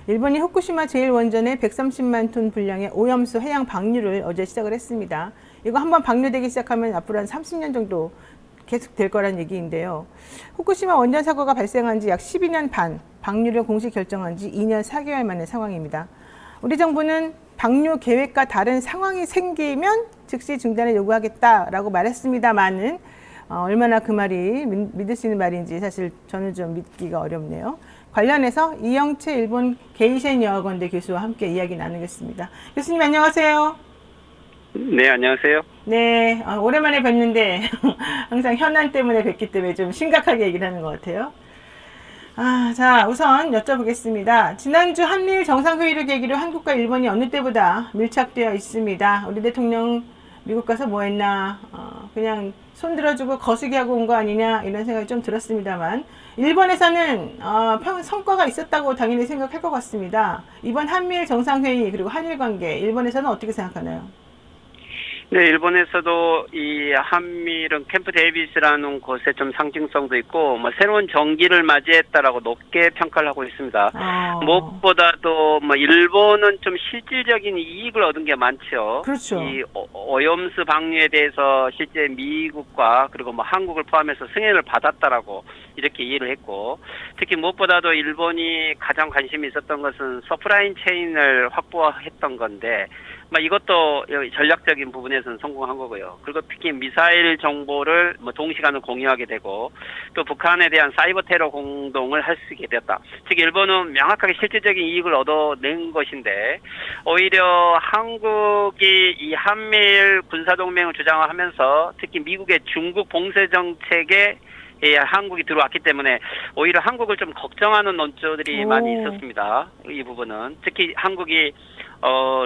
일본이 후쿠시마 제1원전의 130만 톤 분량의 오염수 해양 방류를 어제 시작을 했습니다. 이거 한번 방류되기 시작하면 앞으로 한 30년 정도 계속 될 거란 얘기인데요. 후쿠시마 원전 사고가 발생한 지 약 12년 반, 방류를 공식 결정한 지 2년 4개월 만의 상황입니다. 우리 정부는 방류 계획과 다른 상황이 생기면 즉시 중단을 요구하겠다라고 말했습니다만은 얼마나 그 말이 믿을 수 있는 말인지 사실 저는 좀 믿기가 어렵네요. 관련해서 이영채 일본 게이센 여학원대 교수와 함께 이야기 나누겠습니다. 교수님 안녕하세요. 네, 안녕하세요. 네, 오랜만에 뵙는데 항상 현안 때문에 뵙기 때문에 좀 심각하게 얘기를 하는 것 같아요. 자, 우선 여쭤보겠습니다. 지난주 한미일 정상회의를 계기로 한국과 일본이 어느 때보다 밀착되어 있습니다. 우리 대통령 미국 가서 뭐 했나, 그냥 손 들어주고 거시기 하고 온 거 아니냐, 이런 생각이 좀 들었습니다만, 일본에서는, 성과가 있었다고 당연히 생각할 것 같습니다. 이번 한미일 정상회의, 그리고 한일 관계, 일본에서는 어떻게 생각하나요? 네, 일본에서도 이 한미일은 캠프 데이비스라는 곳에 좀 상징성도 있고, 새로운 정기를 맞이했다라고 높게 평가를 하고 있습니다. 무엇보다도 일본은 좀 실질적인 이익을 얻은 게 많죠. 그렇죠. 이 오염수 방류에 대해서 실제 미국과 그리고 한국을 포함해서 승인을 받았다라고 이렇게 이해를 했고, 특히 무엇보다도 일본이 가장 관심이 있었던 것은 서프라이 체인을 확보했던 건데, 이것도 전략적인 부분에서는 성공한 거고요. 그리고 특히 미사일 정보를 동시간에 공유하게 되고, 또 북한에 대한 사이버 테러 공동을 할 수 있게 되었다. 즉 일본은 명확하게 실질적인 이익을 얻어낸 것인데, 오히려 한국이 이 한미일 군사동맹을 주장하면서 특히 미국의 중국 봉쇄 정책에 한국이 들어왔기 때문에 오히려 한국을 좀 걱정하는 논조들이 많이 있었습니다. 이 부분은 특히 한국이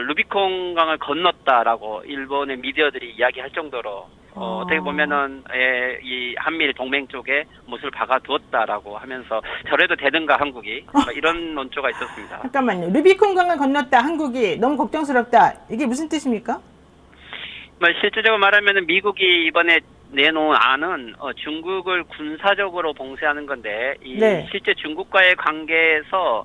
루비콘 강을 건넜다라고 일본의 미디어들이 이야기할 정도로 어떻게 보면은 이 한미일 동맹 쪽에 못을 박아두었다라고 하면서 저래도 되는가 한국이 이런 논조가 있었습니다. 잠깐만요. 루비콘 강을 건넜다 한국이 너무 걱정스럽다. 이게 무슨 뜻입니까? 실질적으로 말하면은 미국이 이번에 내놓은 안은 중국을 군사적으로 봉쇄하는 건데 실제 중국과의 관계에서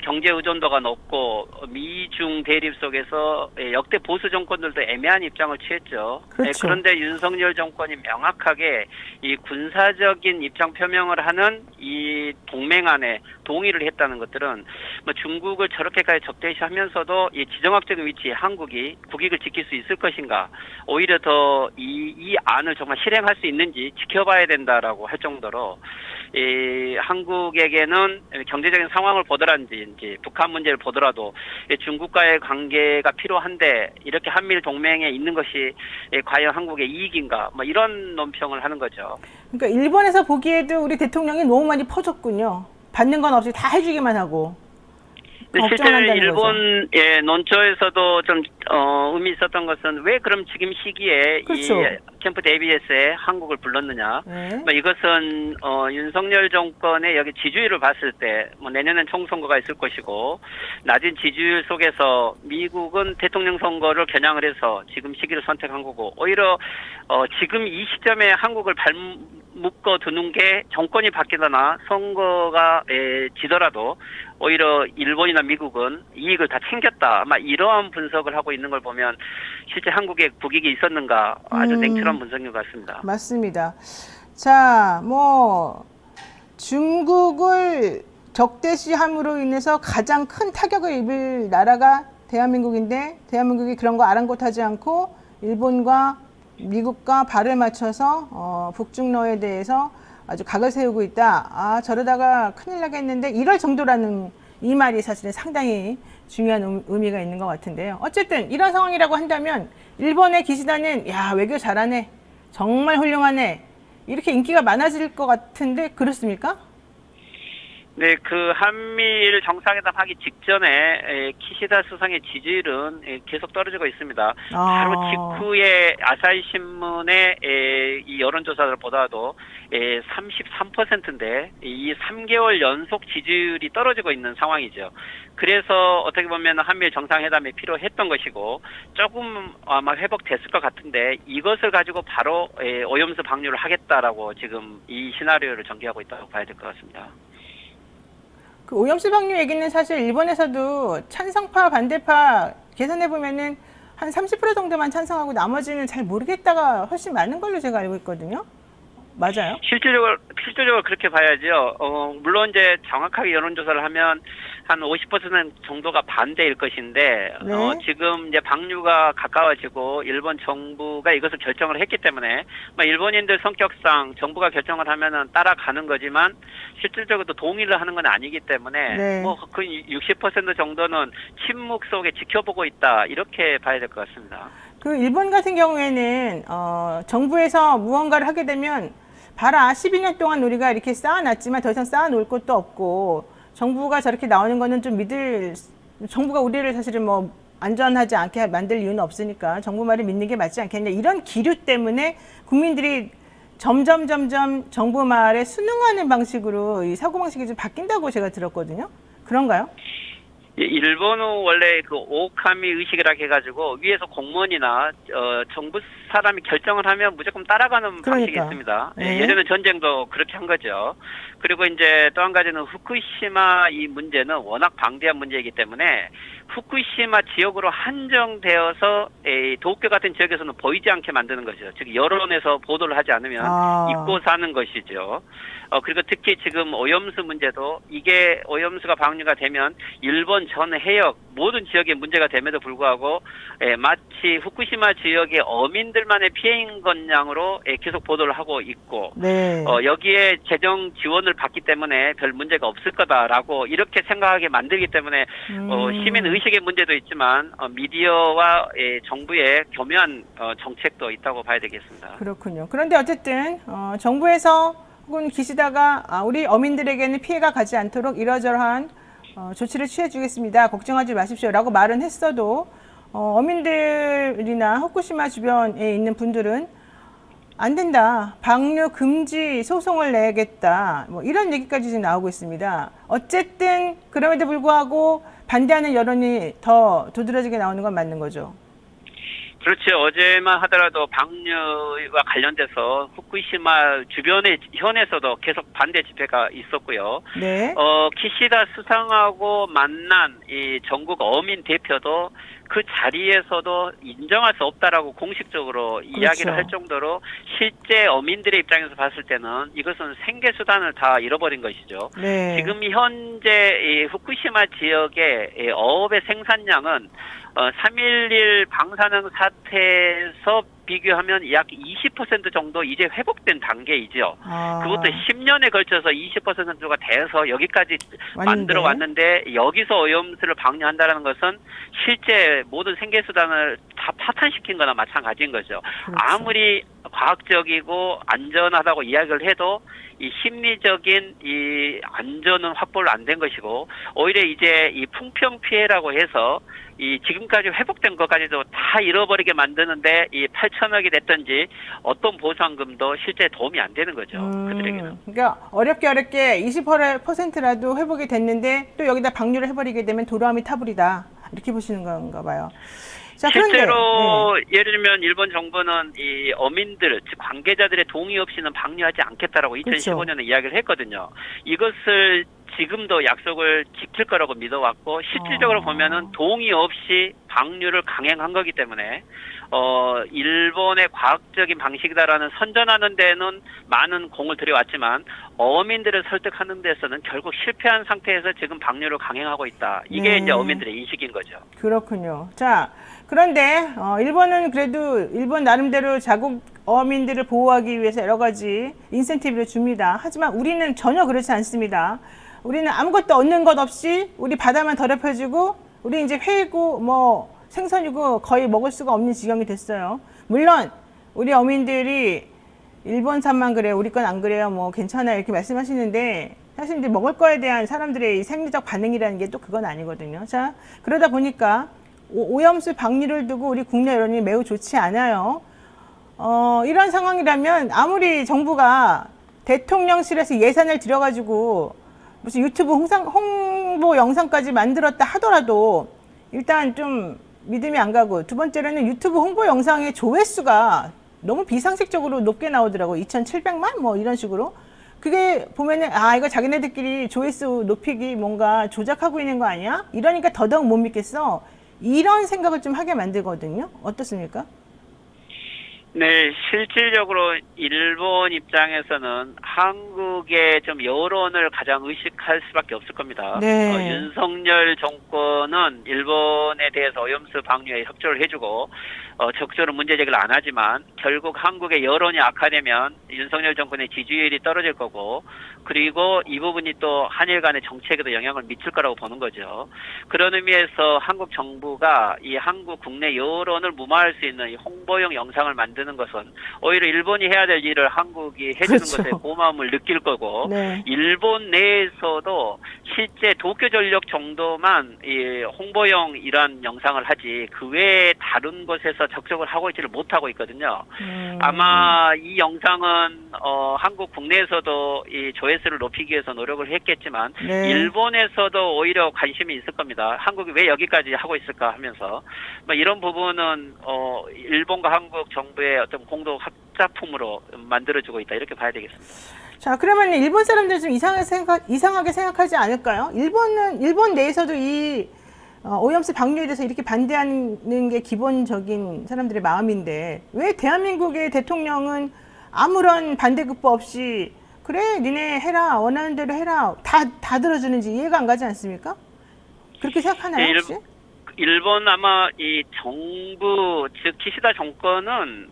경제 의존도가 높고 미중 대립 속에서 역대 보수 정권들도 애매한 입장을 취했죠. 그렇죠. 그런데 윤석열 정권이 명확하게 이 군사적인 입장 표명을 하는 이 동맹안에 동의를 했다는 것들은 중국을 저렇게까지 적대시하면서도 이 지정학적인 위치에 한국이 국익을 지킬 수 있을 것인가, 오히려 더 이 안을 정말 실행할 수 있는지 지켜봐야 된다라고 할 정도로 한국에게는 경제적인 상황을 보더라든지 북한 문제를 보더라도 중국과의 관계가 필요한데 이렇게 한미일 동맹에 있는 것이 과연 한국의 이익인가, 이런 논평을 하는 거죠. 그러니까 일본에서 보기에도 우리 대통령이 너무 많이 퍼졌군요. 받는 건 없이 다 해주기만 하고. 실제로 일본의 논조에서도 좀 의미 있었던 것은 왜 그럼 지금 시기에 그렇죠. 이 캠프 데이비스에 한국을 불렀느냐. 이것은 윤석열 정권의 여기 지지율을 봤을 때 내년엔 총선거가 있을 것이고, 낮은 지지율 속에서 미국은 대통령 선거를 겨냥을 해서 지금 시기를 선택한 거고, 오히려 지금 이 시점에 한국을 묶어 두는 게 정권이 바뀌거나 선거가 지더라도 오히려 일본이나 미국은 이익을 다 챙겼다. 이러한 분석을 하고 있는 걸 보면 실제 한국에 국익이 있었는가 아주 냉철한 분석인 것 같습니다. 맞습니다. 자, 중국을 적대시함으로 인해서 가장 큰 타격을 입을 나라가 대한민국인데, 대한민국이 그런 거 아랑곳하지 않고 일본과 미국과 발을 맞춰서 북중러에 대해서 아주 각을 세우고 있다. 저러다가 큰일 나겠는데 이럴 정도라는 이 말이 사실은 상당히 중요한 의미가 있는 것 같은데요. 어쨌든 이런 상황이라고 한다면 일본의 기시다는 외교 잘하네, 정말 훌륭하네, 이렇게 인기가 많아질 것 같은데 그렇습니까? 네, 그 한미일 정상회담 하기 직전에 키시다 수상의 지지율은 계속 떨어지고 있습니다. 바로 직후에 아사히 신문의 이 여론조사를 보다도 33%인데 이 3개월 연속 지지율이 떨어지고 있는 상황이죠. 그래서 어떻게 보면 한미일 정상회담이 필요했던 것이고, 조금 아마 회복됐을 것 같은데 이것을 가지고 바로 오염수 방류를 하겠다라고 지금 이 시나리오를 전개하고 있다고 봐야 될 것 같습니다. 그 오염수 방류 얘기는 사실 일본에서도 찬성파, 반대파 계산해 보면은 한 30% 정도만 찬성하고 나머지는 잘 모르겠다가 훨씬 많은 걸로 제가 알고 있거든요. 맞아요? 실질적으로 그렇게 봐야죠. 물론 이제 정확하게 여론조사를 하면 한 50% 정도가 반대일 것인데, 네. 지금 이제 방류가 가까워지고 일본 정부가 이것을 결정을 했기 때문에, 일본인들 성격상 정부가 결정을 하면은 따라가는 거지만, 실질적으로 동의를 하는 건 아니기 때문에, 네. 그 60% 정도는 침묵 속에 지켜보고 있다, 이렇게 봐야 될 것 같습니다. 그 일본 같은 경우에는 정부에서 무언가를 하게 되면 봐라 12년 동안 우리가 이렇게 쌓아놨지만 더 이상 쌓아놓을 것도 없고 정부가 저렇게 나오는 거는 좀 정부가 우리를 사실은 뭐 안전하지 않게 만들 이유는 없으니까 정부 말을 믿는 게 맞지 않겠냐 이런 기류 때문에 국민들이 점점 정부 말에 순응하는 방식으로 이 사고방식이 좀 바뀐다고 제가 들었거든요. 그런가요? 일본은 원래 그 오카미 의식이라 해가지고 위에서 공무원이나 정부 사람이 결정을 하면 무조건 따라가는 방식이 있습니다. 네. 예전에 전쟁도 그렇게 한 거죠. 그리고 이제 또 한 가지는 후쿠시마 이 문제는 워낙 방대한 문제이기 때문에 후쿠시마 지역으로 한정되어서 도쿄 같은 지역에서는 보이지 않게 만드는 거죠. 즉 여론에서 보도를 하지 않으면 잊고 사는 것이죠. 그리고 특히 지금 오염수 문제도 이게 오염수가 방류가 되면 일본 전 해역 모든 지역에 문제가 됨에도 불구하고 마치 후쿠시마 지역의 어민들만의 피해인 것 양으로 계속 보도를 하고 있고 네. 여기에 재정 지원을 받기 때문에 별 문제가 없을 거다라고 이렇게 생각하게 만들기 때문에 시민 의식의 문제도 있지만 미디어와 정부의 교묘한 정책도 있다고 봐야 되겠습니다. 그렇군요. 그런데 어쨌든 정부에서 혹은 기시다가 우리 어민들에게는 피해가 가지 않도록 이러저러한 조치를 취해주겠습니다. 걱정하지 마십시오라고 말은 했어도 어민들이나 후쿠시마 주변에 있는 분들은 안 된다. 방류 금지 소송을 내겠다. 뭐 이런 얘기까지 지금 나오고 있습니다. 어쨌든 그럼에도 불구하고 반대하는 여론이 더 두드러지게 나오는 건 맞는 거죠. 그렇죠. 어제만 하더라도 방류와 관련돼서 후쿠시마 주변의 현에서도 계속 반대 집회가 있었고요. 네. 키시다 수상하고 만난 이 전국 어민 대표도 그 자리에서도 인정할 수 없다라고 공식적으로 이야기를 할 정도로 실제 어민들의 입장에서 봤을 때는 이것은 생계 수단을 다 잃어버린 것이죠. 네. 지금 현재 이 후쿠시마 지역의 어업의 생산량은 3.11 방사능 사태에서 비교하면 약 20% 정도 이제 회복된 단계이죠. 그것도 10년에 걸쳐서 20%가 돼서 여기까지 만들어 왔는데 여기서 오염수를 방류한다는 것은 실제 모든 생계수단을 다 파탄시킨 거나 마찬가지인 거죠. 그렇죠. 아무리 과학적이고 안전하다고 이야기를 해도 이 심리적인 이 안전은 확보를 안 된 것이고 오히려 이제 이 풍평 피해라고 해서 이 지금까지 회복된 것까지도 다 잃어버리게 만드는데 이 8천억이 됐든지 어떤 보상금도 실제 도움이 안 되는 거죠. 그들에게는. 그러니까 어렵게 20%라도 회복이 됐는데 또 여기다 방류를 해버리게 되면 도로함이 타불이다. 이렇게 보시는 건가 봐요. 자, 실제로 예를 들면 일본 정부는 이 어민들, 즉 관계자들의 동의 없이는 방류하지 않겠다라고 2015년에 이야기를 했거든요. 이것을 지금도 약속을 지킬 거라고 믿어왔고 실질적으로 보면은 동의 없이 방류를 강행한 거기 때문에 일본의 과학적인 방식이다라는 선전하는 데는 많은 공을 들여왔지만 어민들을 설득하는 데서는 결국 실패한 상태에서 지금 방류를 강행하고 있다. 이게 이제 어민들의 인식인 거죠. 그렇군요. 자, 그런데 일본은 그래도 일본 나름대로 자국 어민들을 보호하기 위해서 여러 가지 인센티브를 줍니다. 하지만 우리는 전혀 그렇지 않습니다. 우리는 아무것도 얻는 것 없이 우리 바다만 더럽혀지고 우리 이제 회이고 뭐 생선이고 거의 먹을 수가 없는 지경이 됐어요. 물론 우리 어민들이 일본산만 그래요. 우리 건 안 그래요. 뭐 괜찮아요. 이렇게 말씀하시는데 사실 이제 먹을 거에 대한 사람들의 이 생리적 반응이라는 게 또 그건 아니거든요. 자, 그러다 보니까 오염수 방류를 두고 우리 국내 여론이 매우 좋지 않아요. 이런 상황이라면 아무리 정부가 대통령실에서 예산을 들여가지고 무슨 유튜브 홍보 영상까지 만들었다 하더라도 일단 좀 믿음이 안 가고 두 번째로는 유튜브 홍보 영상의 조회수가 너무 비상식적으로 높게 나오더라고요. 2,700만 뭐 이런 식으로. 그게 보면은 아 이거 자기네들끼리 조회수 높이기 뭔가 조작하고 있는 거 아니야? 이러니까 더더욱 못 믿겠어. 이런 생각을 좀 하게 만들거든요. 어떻습니까? 네, 실질적으로 일본 입장에서는 한국의 좀 여론을 가장 의식할 수밖에 없을 겁니다. 네. 윤석열 정권은 일본에 대해서 오염수 방류에 협조를 해주고 적극적으로 문제 제기를 안 하지만 결국 한국의 여론이 악화되면 윤석열 정권의 지지율이 떨어질 거고 그리고 이 부분이 또 한일 간의 정책에도 영향을 미칠 거라고 보는 거죠. 그런 의미에서 한국 정부가 이 한국 국내 여론을 무마할 수 있는 이 홍보용 영상을 만드는 것은 오히려 일본이 해야 될 일을 한국이 해주는 그렇죠. 것에 고마움을 느낄 거고 네. 일본 내에서도 실제 도쿄전력 정도만 이 홍보용 이런 영상을 하지 그 외에 다른 곳에서 적극적으로 하고 있지를 못하고 있거든요. 아마 이 영상은 한국 국내에서도 이 조회수를 높이기 위해서 노력을 했겠지만 네. 일본에서도 오히려 관심이 있을 겁니다. 한국이 왜 여기까지 하고 있을까 하면서 이런 부분은 일본과 한국 정부의 어떤 공동 합작품으로 만들어지고 있다 이렇게 봐야 되겠습니다. 자, 그러면 일본 사람들은 좀 이상하게 생각하지 않을까요? 일본 내에서도 이 오염수 방류에 대해서 이렇게 반대하는 게 기본적인 사람들의 마음인데 왜 대한민국의 대통령은 아무런 반대급부 없이 그래 니네 해라 원하는 대로 해라 다 들어주는지 이해가 안 가지 않습니까? 그렇게 생각하나요 혹시? 일본 아마 이 정부 즉 기시다 정권은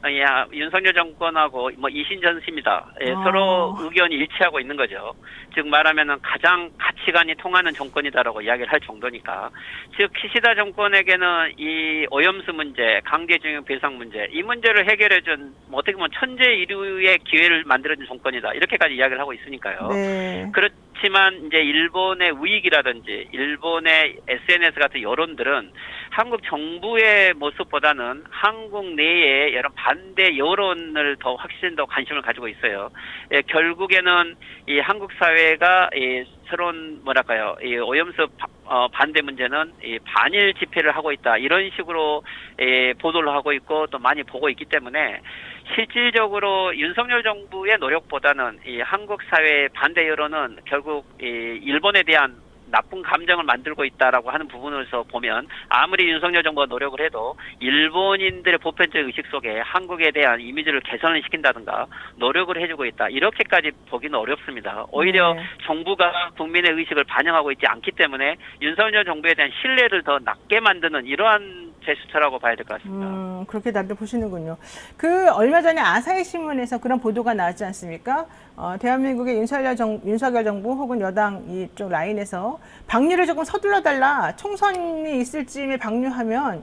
윤석열 정권하고 이신전심이다. 서로 의견이 일치하고 있는 거죠. 즉 말하면은 가장 가치관이 통하는 정권이다라고 이야기를 할 정도니까. 즉 기시다 정권에게는 이 오염수 문제, 강제징용 배상 문제 이 문제를 해결해준 어떻게 보면 천재일류의 기회를 만들어준 정권이다. 이렇게까지 이야기를 하고 있으니까요. 네. 그렇지만 이제 일본의 우익이라든지 일본의 SNS 같은 여론들은 한국 정부의 모습보다는 한국 내에 여러 반대 여론을 더 확신 더 관심을 가지고 있어요. 결국에는 이 한국 사회가 이 새로운 뭐랄까요 이 오염수 반대 문제는 이 반일 집회를 하고 있다 이런 식으로 보도를 하고 있고 또 많이 보고 있기 때문에 실질적으로 윤석열 정부의 노력보다는 이 한국 사회의 반대 여론은 결국 이 일본에 대한 나쁜 감정을 만들고 있다라고 하는 부분에서 보면 아무리 윤석열 정부가 노력을 해도 일본인들의 보편적 의식 속에 한국에 대한 이미지를 개선을 시킨다든가 노력을 해주고 있다. 이렇게까지 보기는 어렵습니다. 오히려 정부가 국민의 의식을 반영하고 있지 않기 때문에 윤석열 정부에 대한 신뢰를 더 낮게 만드는 이러한 제스처라고 봐야 될 것 같습니다. 그렇게 다들 보시는군요. 얼마 전에 아사히 신문에서 그런 보도가 나왔지 않습니까? 대한민국의 윤석열 정부 혹은 여당 이쪽 라인에서 방류를 조금 서둘러 달라. 총선이 있을 즈음에 방류하면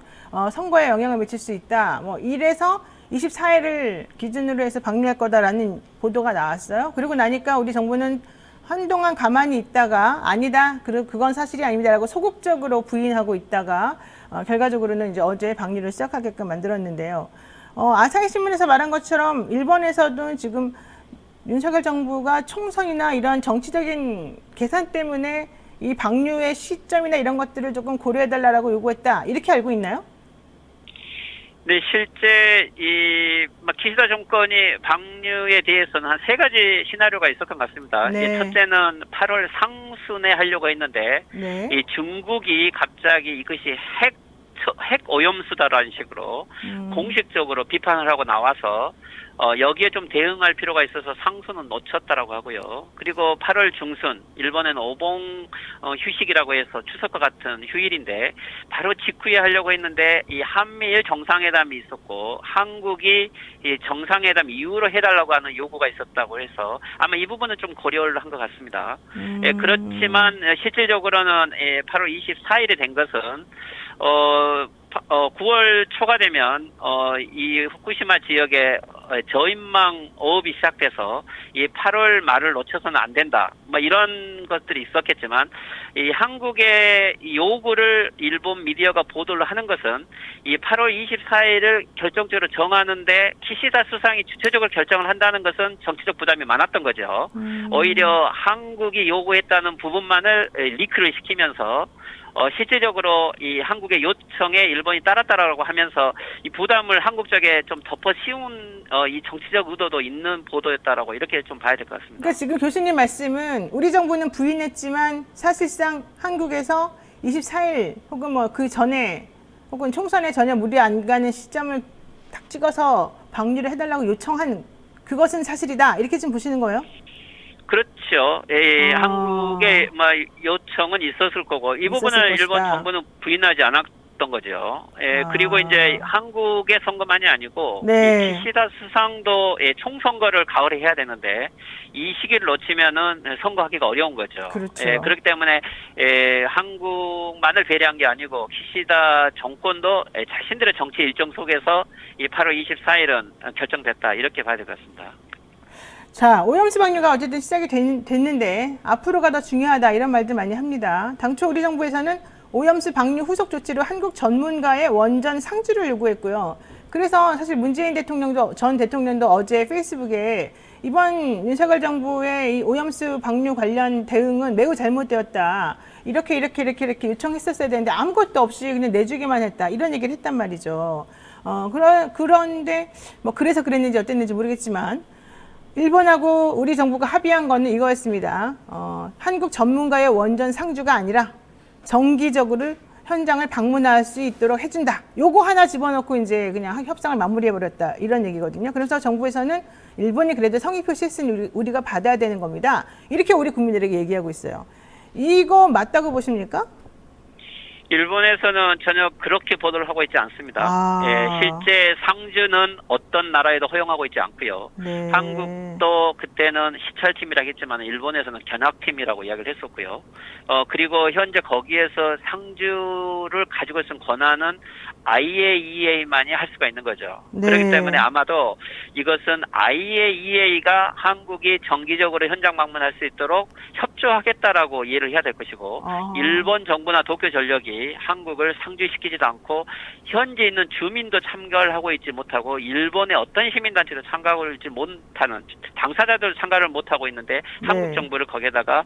선거에 영향을 미칠 수 있다. 이래서 24일을 기준으로 해서 방류할 거다라는 보도가 나왔어요. 그리고 나니까 우리 정부는 한동안 가만히 있다가 아니다. 그건 사실이 아닙니다라고 소극적으로 부인하고 있다가 결과적으로는 이제 어제 방류를 시작하게끔 만들었는데요. 아사히 신문에서 말한 것처럼 일본에서도 지금 윤석열 정부가 총선이나 이런 정치적인 계산 때문에 이 방류의 시점이나 이런 것들을 조금 고려해달라고 요구했다. 이렇게 알고 있나요? 네, 실제 기시다 정권이 방류에 대해서는 한 3가지 시나리오가 있었던 것 같습니다. 네. 첫째는 8월 상순에 하려고 했는데 네. 이 중국이 갑자기 이것이 핵 오염수다라는 식으로 공식적으로 비판을 하고 나와서 여기에 좀 대응할 필요가 있어서 상수는 놓쳤다라고 하고요. 그리고 8월 중순 일본에는 오봉 휴식이라고 해서 추석과 같은 휴일인데 바로 직후에 하려고 했는데 이 한미일 정상회담이 있었고 한국이 이 정상회담 이후로 해달라고 하는 요구가 있었다고 해서 아마 이 부분은 좀 고려를 한 것 같습니다. 그렇지만 실질적으로는 8월 24일에 된 것은 9월 초가 되면 이 후쿠시마 지역에 저인망 어업이 시작돼서 이 8월 말을 놓쳐서는 안 된다. 이런 것들이 있었겠지만 이 한국의 요구를 일본 미디어가 보도를 하는 것은 이 8월 24일을 결정적으로 정하는데 기시다 수상이 주체적으로 결정을 한다는 것은 정치적 부담이 많았던 거죠. 오히려 한국이 요구했다는 부분만을 리크를 시키면서 실제적으로 이 한국의 요청에 일본이 따랐다라고 하면서 이 부담을 한국 쪽에 좀 덮어 씌운 이 정치적 의도도 있는 보도였다라고 이렇게 좀 봐야 될 것 같습니다. 그러니까 지금 교수님 말씀은 우리 정부는 부인했지만 사실상 한국에서 24일 혹은 뭐 그 전에 혹은 총선에 전혀 무리 안 가는 시점을 딱 찍어서 방류를 해달라고 요청한 그것은 사실이다. 이렇게 좀 보시는 거예요? 그렇죠. 한국의 뭐 요청은 있었을 거고 이 부분을 일본 정부는 부인하지 않았던 거죠. 그리고 이제 한국의 선거만이 아니고 네. 이 기시다 수상도 총선거를 가을에 해야 되는데 이 시기를 놓치면은 선거하기가 어려운 거죠. 그렇죠. 그렇기 때문에 한국만을 배려한 게 아니고 기시다 정권도 자신들의 정치 일정 속에서 이 8월 24일은 결정됐다 이렇게 봐야 될 것 같습니다. 자, 오염수 방류가 어쨌든 시작이 됐는데 앞으로가 더 중요하다 이런 말들 많이 합니다. 당초 우리 정부에서는 오염수 방류 후속 조치로 한국 전문가의 원전 상주를 요구했고요. 그래서 사실 문재인 대통령도 전 대통령도 어제 페이스북에 이번 윤석열 정부의 이 오염수 방류 관련 대응은 매우 잘못되었다. 이렇게 요청했었어야 되는데 아무것도 없이 그냥 내주기만 했다. 이런 얘기를 했단 말이죠. 그런데 뭐 그래서 그랬는지 어땠는지 모르겠지만 일본하고 우리 정부가 합의한 거는 이거였습니다. 한국 전문가의 원전 상주가 아니라 정기적으로 현장을 방문할 수 있도록 해준다. 요거 하나 집어넣고 이제 그냥 협상을 마무리해버렸다. 이런 얘기거든요. 그래서 정부에서는 일본이 그래도 성의 표시했으니 우리가 받아야 되는 겁니다. 이렇게 우리 국민들에게 얘기하고 있어요. 이거 맞다고 보십니까? 일본에서는 전혀 그렇게 보도를 하고 있지 않습니다. 실제 상주는 어떤 나라에도 허용하고 있지 않고요. 네. 한국도 그때는 시찰팀이라고 했지만 일본에서는 견학팀이라고 이야기를 했었고요. 그리고 현재 거기에서 상주를 가지고 있는 권한은 IAEA만이 할 수가 있는 거죠. 네. 그렇기 때문에 아마도 이것은 IAEA가 한국이 정기적으로 현장 방문할 수 있도록 협조하겠다라고 이해를 해야 될 것이고 일본 정부나 도쿄 전력이 한국을 상주시키지도 않고 현재 있는 주민도 참가를 하고 있지 못하고 일본의 어떤 시민단체도 참가를 하지 못하는 당사자들 참가를 못하고 있는데 한국 정부를 거기에다가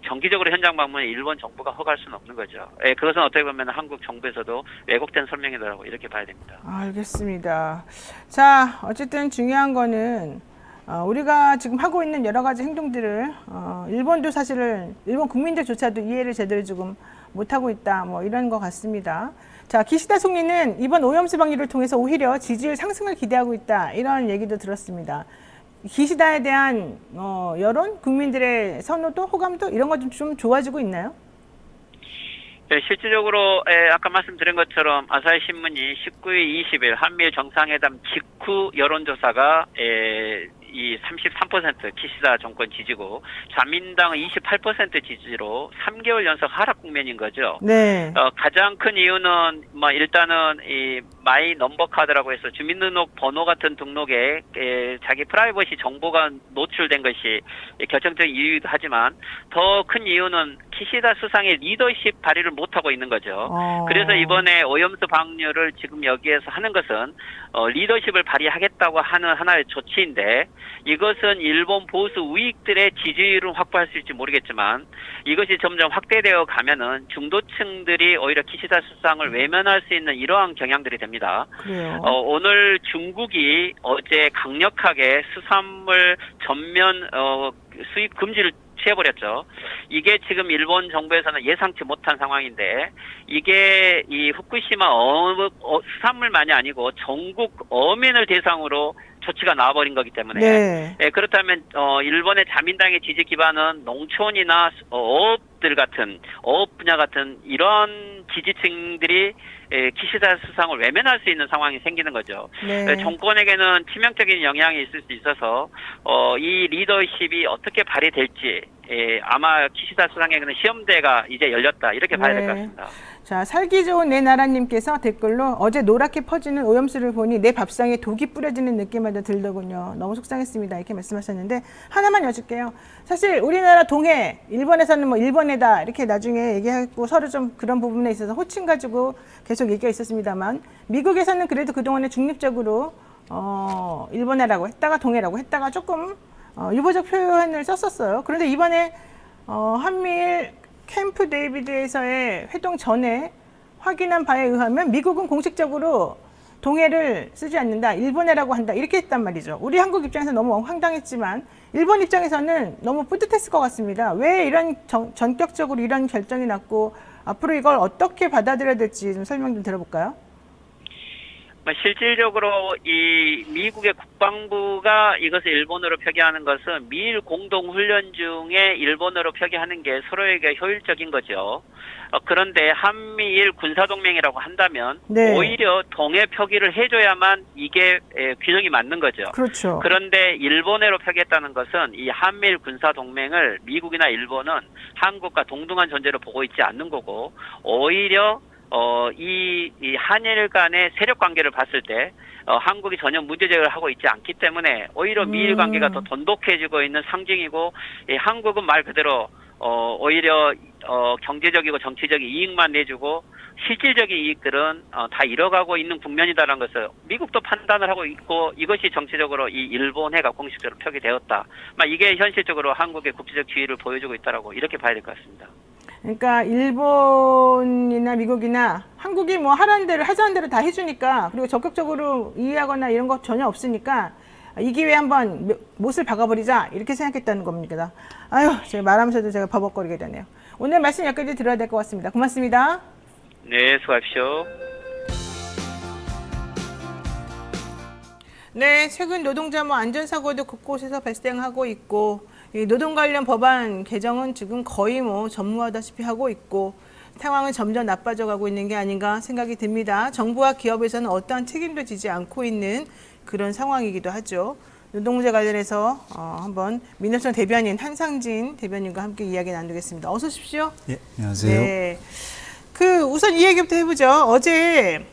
정기적으로 현장 방문에 일본 정부가 허가할 수는 없는 거죠. 그것은 어떻게 보면 한국 정부에서도 왜곡된 설명이라고 이렇게 봐야 됩니다. 알겠습니다. 자, 어쨌든 중요한 거는 우리가 지금 하고 있는 여러 가지 행동들을 일본도 사실은 일본 국민들조차도 이해를 제대로 지금 못하고 있다. 뭐 이런 것 같습니다. 자, 기시다 총리는 이번 오염수 방류를 통해서 오히려 지지율 상승을 기대하고 있다. 이런 얘기도 들었습니다. 기시다에 대한 여론, 국민들의 선호도, 호감도 이런 것 좀 좋아지고 있나요? 실질적으로 아까 말씀드린 것처럼 아사히 신문이 19일, 20일 한미일 정상회담 직후 여론조사가 이 33% 기시다 정권 지지고 자민당은 28% 지지로 3개월 연속 하락 국면인 거죠. 네. 가장 큰 이유는 뭐 일단은 이 마이 넘버 카드라고 해서 주민등록 번호 같은 등록에 자기 프라이버시 정보가 노출된 것이 결정적인 이유이기도 하지만 더 큰 이유는 기시다 수상의 리더십 발휘를 못하고 있는 거죠. 그래서 이번에 오염수 방류를 지금 여기에서 하는 것은 리더십을 발휘하겠다고 하는 하나의 조치인데 이것은 일본 보수 우익들의 지지율을 확보할 수 있을지 모르겠지만 이것이 점점 확대되어 가면은 중도층들이 오히려 기시다 수상을 외면할 수 있는 이러한 경향들이 됩니다. 그래요. 오늘 중국이 어제 강력하게 수산물 전면 수입 금지를 취해버렸죠. 이게 지금 일본 정부에서는 예상치 못한 상황인데 이게 이 후쿠시마 수산물만이 아니고 전국 어민을 대상으로 조치가 나와버린 거기 때문에 그렇다면 일본의 자민당의 지지 기반은 농촌이나 어업 분야 같은 이런 지지층들이 기시다 수상을 외면할 수 있는 상황이 생기는 거죠. 정권에게는 치명적인 영향이 있을 수 있어서 이 리더십이 어떻게 발휘될지 아마 기시다 수상에게는 시험대가 이제 열렸다 이렇게 봐야 될 것 같습니다. 자, 살기 좋은 내 나라님께서 댓글로 어제 노랗게 퍼지는 오염수를 보니 내 밥상에 독이 뿌려지는 느낌마다 들더군요. 너무 속상했습니다. 이렇게 말씀하셨는데 하나만 여쭐게요. 사실 우리나라 동해, 일본에서는 뭐 일본에다 이렇게 나중에 얘기하고 서로 좀 그런 부분에 있어서 호칭 가지고 계속 얘기가 있었습니다만 미국에서는 그래도 그동안에 중립적으로 일본해라고 했다가 동해라고 했다가 조금 유보적 표현을 썼었어요. 그런데 이번에 한미일 캠프 데이비드에서의 회동 전에 확인한 바에 의하면 미국은 공식적으로 동해를 쓰지 않는다, 일본해라고 한다 이렇게 했단 말이죠. 우리 한국 입장에서 너무 황당했지만 일본 입장에서는 너무 뿌듯했을 것 같습니다. 왜 이런 전격적으로 이런 결정이 났고 앞으로 이걸 어떻게 받아들여야 될지 좀 설명 좀 들어볼까요? 실질적으로 이 미국의 국방부가 이것을 일본어로 표기하는 것은 미일 공동훈련 중에 일본어로 표기하는 게 서로에게 효율적인 거죠. 그런데 한미일 군사동맹이라고 한다면 네. 오히려 동해 표기를 해줘야만 이게 균형이 맞는 거죠. 그렇죠. 그런데 일본어로 표기했다는 것은 이 한미일 군사동맹을 미국이나 일본은 한국과 동등한 존재로 보고 있지 않는 거고 오히려 이 한일 간의 세력 관계를 봤을 때, 한국이 전혀 문제 제기를 하고 있지 않기 때문에, 오히려 미일 관계가 더 돈독해지고 있는 상징이고, 이 한국은 말 그대로, 오히려, 경제적이고 정치적인 이익만 내주고, 실질적인 이익들은, 다 잃어가고 있는 국면이다라는 것을 미국도 판단을 하고 있고, 이것이 정치적으로 이 일본해가 공식적으로 표기되었다. 이게 현실적으로 한국의 국제적 지위를 보여주고 있다라고 이렇게 봐야 될 것 같습니다. 그러니까 일본이나 미국이나 한국이 뭐 하라는 대로 하자는 대로 다 해주니까 그리고 적극적으로 이해하거나 이런 거 전혀 없으니까 이 기회에 한번 못을 박아버리자 이렇게 생각했다는 겁니다. 아유, 제가 말하면서도 제가 버벅거리게 되네요. 오늘 말씀 여기까지 들어야 될 것 같습니다. 고맙습니다. 네, 수고하십시오. 네, 최근 노동자 안전사고도 곳곳에서 발생하고 있고 이 노동 관련 법안 개정은 지금 거의 전무하다시피 하고 있고 상황은 점점 나빠져 가고 있는 게 아닌가 생각이 듭니다. 정부와 기업에서는 어떠한 책임도 지지 않고 있는 그런 상황이기도 하죠. 노동자 관련해서 한번 민노총 대변인 한상진 대변인과 함께 이야기 나누겠습니다. 어서 오십시오. 예, 안녕하세요. 네. 우선 이 얘기부터 해보죠. 어제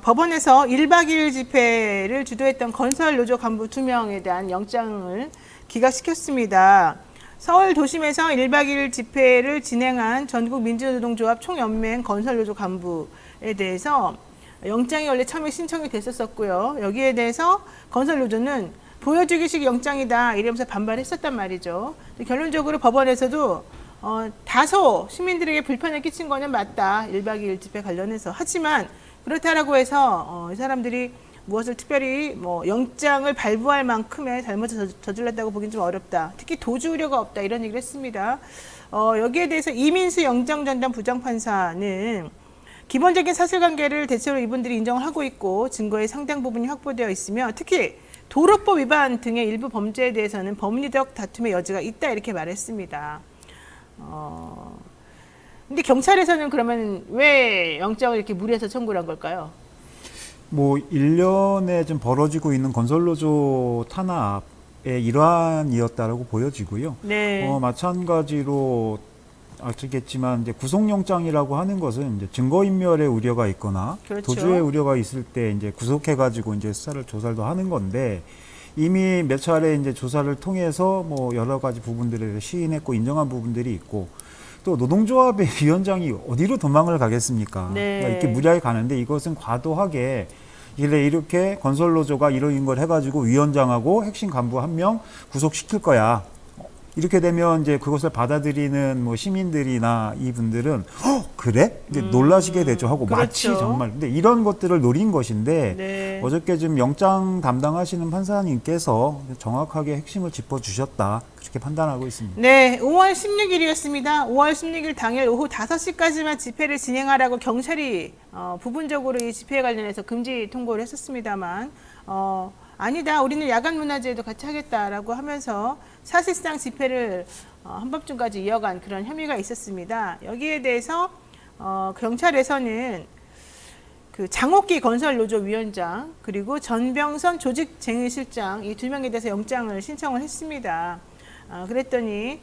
법원에서 1박 2일 집회를 주도했던 건설노조 간부 2명에 대한 영장을 기각시켰습니다. 서울 도심에서 1박 2일 집회를 진행한 전국민주노동조합 총연맹 건설노조 간부에 대해서 영장이 원래 처음에 신청이 됐었고요. 여기에 대해서 건설노조는 보여주기식 영장이다 이러면서 반발했었단 말이죠. 결론적으로 법원에서도 다소 시민들에게 불편을 끼친 거는 맞다. 1박 2일 집회 관련해서. 하지만 그렇다라고 해서 이 사람들이 무엇을 특별히 영장을 발부할 만큼의 잘못을 저질렀다고 보기는 좀 어렵다. 특히 도주 우려가 없다. 이런 얘기를 했습니다. 여기에 대해서 이민수 영장전담 부장판사는 기본적인 사실관계를 대체로 이분들이 인정을 하고 있고 증거의 상당 부분이 확보되어 있으며 특히 도로법 위반 등의 일부 범죄에 대해서는 법리적 다툼의 여지가 있다. 이렇게 말했습니다. 근데 경찰에서는 그러면 왜 영장을 이렇게 무리해서 청구를 한 걸까요? 일련에 좀 벌어지고 있는 건설노조 탄압의 일환이었다라고 보여지고요. 네. 마찬가지로 아시겠지만 이제 구속영장이라고 하는 것은 이제 증거인멸의 우려가 있거나 그렇죠. 도주의 우려가 있을 때 이제 구속해가지고 이제 조사도 하는 건데 이미 몇 차례 이제 조사를 통해서 여러 가지 부분들을 시인했고 인정한 부분들이 있고 또 노동조합의 위원장이 어디로 도망을 가겠습니까? 네. 그러니까 이렇게 무리하게 가는데 이것은 과도하게 이렇게 건설노조가 이런 걸 해가지고 위원장하고 핵심 간부 1명 구속시킬 거야. 이렇게 되면 이제 그것을 받아들이는 시민들이나 이분들은 그래? 이제 놀라시게 되죠 하고 그렇죠. 마치 정말 근데 이런 것들을 노린 것인데 네. 어저께 지금 영장 담당하시는 판사님께서 정확하게 핵심을 짚어주셨다 그렇게 판단하고 있습니다. 네, 5월 16일이었습니다. 5월 16일 당일 오후 5시까지만 집회를 진행하라고 경찰이 부분적으로 이 집회에 관련해서 금지 통보를 했었습니다만 아니다. 우리는 야간 문화제도 같이 하겠다라고 하면서 사실상 집회를 한밤중까지 이어간 그런 혐의가 있었습니다. 여기에 대해서 경찰에서는 장옥기 건설노조 위원장 그리고 전병선 조직쟁의실장 이 2명에 대해서 영장을 신청을 했습니다. 그랬더니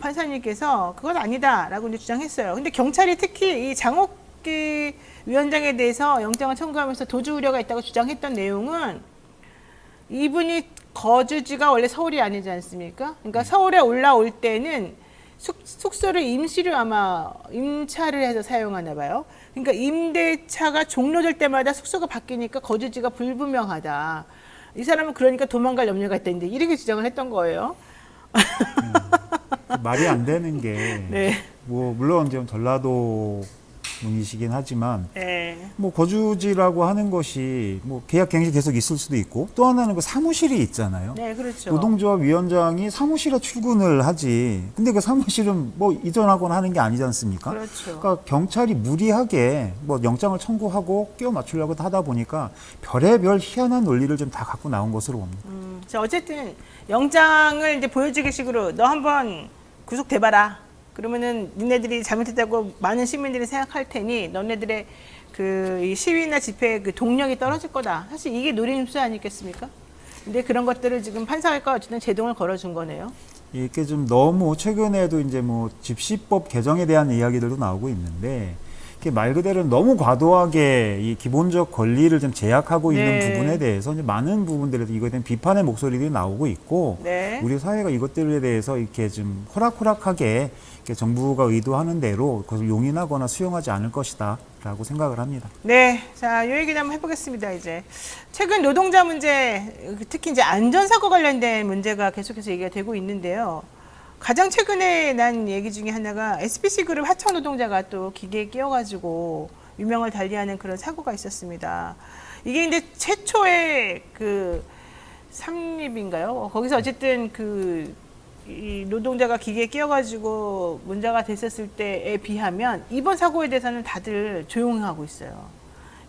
판사님께서 그건 아니다라고 이제 주장했어요. 근데 경찰이 특히 이 장옥기 위원장에 대해서 영장을 청구하면서 도주 우려가 있다고 주장했던 내용은 이분이 거주지가 원래 서울이 아니지 않습니까? 그러니까 서울에 올라올 때는 숙소를 임시로 아마 임차를 해서 사용하나 봐요. 그러니까 임대차가 종료될 때마다 숙소가 바뀌니까 거주지가 불분명하다. 이 사람은 그러니까 도망갈 염려가 있다는데 이렇게 주장을 했던 거예요. 말이 안 되는 게 네. 뭐 물론 좀 전라도 분이시긴 하지만 네. 뭐 거주지라고 하는 것이 뭐 계약 갱신 계속 있을 수도 있고 또 하나는 그 사무실이 있잖아요. 네, 그렇죠. 노동조합 위원장이 사무실에 출근을 하지. 근데 그 사무실은 뭐 이전하거나 하는 게 아니지 않습니까? 그렇죠. 그러니까 경찰이 무리하게 뭐 영장을 청구하고 끼워 맞추려고 하다 보니까 별의별 희한한 논리를 좀 다 갖고 나온 것으로 봅니다. 자, 어쨌든 영장을 이제 보여주기 식으로 너 한번 구속돼봐라. 그러면은 니네들이 잘못했다고 많은 시민들이 생각할 테니 너네들의 이 시위나 집회 그 동력이 떨어질 거다. 사실 이게 노림수 아니겠습니까? 근데 그런 것들을 지금 판사가 어쨌든 제동을 걸어준 거네요. 이게 좀 너무 최근에도 이제 뭐 집시법 개정에 대한 이야기들도 나오고 있는데 이게 말 그대로 너무 과도하게 이 기본적 권리를 좀 제약하고 있는 네. 부분에 대해서 이제 많은 부분들에서 이거에 대한 비판의 목소리들이 나오고 있고 네. 우리 사회가 이것들에 대해서 이렇게 좀 호락호락하게 이렇게 정부가 의도하는 대로 그것을 용인하거나 수용하지 않을 것이다라고 생각을 합니다. 네, 자, 이 얘기도 한번 해보겠습니다. 이제 최근 노동자 문제, 특히 이제 안전사고 관련된 문제가 계속해서 얘기가 되고 있는데요. 가장 최근에 난 얘기 중에 하나가 SPC그룹 하청 노동자가 또 기계에 끼어가지고 유명을 달리하는 그런 사고가 있었습니다. 이게 이제 최초의 그 삼립인가요? 거기서 어쨌든 이 노동자가 기계에 끼어가지고 문제가 됐었을 때에 비하면 이번 사고에 대해서는 다들 조용하고 있어요.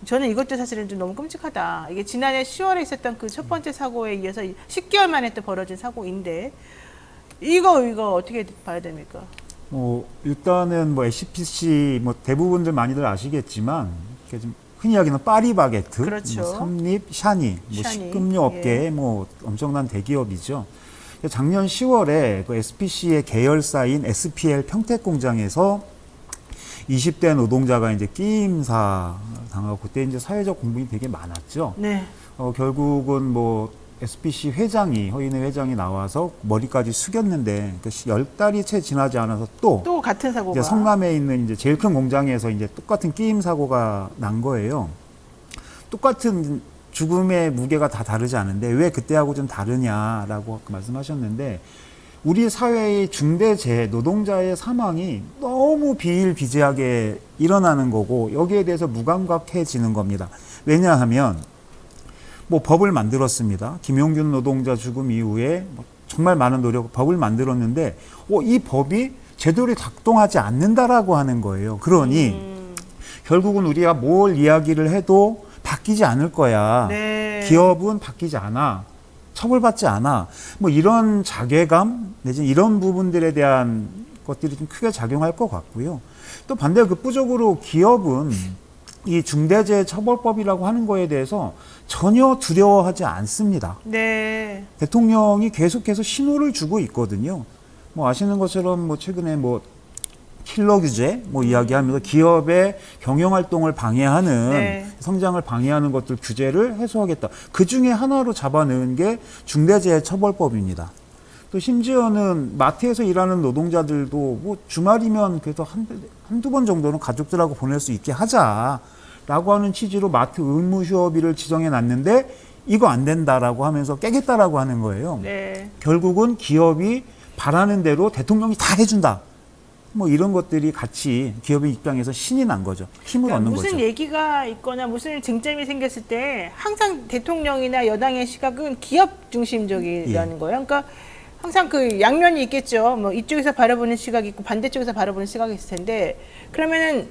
저는 이것도 사실은 좀 너무 끔찍하다. 이게 지난해 10월에 있었던 그 첫 번째 사고에 이어서 10개월 만에 또 벌어진 사고인데 이거 어떻게 봐야 됩니까? 일단은 뭐 SPC 뭐 대부분들 많이들 아시겠지만 이렇게 좀 흔히 이야기하는 파리바게트, 그렇죠. 뭐 삼립, 샤니, 뭐 샤니, 식금류 업계의 뭐 엄청난 대기업이죠. 작년 10월에 그 SPC의 계열사인 SPL 평택 공장에서 20대 노동자가 이제 끼임사 당하고 그때 이제 사회적 공분이 되게 많았죠. 네. 결국은 뭐 SPC 허인회 회장이 나와서 머리까지 숙였는데 그 10달이 채 지나지 않아서 또 같은 사고가 이제 성남에 있는 이제 제일 큰 공장에서 이제 똑같은 끼임 사고가 난 거예요. 똑같은 죽음의 무게가 다 다르지 않은데 왜 그때하고 좀 다르냐라고 말씀하셨는데 우리 사회의 중대재해 노동자의 사망이 너무 비일비재하게 일어나는 거고 여기에 대해서 무감각해지는 겁니다. 왜냐하면 뭐 법을 만들었습니다. 김용균 노동자 죽음 이후에 정말 많은 법을 만들었는데 이 법이 제대로 작동하지 않는다라고 하는 거예요. 그러니 결국은 우리가 뭘 이야기를 해도 바뀌지 않을 거야. 네. 기업은 바뀌지 않아. 처벌받지 않아. 뭐 이런 자괴감 내지는 이런 부분들에 대한 것들이 좀 크게 작용할 것 같고요. 또 반대로 극부적으로 기업은 이 중대재해처벌법이라고 하는 거에 대해서 전혀 두려워하지 않습니다. 네. 대통령이 계속해서 신호를 주고 있거든요. 뭐 아시는 것처럼 뭐 최근에 뭐 킬러 규제 뭐 이야기하면서 기업의 경영 활동을 방해하는 네. 성장을 방해하는 것들 규제를 해소하겠다. 그 중에 하나로 잡아넣은 게 중대재해처벌법입니다. 또 심지어는 마트에서 일하는 노동자들도 뭐 주말이면 그래도 한두 번 정도는 가족들하고 보낼 수 있게 하자라고 하는 취지로 마트 의무 휴업일을 지정해 놨는데 이거 안 된다라고 하면서 깨겠다라고 하는 거예요. 네. 결국은 기업이 바라는 대로 대통령이 다 해준다. 뭐 이런 것들이 같이 기업의 입장에서 신이 난 거죠. 힘을 얻는 무슨 거죠. 얘기가 있거나 무슨 쟁점이 생겼을 때 항상 대통령이나 여당의 시각은 기업 중심적이라는 거예요. 그러니까 항상 그 양면이 있겠죠. 뭐 이쪽에서 바라보는 시각이 있고 반대쪽에서 바라보는 시각이 있을 텐데 그러면은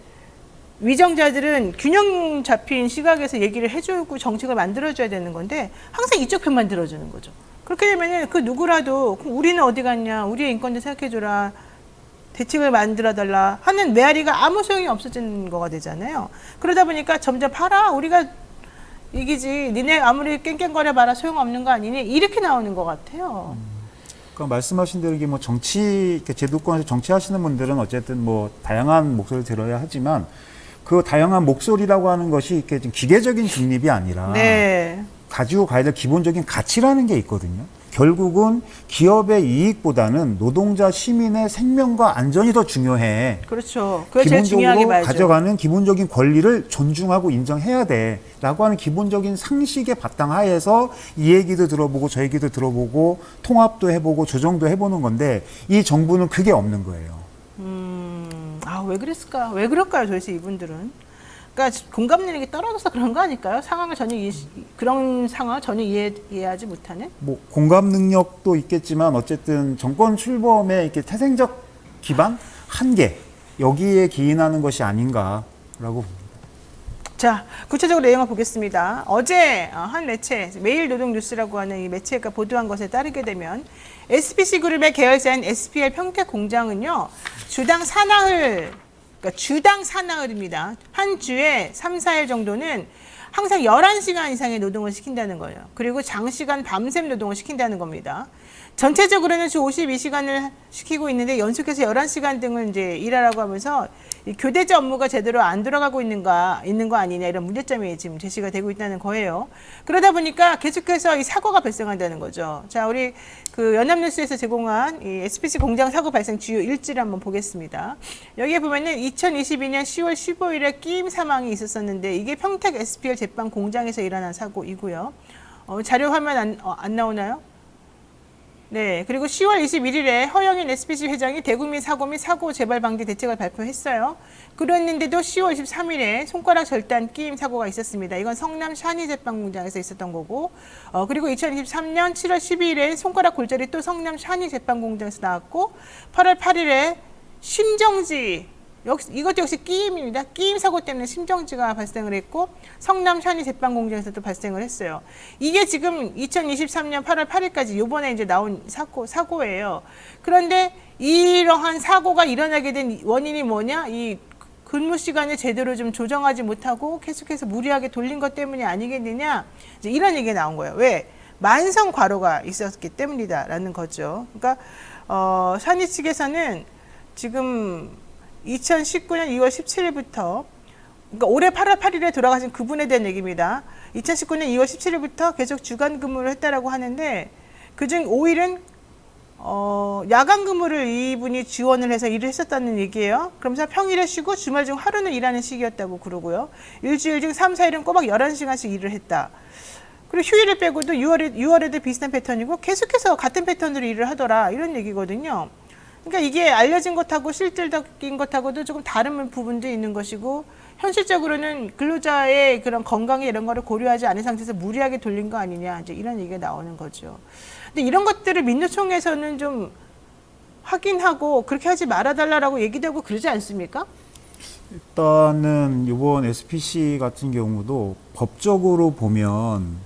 위정자들은 균형 잡힌 시각에서 얘기를 해주고 정책을 만들어줘야 되는 건데 항상 이쪽 편만 들어주는 거죠. 그렇게 되면은 그 누구라도 그럼 우리는 어디 갔냐, 우리의 인권도 생각해줘라, 대책을 만들어달라 하는 메아리가 아무 소용이 없어지는 거가 되잖아요. 그러다 보니까 점점 봐라, 우리가 이기지, 니네 아무리 깽깽거려봐라 소용없는 거 아니니, 이렇게 나오는 것 같아요. 그러니까 말씀하신 대로 이게 뭐 제도권에서 정치하시는 분들은 어쨌든 뭐 다양한 목소리를 들어야 하지만 그 다양한 목소리라고 하는 것이 이렇게 좀 기계적인 중립이 아니라 네. 가지고 가야 될 기본적인 가치라는 게 있거든요. 결국은 기업의 이익보다는 노동자 시민의 생명과 안전이 더 중요해. 그렇죠. 그걸 제일 중요하게 기본적으로 봐야죠. 가져가는 기본적인 권리를 존중하고 인정해야 돼라고 하는 기본적인 상식에 바탕하에서 이 얘기도 들어보고 저 얘기도 들어보고 통합도 해보고 조정도 해보는 건데 이 정부는 그게 없는 거예요. 왜 그랬을까? 왜 그럴까요, 도대체 이분들은? 그러니까 공감 능력이 떨어져서 그런 거 아닐까요? 상황을 전혀 그런 상황을 전혀 이해하지 못하는? 뭐 공감 능력도 있겠지만 어쨌든 정권 출범의 이렇게 태생적 기반 한계 여기에 기인하는 것이 아닌가라고 봅니다. 자, 구체적으로 내용을 보겠습니다. 어제 한 매체, 매일노동뉴스라고 하는 이 매체가 보도한 것에 따르게 되면 SPC 그룹의 계열사인 SPL 평택 공장은요, 주당 사나흘입니다. 한 주에 3, 4일 정도는 항상 11시간 이상의 노동을 시킨다는 거예요. 그리고 장시간 밤샘 노동을 시킨다는 겁니다. 전체적으로는 주 52시간을 시키고 있는데 연속해서 11시간 등을 이제 일하라고 하면서 이 교대제 업무가 제대로 안 돌아가고 있는 거 아니냐 이런 문제점이 지금 제시가 되고 있다는 거예요. 그러다 보니까 계속해서 이 사고가 발생한다는 거죠. 자, 우리 그 연합뉴스에서 제공한 이 SPC 공장 사고 발생 주요 일지를 한번 보겠습니다. 여기에 보면은 2022년 10월 15일에 끼임 사망이 있었었는데 이게 평택 SPL 제빵 공장에서 일어난 사고이고요. 자료 화면 안 나오나요? 네, 그리고 10월 21일에 허영인 SPC 회장이 대국민 사고 및 사고 재발 방지 대책을 발표했어요. 그랬는데도 10월 23일에 손가락 절단 끼임 사고가 있었습니다. 이건 성남 샤니 제빵 공장에서 있었던 거고, 그리고 2023년 7월 12일에 손가락 골절이 또 성남 샤니 제빵 공장에서 나왔고, 8월 8일에 심정지, 이것도 역시 끼임입니다. 끼임 사고 때문에 심정지가 발생을 했고 성남 샤니 제빵 공장에서도 발생을 했어요. 이게 지금 2023년 8월 8일까지 요번에 이제 나온 사고예요. 그런데 이러한 사고가 일어나게 된 원인이 뭐냐? 이 근무 시간을 제대로 좀 조정하지 못하고 계속해서 무리하게 돌린 것 때문이 아니겠느냐? 이제 이런 얘기가 나온 거예요. 왜? 만성 과로가 있었기 때문이다라는 거죠. 그러니까 샤니 측에서는 지금 2019년 2월 17일부터 그러니까 올해 8월 8일에 돌아가신 그분에 대한 얘기입니다. 2019년 2월 17일부터 계속 주간 근무를 했다라고 하는데 그중 5일은 야간 근무를 이분이 지원을 해서 일을 했었다는 얘기예요. 그러면서 평일에 쉬고 주말 중 하루는 일하는 시기였다고 그러고요. 일주일 중 3, 4일은 꼬박 11시간씩 일을 했다. 그리고 휴일을 빼고도 6월에도 비슷한 패턴이고 계속해서 같은 패턴으로 일을 하더라. 이런 얘기거든요. 그러니까 이게 알려진 것하고 실질적인 것하고도 조금 다른 부분도 있는 것이고 현실적으로는 근로자의 그런 건강에 이런 거를 고려하지 않은 상태에서 무리하게 돌린 거 아니냐 이제 이런 얘기가 나오는 거죠. 근데 이런 것들을 민노총에서는 좀 확인하고 그렇게 하지 말아달라고 얘기도 하고 그러지 않습니까? 일단은 이번 SPC 같은 경우도 법적으로 보면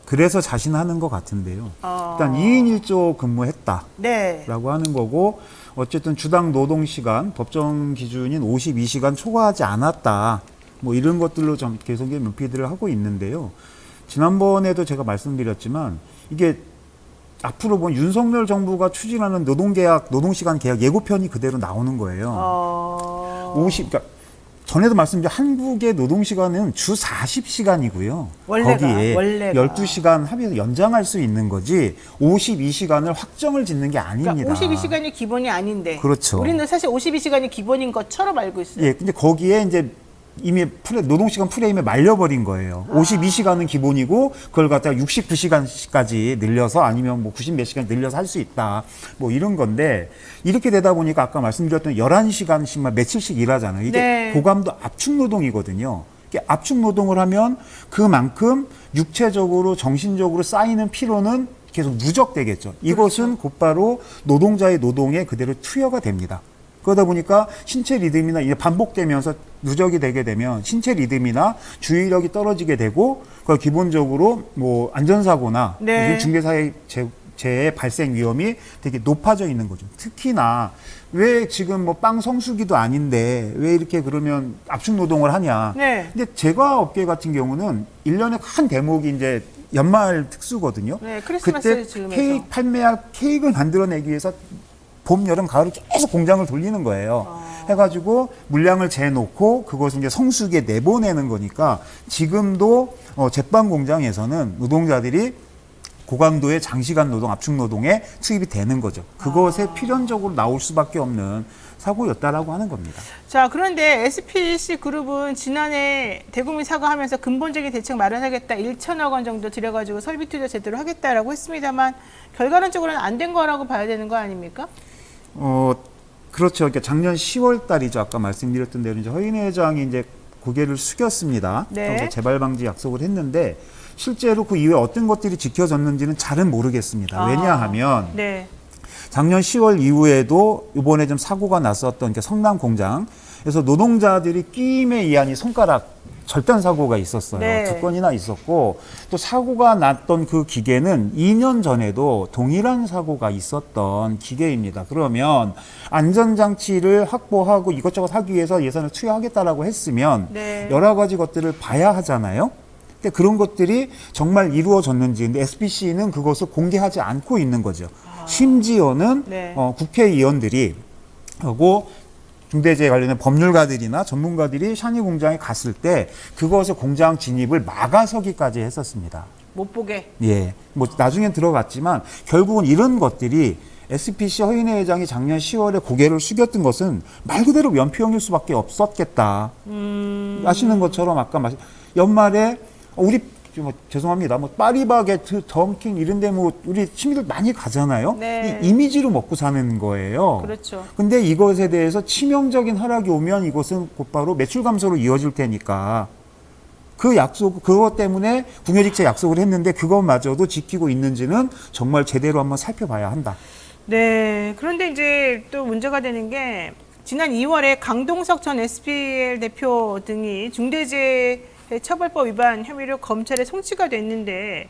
그래서 자신하는 것 같은데요. 일단 2인 1조 근무했다라고 네. 하는 거고 어쨌든 주당 노동시간 법정 기준인 52시간 초과하지 않았다. 뭐 이런 것들로 좀 계속 문피드를 하고 있는데요. 지난번에도 제가 말씀드렸지만 이게 앞으로 본 윤석열 정부가 추진하는 노동시간 계약 예고편이 그대로 나오는 거예요. 그러니까 전에도 말씀드린 한국의 노동시간은 주 40시간이고요. 거기에 12시간 합의해서 연장할 수 있는 거지 52시간을 확정을 짓는 게 아닙니다. 그러니까 52시간이 기본이 아닌데. 그렇죠. 우리는 사실 52시간이 기본인 것처럼 알고 있어요. 예, 근데 거기에 이제 이미 노동시간 프레임에 말려버린 거예요. 52시간은 기본이고 그걸 갖다가 69시간까지 늘려서 아니면 뭐 90몇 시간 늘려서 할 수 있다. 뭐 이런 건데 이렇게 되다 보니까 아까 말씀드렸던 11시간씩만 며칠씩 일하잖아요. 이게 네. 고감도 압축 노동이거든요. 이게 압축 노동을 하면 그만큼 육체적으로 정신적으로 쌓이는 피로는 계속 누적되겠죠. 이것은 그렇죠. 곧바로 노동자의 노동에 그대로 투여가 됩니다. 그러다 보니까 신체 리듬이나 이제 반복되면서 누적이 되게 되면 신체 리듬이나 주의력이 떨어지게 되고 그걸 기본적으로 뭐 안전사고나 네. 중대재해 발생 위험이 되게 높아져 있는 거죠. 특히나 왜 지금 뭐 빵 성수기도 아닌데 왜 이렇게 그러면 압축 노동을 하냐. 네. 근데 제과업계 같은 경우는 1년에 큰 대목이 이제 연말 특수거든요. 네, 크리스마스 그때 케이크를 만들어내기 위해서 봄, 여름, 가을을 계속 공장을 돌리는 거예요. 해가지고 물량을 재놓고 그것을 이제 성수기에 내보내는 거니까 지금도 제빵 공장에서는 노동자들이 고강도의 장시간 노동, 압축 노동에 투입이 되는 거죠. 그것에 필연적으로 나올 수밖에 없는 사고였다라고 하는 겁니다. 자, 그런데 SPC 그룹은 지난해 대국민 사과하면서 근본적인 대책 마련하겠다 1천억 원 정도 들여가지고 설비 투자 제대로 하겠다라고 했습니다만 결과론적으로는 안 된 거라고 봐야 되는 거 아닙니까? 그렇죠. 그러니까 작년 10월 달이죠. 아까 말씀드렸던 대로 이제 허인혜 회장이 이제 고개를 숙였습니다. 네. 재발 방지 약속을 했는데 실제로 그 이후에 어떤 것들이 지켜졌는지는 잘은 모르겠습니다. 왜냐하면 네. 작년 10월 이후에도 이번에 좀 사고가 났었던 성남 공장에서 노동자들이 끼임에 의한 이 손가락 절단 사고가 있었어요. 네. 2건이나 있었고 또 사고가 났던 그 기계는 2년 전에도 동일한 사고가 있었던 기계입니다. 그러면 안전장치를 확보하고 이것저것 하기 위해서 예산을 투여하겠다라고 했으면 네. 여러 가지 것들을 봐야 하잖아요. 근데 그런 것들이 정말 이루어졌는지, 근데 SPC는 그것을 공개하지 않고 있는 거죠. 심지어는 네. 국회의원들이 하고 중대재해 관련된 법률가들이나 전문가들이 샤니 공장에 갔을 때 그것을 공장 진입을 막아서기까지 했었습니다. 못 보게. 예, 뭐 나중엔 들어갔지만 결국은 이런 것들이 SPC 허인혜 회장이 작년 10월에 고개를 숙였던 것은 말 그대로 연평일 수밖에 없었겠다. 아시는 것처럼 아까 연말에 우리 죄송합니다. 파리바게트, 던킹 이런데 우리 시민들 많이 가잖아요. 네. 이 이미지로 먹고 사는 거예요. 그렇죠. 근데 이것에 대해서 치명적인 하락이 오면 이것은 곧바로 매출 감소로 이어질 테니까 그 약속, 그것 때문에 궁여직체 약속을 했는데 그것마저도 지키고 있는지는 정말 제대로 한번 살펴봐야 한다. 네. 그런데 이제 또 문제가 되는 게 지난 2월에 강동석 전 SPL 대표 등이 중대재해 처벌법 위반 혐의로 검찰에 송치가 됐는데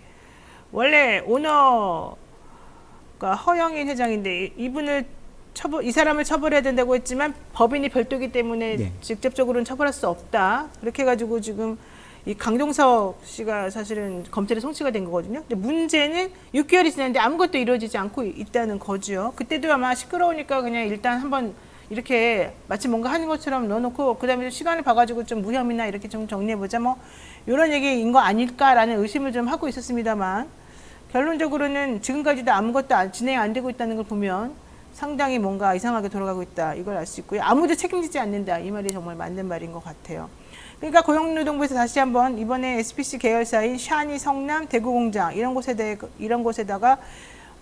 원래 오너가 허영인 회장인데 이분을 이 사람을 처벌해야 된다고 했지만 법인이 별도이기 때문에 네. 직접적으로는 처벌할 수 없다. 그렇게 해가지고 지금 이 강동석 씨가 사실은 검찰에 송치가 된 거거든요. 근데 문제는 6개월이 지났는데 아무것도 이루어지지 않고 있다는 거죠. 그때도 아마 시끄러우니까 그냥 일단 한번 이렇게 마치 뭔가 하는 것처럼 넣어놓고 그다음에 시간을 봐가지고 좀 무혐의나 이렇게 좀 정리해보자 뭐 이런 얘기인 거 아닐까라는 의심을 좀 하고 있었습니다만 결론적으로는 지금까지도 아무것도 진행 안 되고 있다는 걸 보면 상당히 뭔가 이상하게 돌아가고 있다 이걸 알 수 있고요. 아무도 책임지지 않는다 이 말이 정말 맞는 말인 것 같아요. 그러니까 고용노동부에서 다시 한번 이번에 SPC 계열사인 샤니, 성남, 대구공장 이런 곳에다가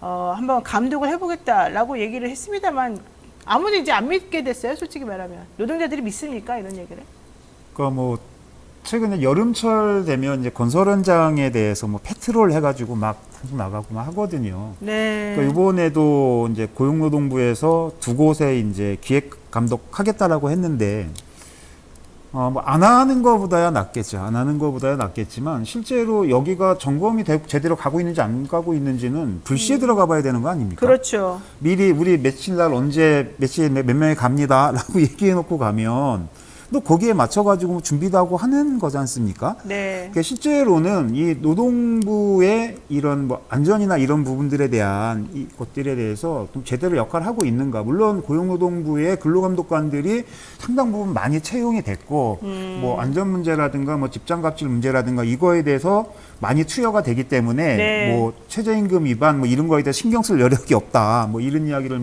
한번 감독을 해보겠다라고 얘기를 했습니다만 아무도 이제 안 믿게 됐어요. 솔직히 말하면 노동자들이 믿습니까 이런 얘기를? 그러니까 최근에 여름철 되면 이제 건설 현장에 대해서 패트롤 해가지고 막 나가고 막 하거든요. 네. 그러니까 이번에도 이제 고용노동부에서 두 곳에 이제 기획 감독하겠다라고 했는데 안 하는 것보다야 낫겠죠. 안 하는 것보다야 낫겠지만 실제로 여기가 점검이 제대로 가고 있는지 안 가고 있는지는 불시에 들어가 봐야 되는 거 아닙니까? 그렇죠. 미리 우리 며칠 날 언제 며칠 몇 명이 갑니다라고 얘기해 놓고 가면 또 거기에 맞춰가지고 준비도 하고 하는 거지 않습니까? 네. 그러니까 실제로는 이 노동부의 이런 안전이나 이런 부분들에 대한 이 것들에 대해서 좀 제대로 역할을 하고 있는가. 물론 고용노동부의 근로감독관들이 상당 부분 많이 채용이 됐고, 안전 문제라든가 집장갑질 문제라든가 이거에 대해서 많이 투여가 되기 때문에 네. 최저임금 위반 이런 거에 대해 신경 쓸 여력이 없다. 이런 이야기를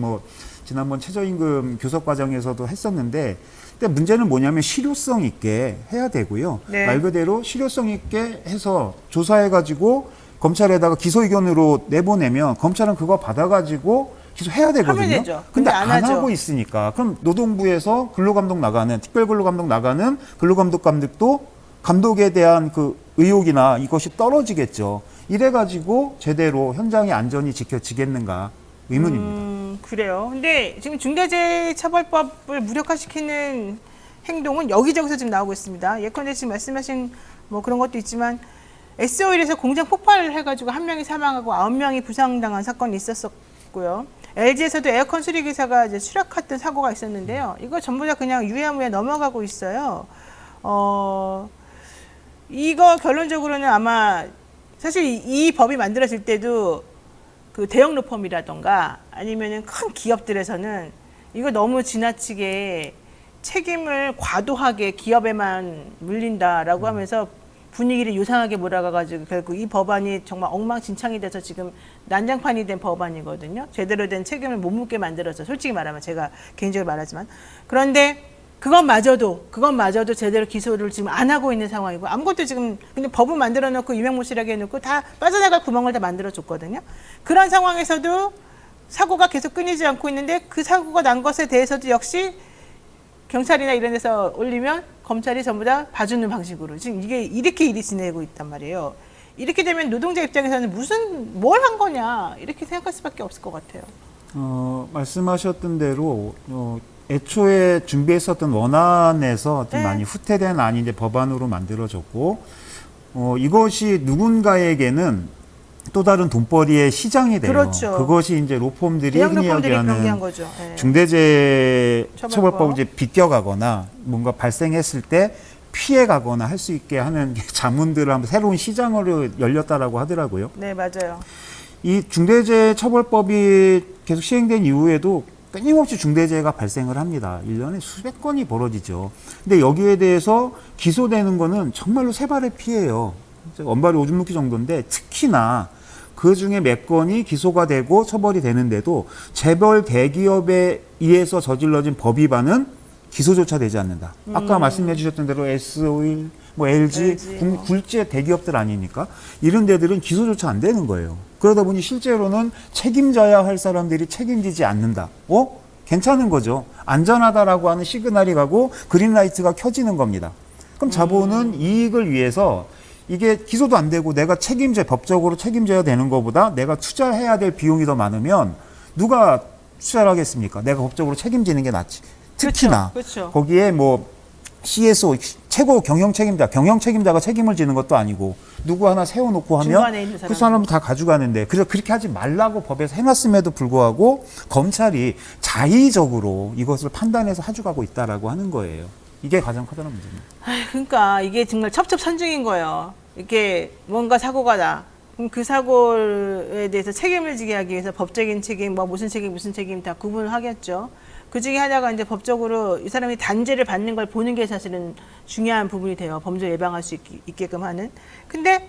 지난번 최저임금 교섭 과정에서도 했었는데, 근데 문제는 뭐냐면 실효성 있게 해야 되고요. 네. 말 그대로 실효성 있게 해서 조사해가지고 검찰에다가 기소 의견으로 내보내면 검찰은 그거 받아가지고 기소해야 되거든요. 하면 되죠. 근데 근데 안 하죠. 하고 있으니까 그럼 노동부에서 근로감독 나가는 특별근로감독 나가는 근로감독관들도 감독에 대한 그 의혹이나 이것이 떨어지겠죠. 이래가지고 제대로 현장의 안전이 지켜지겠는가 의문입니다. 그래요. 근데 지금 중대재해처벌법을 무력화시키는 행동은 여기저기서 지금 나오고 있습니다. 예컨대 지금 말씀하신 그런 것도 있지만 S오일에서 공장 폭발을 해가지고 1명이 사망하고 9명이 부상당한 사건이 있었고요. LG에서도 에어컨 수리기사가 이제 추락했던 사고가 있었는데요. 이거 전부 다 그냥 유야무야 넘어가고 있어요. 이거 결론적으로는 아마 사실 이 법이 만들어질 때도 그 대형 로펌이라던가 아니면은 큰 기업들에서는 이거 너무 지나치게 책임을 과도하게 기업에만 물린다라고 하면서 분위기를 요상하게 몰아가가지고 결국 이 법안이 정말 엉망진창이 돼서 지금 난장판이 된 법안이거든요. 제대로 된 책임을 못 묻게 만들어서 솔직히 말하면 제가 개인적으로 말하지만 그런데 그것마저도 제대로 기소를 지금 안 하고 있는 상황이고 아무것도 지금 근데 법을 만들어 놓고 유명무실하게 해놓고 다 빠져나갈 구멍을 다 만들어 줬거든요. 그런 상황에서도 사고가 계속 끊이지 않고 있는데 그 사고가 난 것에 대해서도 역시 경찰이나 이런 데서 올리면 검찰이 전부 다 봐주는 방식으로 지금 이게 이렇게 일이 진행되고 있단 말이에요. 이렇게 되면 노동자 입장에서는 뭘 한 거냐 이렇게 생각할 수밖에 없을 것 같아요. 말씀하셨던 대로 애초에 준비했었던 원안에서 좀 네. 많이 후퇴된 안이 이제 법안으로 만들어졌고 이것이 누군가에게는 또 다른 돈벌이의 시장이 돼요. 그렇죠. 그것이 이제 로펌들이 대형 흔히 로펌들이 그런 게 한 이야기하는 거죠. 네. 중대재해처벌법 이제 비껴가거나 뭔가 발생했을 때 피해가거나 할 수 있게 하는 자문들을 한번 새로운 시장으로 열렸다라고 하더라고요. 네, 맞아요. 이 중대재해처벌법이 계속 시행된 이후에도 끊임없이 중대재해가 발생을 합니다. 1년에 수백 건이 벌어지죠. 근데 여기에 대해서 기소되는 거는 정말로 세 발의 피해예요. 원발이 오줌 눕기 정도인데 특히나 그 중에 몇 건이 기소가 되고 처벌이 되는데도 재벌 대기업에 의해서 저질러진 법 위반은 기소조차 되지 않는다. 아까 말씀해 주셨던 대로 S-오일, 뭐 LG, 굴지의 대기업들 아니니까 이런 데들은 기소조차 안 되는 거예요. 그러다 보니 실제로는 책임져야 할 사람들이 책임지지 않는다. 괜찮은 거죠. 안전하다라고 하는 시그널이 가고 그린라이트가 켜지는 겁니다. 그럼 자본은 이익을 위해서 이게 기소도 안 되고 내가 법적으로 책임져야 되는 것보다 내가 투자해야 될 비용이 더 많으면 누가 투자를 하겠습니까? 내가 법적으로 책임지는 게 낫지. 특히나 그렇죠. 거기에 뭐 CSO 최고 경영 책임자가 책임을 지는 것도 아니고 누구 하나 세워놓고 하면 그 사람은 다 가져가는데 그래서 그렇게 하지 말라고 법에서 해놨음에도 불구하고 검찰이 자의적으로 이것을 판단해서 가져가고 있다라고 하는 거예요. 이게 가장 커다란 문제입니다. 그러니까 이게 정말 첩첩산중인 거예요. 이게 뭔가 사고가 나. 그럼 그 사고에 대해서 책임을 지게 하기 위해서 법적인 책임, 뭐 무슨 책임 다 구분을 하겠죠. 그 중에 하나가 이제 법적으로 이 사람이 단죄를 받는 걸 보는 게 사실은 중요한 부분이 돼요. 범죄를 예방할 수 있게끔 하는. 근데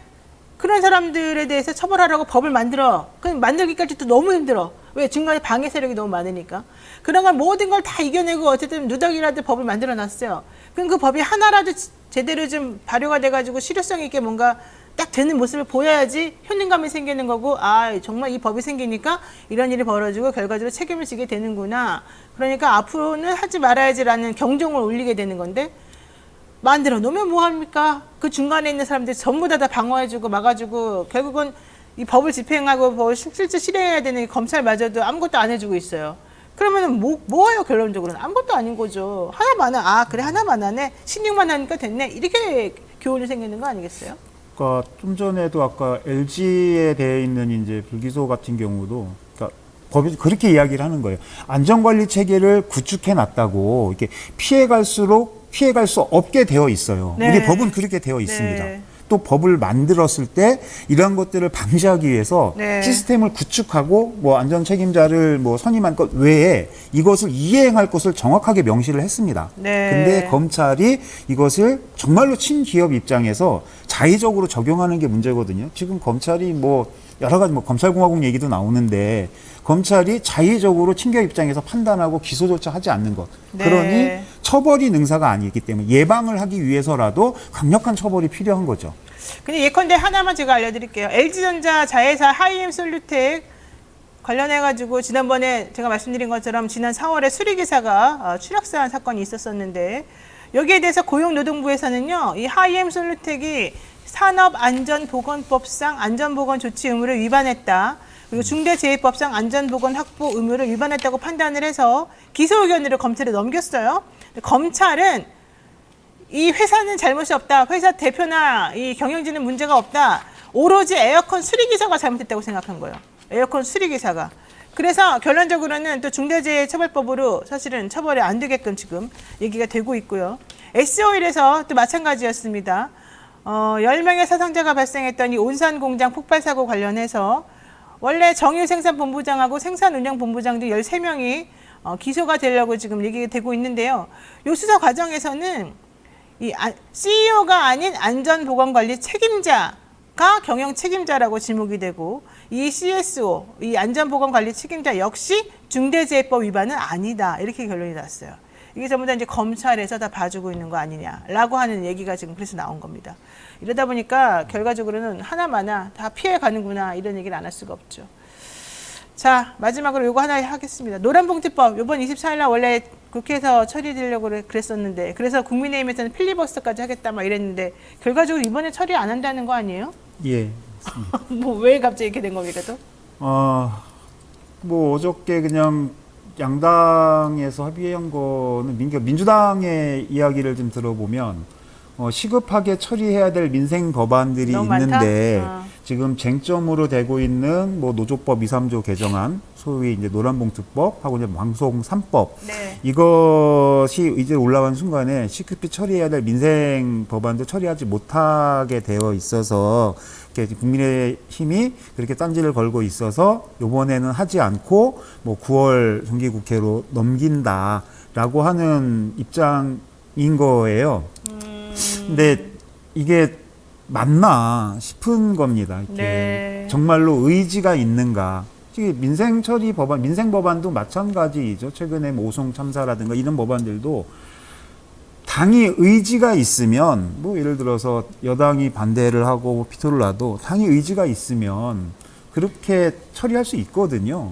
그런 사람들에 대해서 처벌하라고 법을 만들어. 그럼 만들기까지도 너무 힘들어. 왜? 중간에 방해 세력이 너무 많으니까. 그런 걸 모든 걸 다 이겨내고 어쨌든 누더기라도 법을 만들어 놨어요. 그럼 그 법이 하나라도 제대로 좀 발효가 돼가지고 실효성 있게 뭔가 딱 되는 모습을 보여야지 효능감이 생기는 거고, 정말 이 법이 생기니까 이런 일이 벌어지고 결과적으로 책임을 지게 되는구나. 그러니까 앞으로는 하지 말아야지라는 경종을 울리게 되는 건데, 만들어 놓으면 뭐합니까? 그 중간에 있는 사람들이 전부 다 방어해주고 막아주고 결국은 이 법을 집행하고 법을 실제 실행해야 되는 검찰마저도 아무것도 안 해주고 있어요. 그러면은 뭐예요? 결론적으로는 아무것도 아닌 거죠. 하나만 그래 하나만 하네. 16만 하니까 됐네. 이렇게 교훈이 생기는 거 아니겠어요? 그러니까 좀 전에도 아까 LG에 대해 있는 이제 불기소 같은 경우도 그러니까 법이 그렇게 이야기를 하는 거예요. 안전관리 체계를 구축해 놨다고 이렇게 피해갈 수 없게 되어 있어요. 네. 우리 법은 그렇게 되어 있습니다. 네. 또 법을 만들었을 때 이러한 것들을 방지하기 위해서 네. 시스템을 구축하고 뭐 안전 책임자를 뭐 선임한 것 외에 이것을 이행할 것을 정확하게 명시를 했습니다. 네. 근데 검찰이 이것을 정말로 친기업 입장에서 자의적으로 적용하는 게 문제거든요. 지금 검찰이 뭐 여러 가지 뭐 검찰공화국 얘기도 나오는데 검찰이 자의적으로 친기업 입장에서 판단하고 기소조차 하지 않는 것. 네. 그러니 처벌이 능사가 아니기 때문에 예방을 하기 위해서라도 강력한 처벌이 필요한 거죠. 근데 예컨대 하나만 제가 알려드릴게요. LG전자 자회사 하이엠솔루텍 관련해가지고 지난번에 제가 말씀드린 것처럼 지난 4월에 수리기사가 추락사한 사건이 있었었는데 여기에 대해서 고용노동부에서는요. 이 하이엠솔루텍이 산업안전보건법상 안전보건 조치 의무를 위반했다. 그리고 중대재해법상 안전보건 확보 의무를 위반했다고 판단을 해서 기소 의견으로 검찰에 넘겼어요. 검찰은 이 회사는 잘못이 없다. 회사 대표나 이 경영진은 문제가 없다. 오로지 에어컨 수리기사가 잘못했다고 생각한 거예요. 에어컨 수리기사가. 그래서 결론적으로는 또 중대재해처벌법으로 사실은 처벌이 안 되게끔 지금 얘기가 되고 있고요. S-오일에서 또 마찬가지였습니다. 10명의 사상자가 발생했던 이 온산공장 폭발사고 관련해서 원래 정유생산본부장하고 생산운영본부장 등 13명이 기소가 되려고 지금 얘기가 되고 있는데요. 이 수사 과정에서는 CEO가 아닌 안전보건관리 책임자가 경영 책임자라고 지목이 되고 이 CSO, 이 안전보건관리 책임자 역시 중대재해법 위반은 아니다. 이렇게 결론이 났어요. 이게 전부 다 이제 검찰에서 다 봐주고 있는 거 아니냐라고 하는 얘기가 지금 그래서 나온 겁니다. 이러다 보니까 결과적으로는 하나마나 다 피해가는구나 이런 얘기를 안 할 수가 없죠. 자, 마지막으로 요거 하나 하겠습니다. 노란봉투법 이번 24일 날 원래 국회에서 처리되려고 그랬었는데 그래서 국민의힘에서는 필리버스터까지 하겠다 막 이랬는데 결과적으로 이번에 처리 안 한다는 거 아니에요? 예. 뭐 왜 갑자기 이렇게 된 겁니까 또? 뭐 어저께 그냥 양당에서 합의한 거는 민주당의 이야기를 좀 들어보면 시급하게 처리해야 될 민생 법안들이 너무 있는데 많다? 지금 쟁점으로 되고 있는 뭐 노조법 2, 3조 개정안, 소위 이제 노란봉투법하고 이제 방송 3법 네. 이것이 이제 올라간 순간에 시급히 처리해야 될 민생 법안도 처리하지 못하게 되어 있어서 국민의힘이 그렇게 딴지를 걸고 있어서 이번에는 하지 않고 뭐 9월 정기국회로 넘긴다라고 하는 입장인 거예요. 근데 이게 맞나 싶은 겁니다. 이렇게 네. 정말로 의지가 있는가? 민생 처리 법안, 민생 법안도 마찬가지죠. 최근에 뭐 오송 참사라든가 이런 법안들도 당이 의지가 있으면 뭐 예를 들어서 여당이 반대를 하고 피토를 놔도 당이 의지가 있으면 그렇게 처리할 수 있거든요.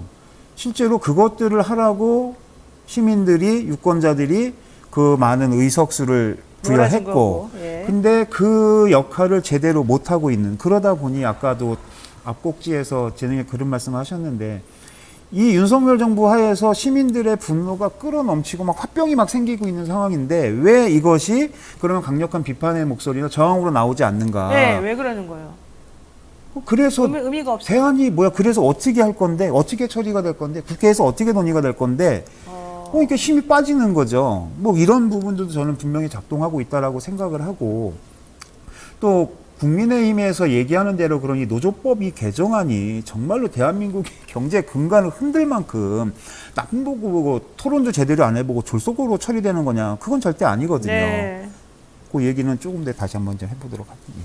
실제로 그것들을 하라고 시민들이 유권자들이 그 많은 의석수를 부여했고 예. 근데 그 역할을 제대로 못하고 있는 그러다 보니 아까도 앞곡지에서 재능에 그런 말씀을 하셨는데 이 윤석열 정부 하에서 시민들의 분노가 끌어넘치고 막 화병이 막 생기고 있는 상황인데 왜 이것이 그러면 강력한 비판의 목소리나 저항으로 나오지 않는가? 네, 왜 그러는 거예요? 그래서 의미가 없어요. 대안이 뭐야? 그래서 어떻게 할 건데? 어떻게 처리가 될 건데? 국회에서 어떻게 논의가 될 건데? 그러니까 힘이 빠지는 거죠. 뭐 이런 부분들도 저는 분명히 작동하고 있다라고 생각을 하고 또 국민의힘에서 얘기하는 대로 그러니 노조법 이 개정안이 정말로 대한민국의 경제 근간을 흔들 만큼 남 보고 토론도 제대로 안 해보고 졸속으로 처리되는 거냐? 그건 절대 아니거든요. 네. 그 얘기는 조금 더 다시 한번 좀 해보도록 할게요.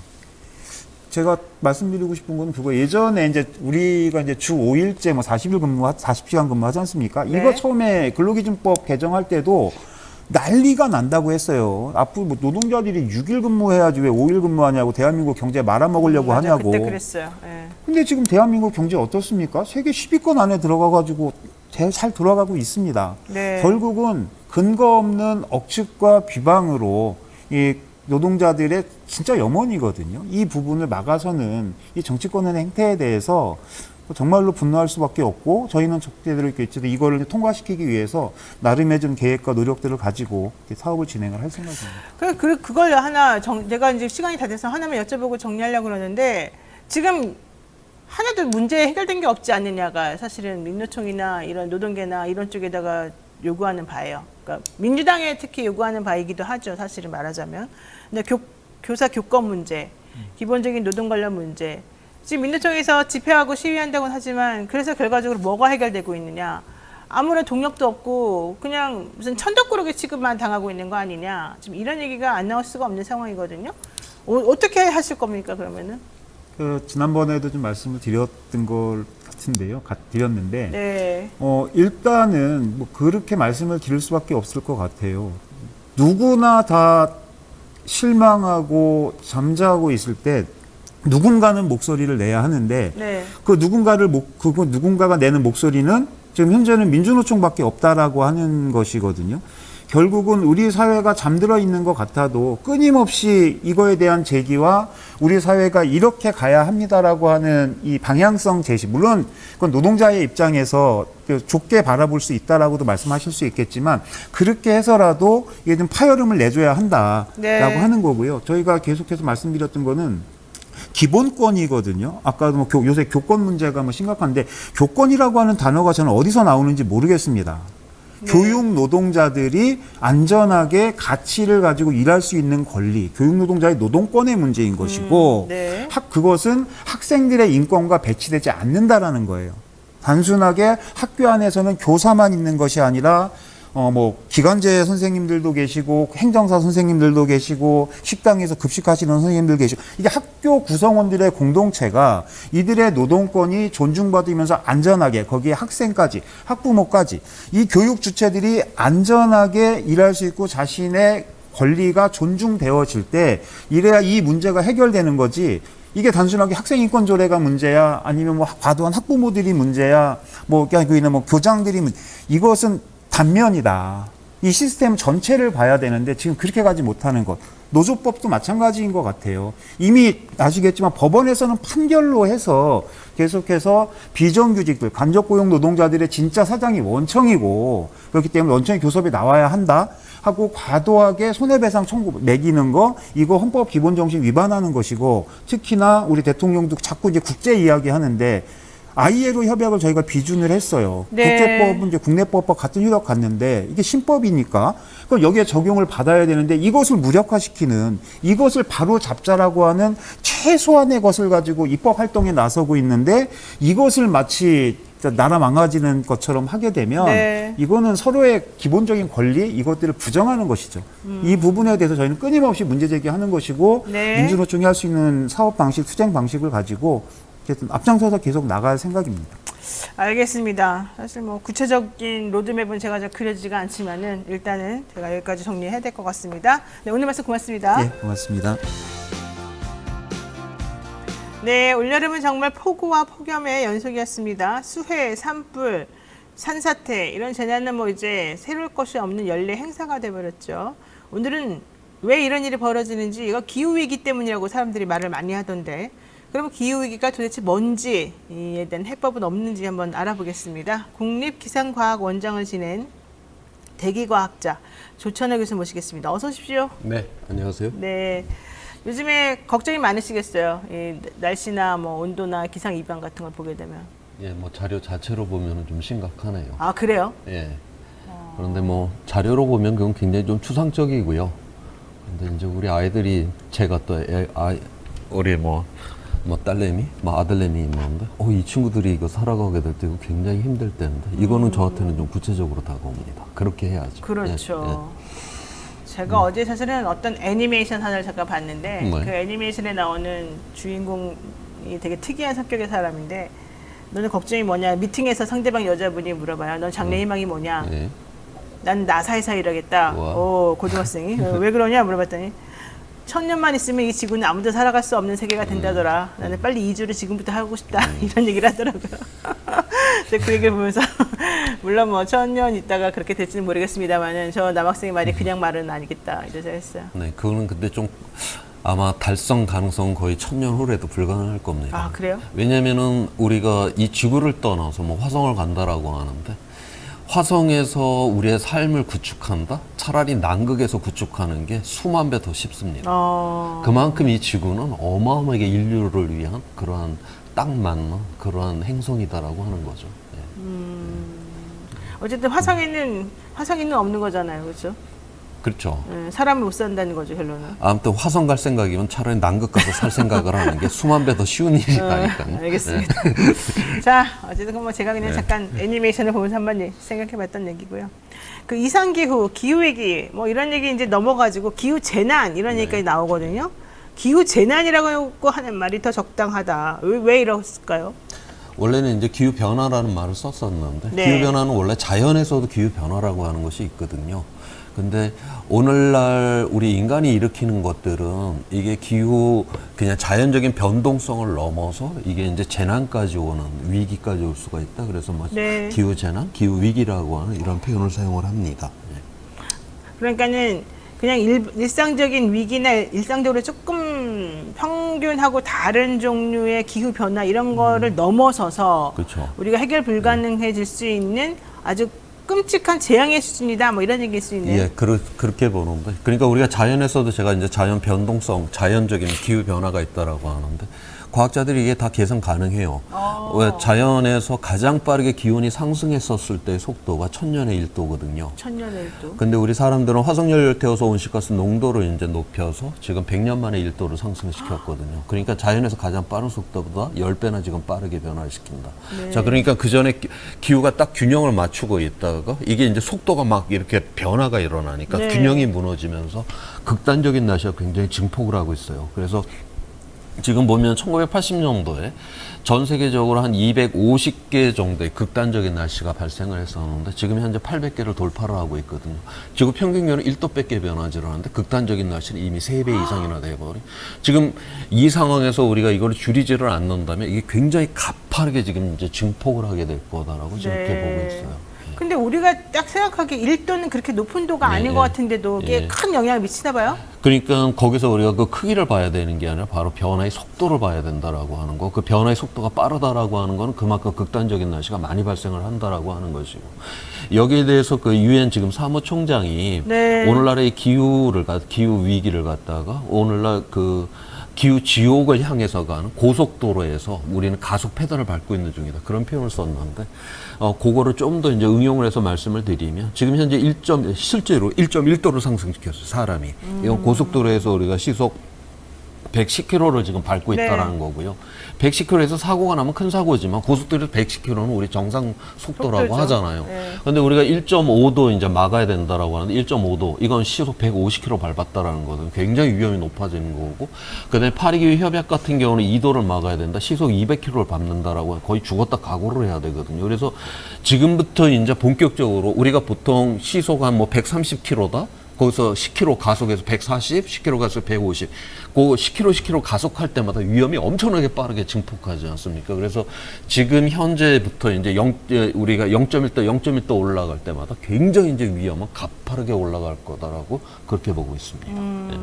제가 말씀드리고 싶은 건 그거 예전에 이제 우리가 이제 주 5일째 뭐 40일 근무, 40시간 근무하지 않습니까? 네. 이거 처음에 근로기준법 개정할 때도 난리가 난다고 했어요. 앞으로 뭐 노동자들이 6일 근무해야지 왜 5일 근무하냐고 대한민국 경제 말아먹으려고 맞아, 하냐고. 그때 그랬어요. 네. 근데 지금 대한민국 경제 어떻습니까? 세계 10위권 안에 들어가가지고 잘 돌아가고 있습니다. 네. 결국은 근거 없는 억측과 비방으로 이 노동자들의 진짜 염원이거든요. 이 부분을 막아서는 이 정치권의 행태에 대해서 정말로 분노할 수밖에 없고 저희는 적대들을 있겠지만 이거를 통과시키기 위해서 나름의 좀 계획과 노력들을 가지고 사업을 진행을 할 생각입니다. 그걸 하나 제가 이제 시간이 다 돼서 하나만 여쭤보고 정리하려고 그러는데 지금 하나도 문제 해결된 게 없지 않느냐가 사실은 민노총이나 이런 노동계나 이런 쪽에다가 요구하는 바예요. 그러니까 민주당에 특히 요구하는 바이기도 하죠. 사실은 말하자면. 근데 교사 교권 문제, 기본적인 노동 관련 문제. 지금 민노총에서 집회하고 시위한다고는 하지만 그래서 결과적으로 뭐가 해결되고 있느냐. 아무런 동력도 없고 그냥 무슨 천덕꾸러기 취급만 당하고 있는 거 아니냐. 지금 이런 얘기가 안 나올 수가 없는 상황이거든요. 어떻게 하실 겁니까 그러면은? 지난번에도 좀 말씀을 드렸던 걸 같은데요. 드렸는데 네. 일단은 뭐 그렇게 말씀을 드릴 수밖에 없을 것 같아요. 누구나 다 실망하고 잠자고 있을 때 누군가는 목소리를 내야 하는데 네. 그 누군가가 내는 목소리는 지금 현재는 민주노총밖에 없다라고 하는 것이거든요. 결국은 우리 사회가 잠들어 있는 것 같아도 끊임없이 이거에 대한 제기와 우리 사회가 이렇게 가야 합니다라고 하는 이 방향성 제시. 물론 그건 노동자의 입장에서 좁게 바라볼 수 있다라고도 말씀하실 수 있겠지만 그렇게 해서라도 이게 좀 파열음을 내줘야 한다라고 네. 하는 거고요. 저희가 계속해서 말씀드렸던 거는 기본권이거든요. 아까도 뭐 요새 교권 문제가 뭐 심각한데 교권이라고 하는 단어가 저는 어디서 나오는지 모르겠습니다. 네. 교육 노동자들이 안전하게 가치를 가지고 일할 수 있는 권리, 교육 노동자의 노동권의 문제인 것이고 네. 그것은 학생들의 인권과 배치되지 않는다라는 거예요. 단순하게 학교 안에서는 교사만 있는 것이 아니라 뭐 기간제 선생님들도 계시고 행정사 선생님들도 계시고 식당에서 급식하시는 선생님들 계시고 이게 학교 구성원들의 공동체가 이들의 노동권이 존중받으면서 안전하게 거기에 학생까지 학부모까지 이 교육 주체들이 안전하게 일할 수 있고 자신의 권리가 존중되어질 때 이래야 이 문제가 해결되는 거지. 이게 단순하게 학생인권 조례가 문제야 아니면 뭐 과도한 학부모들이 문제야 뭐 그냥 뭐 교장들이 이것은 단면이다. 이 시스템 전체를 봐야 되는데 지금 그렇게 가지 못하는 것. 노조법도 마찬가지인 것 같아요. 이미 아시겠지만 법원에서는 판결로 해서 계속해서 비정규직들, 간접고용 노동자들의 진짜 사장이 원청이고 그렇기 때문에 원청이 교섭에 나와야 한다 하고 과도하게 손해배상 청구 매기는 거 이거 헌법 기본정신 위반하는 것이고 특히나 우리 대통령도 자꾸 이제 국제 이야기 하는데 ILO 협약을 저희가 비준을 했어요. 네. 국제법은 이제 국내법과 같은 효력 갖는데 이게 신법이니까 그럼 여기에 적용을 받아야 되는데 이것을 무력화시키는 이것을 바로 잡자라고 하는 최소한의 것을 가지고 입법 활동에 나서고 있는데 이것을 마치 나라 망가지는 것처럼 하게 되면 네. 이거는 서로의 기본적인 권리 이것들을 부정하는 것이죠. 이 부분에 대해서 저희는 끊임없이 문제 제기하는 것이고 네. 민주노총이 할 수 있는 사업 방식, 투쟁 방식을 가지고 앞장서서 계속 나갈 생각입니다. 알겠습니다. 사실 뭐 구체적인 로드맵은 제가 잘 그려지지가 않지만은 일단은 제가 여기까지 정리해야 될 것 같습니다. 네, 오늘 말씀 고맙습니다. 네, 고맙습니다. 네, 올여름은 정말 폭우와 폭염의 연속이었습니다. 수해, 산불, 산사태 이런 재난은 뭐 이제 새로울 것이 없는 연례 행사가 돼버렸죠. 오늘은 왜 이런 일이 벌어지는지 이거 기후위기 때문이라고 사람들이 말을 많이 하던데 그럼 기후위기가 도대체 뭔지에 대한 해법은 없는지 한번 알아보겠습니다. 국립기상과학원장을 지낸 대기과학자 조천호 교수 모시겠습니다. 어서 오십시오. 네, 안녕하세요. 네, 요즘에 걱정이 많으시겠어요. 이 날씨나 뭐 온도나 기상 이변 같은 걸 보게 되면. 예, 뭐 자료 자체로 보면 좀 심각하네요. 아, 그래요? 예. 그런데 뭐 자료로 보면 그건 굉장히 좀 추상적이고요. 근데 이제 우리 아이들이 제가 또 우리 뭐 딸내미, 아들내미 있는데, 이 친구들이 이거 살아가게 될 때 이거 굉장히 힘들 때인데, 이거는 저한테는 좀 구체적으로 다가옵니다. 그렇게 해야죠. 그렇죠. 제가 어제 사실은 어떤 애니메이션 하나를 잠깐 봤는데, 네. 그 애니메이션에 나오는 주인공이 되게 특이한 성격의 사람인데, 너는 걱정이 뭐냐? 미팅에서 상대방 여자분이 물어봐요. 넌 장래희망이 뭐냐? 예. 난 나사에서 일하겠다. 우와. 오, 고등학생이. 왜 그러냐? 물어봤더니, 1000년만 있으면 이 지구는 아무도 살아갈 수 없는 세계가 된다더라. 나는 빨리 이주를 지금부터 하고 싶다. 이런 얘기를 하더라고요. 근데 그 얘기를 보면서 물론 뭐 1000년 있다가 그렇게 될지는 모르겠습니다만은 저 남학생의 말이 그냥 말은 아니겠다 이래서 했어요. 네, 그거는 근데 좀 아마 달성 가능성 거의 1000년 후에도 불가능할 겁니다. 아, 그래요? 왜냐면은 우리가 이 지구를 떠나서 뭐 화성을 간다라고 하는데 화성에서 우리의 삶을 구축한다? 차라리 남극에서 구축하는 게 수만 배 더 쉽습니다. 그만큼 이 지구는 어마어마하게 인류를 위한 그러한 딱 맞는 그러한 행성이다라고 하는 거죠. 예. 어쨌든 화성에는 없는 거잖아요, 그렇죠? 그렇죠. 사람이 못 산다는 거죠, 결론은. 아무튼 화성 갈 생각이면 차라리 남극 가서 살 생각을 하는 게 수만 배 더 쉬운 일이니까요. 알겠습니다. 자, 어쨌든 뭐 제가 그냥 잠깐 애니메이션을 보면서 한번 생각해봤던 얘기고요. 그 이상기후, 기후위기 뭐 이런 얘기 이제 넘어가지고 기후재난 이런 얘기까지 나오거든요. 기후재난이라고 하는 말이 더 적당하다. 왜 이럴까요? 원래는 이제 기후 변화라는 말을 썼었는데 네. 기후 변화는 원래 자연에서도 기후 변화라고 하는 것이 있거든요. 근데 오늘날 우리 인간이 일으키는 것들은 이게 기후 그냥 자연적인 변동성을 넘어서 이게 이제 재난까지 오는 위기까지 올 수가 있다. 그래서 뭐 네. 기후 재난, 기후 위기라고 하는 이런 표현을 사용을 합니다. 그러니까는 그냥 일상적인 위기나 일상적으로 조금 평균하고 다른 종류의 기후 변화 이런 거를 넘어서서 그렇죠. 우리가 해결 불가능해질 수 있는 아주 끔찍한 재앙의 수준이다 뭐 이런 얘기일 수 있네요. 예, 그렇게 보는데, 그러니까 우리가 자연에서도 제가 이제 자연 변동성, 자연적인 기후 변화가 있다라고 하는데, 과학자들이 이게 다 계산 가능해요. 왜 자연에서 가장 빠르게 기온이 상승했었을 때 속도가 1000년의 1도거든요. 천년의 일도. 근데 우리 사람들은 화석연료를 태워서 온실가스 농도를 이제 높여서 지금 100년 만에 1도를 상승시켰거든요. 그러니까 자연에서 가장 빠른 속도보다 10배나 지금 빠르게 변화를 시킨다. 네. 자, 그러니까 그 전에 기후가 딱 균형을 맞추고 있다가 이게 이제 속도가 막 이렇게 변화가 일어나니까 네. 균형이 무너지면서 극단적인 날씨가 굉장히 증폭을 하고 있어요. 그래서 지금 보면 1980년도에 전 세계적으로 한 250개 정도의 극단적인 날씨가 발생을 했었는데 지금 현재 800개를 돌파를 하고 있거든요. 지구 평균 기온은 1도밖에 변하지 않았는데 극단적인 날씨는 이미 3배 이상이나 돼버린. 지금 이 상황에서 우리가 이걸 줄이지를 않는다면 이게 굉장히 가파르게 지금 이제 증폭을 하게 될 거다라고 지금 네. 이렇게 보고 있어요. 근데 우리가 딱 생각하기에 1도는 그렇게 높은 도가 네, 아닌 네. 것 같은데도 꽤 네. 큰 영향을 미치나 봐요? 그러니까 거기서 우리가 그 크기를 봐야 되는 게 아니라 바로 변화의 속도를 봐야 된다라고 하는 거. 그 변화의 속도가 빠르다라고 하는 거는 그만큼 극단적인 날씨가 많이 발생을 한다라고 하는 것이고. 여기에 대해서 그 유엔 지금 사무총장이 네. 오늘날의 기후 위기를 갖다가 오늘날 그 기후 지옥을 향해서 가는 고속도로에서 우리는 가속 페달을 밟고 있는 중이다. 그런 표현을 썼는데, 그거를 좀 더 이제 응용을 해서 말씀을 드리면, 지금 현재 실제로 1.1도를 상승시켰어요, 사람이. 이건 고속도로에서 우리가 시속 110km를 지금 밟고 네. 있다라는 거고요. 110km에서 사고가 나면 큰 사고지만 고속도로에서 110km는 우리 정상 속도라고 속도죠. 하잖아요. 네. 근데 우리가 1.5도 이제 막아야 된다라고 하는데 1.5도 이건 시속 150km 밟았다라는 거든 굉장히 위험이 높아지는 거고. 그다음에 파리기후 협약 같은 경우는 2도를 막아야 된다. 시속 200km를 밟는다라고 거의 죽었다 각오를 해야 되거든요. 그래서 지금부터 이제 본격적으로 우리가 보통 시속 한 뭐 130km다. 거기서 10km 가속해서 140, 10km 가속 150. 그 10km 가속할 때마다 위험이 엄청나게 빠르게 증폭하지 않습니까? 그래서 지금 현재부터 이제 우리가 0.1도 올라갈 때마다 굉장히 이제 위험은 가파르게 올라갈 거다라고 그렇게 보고 있습니다. 네.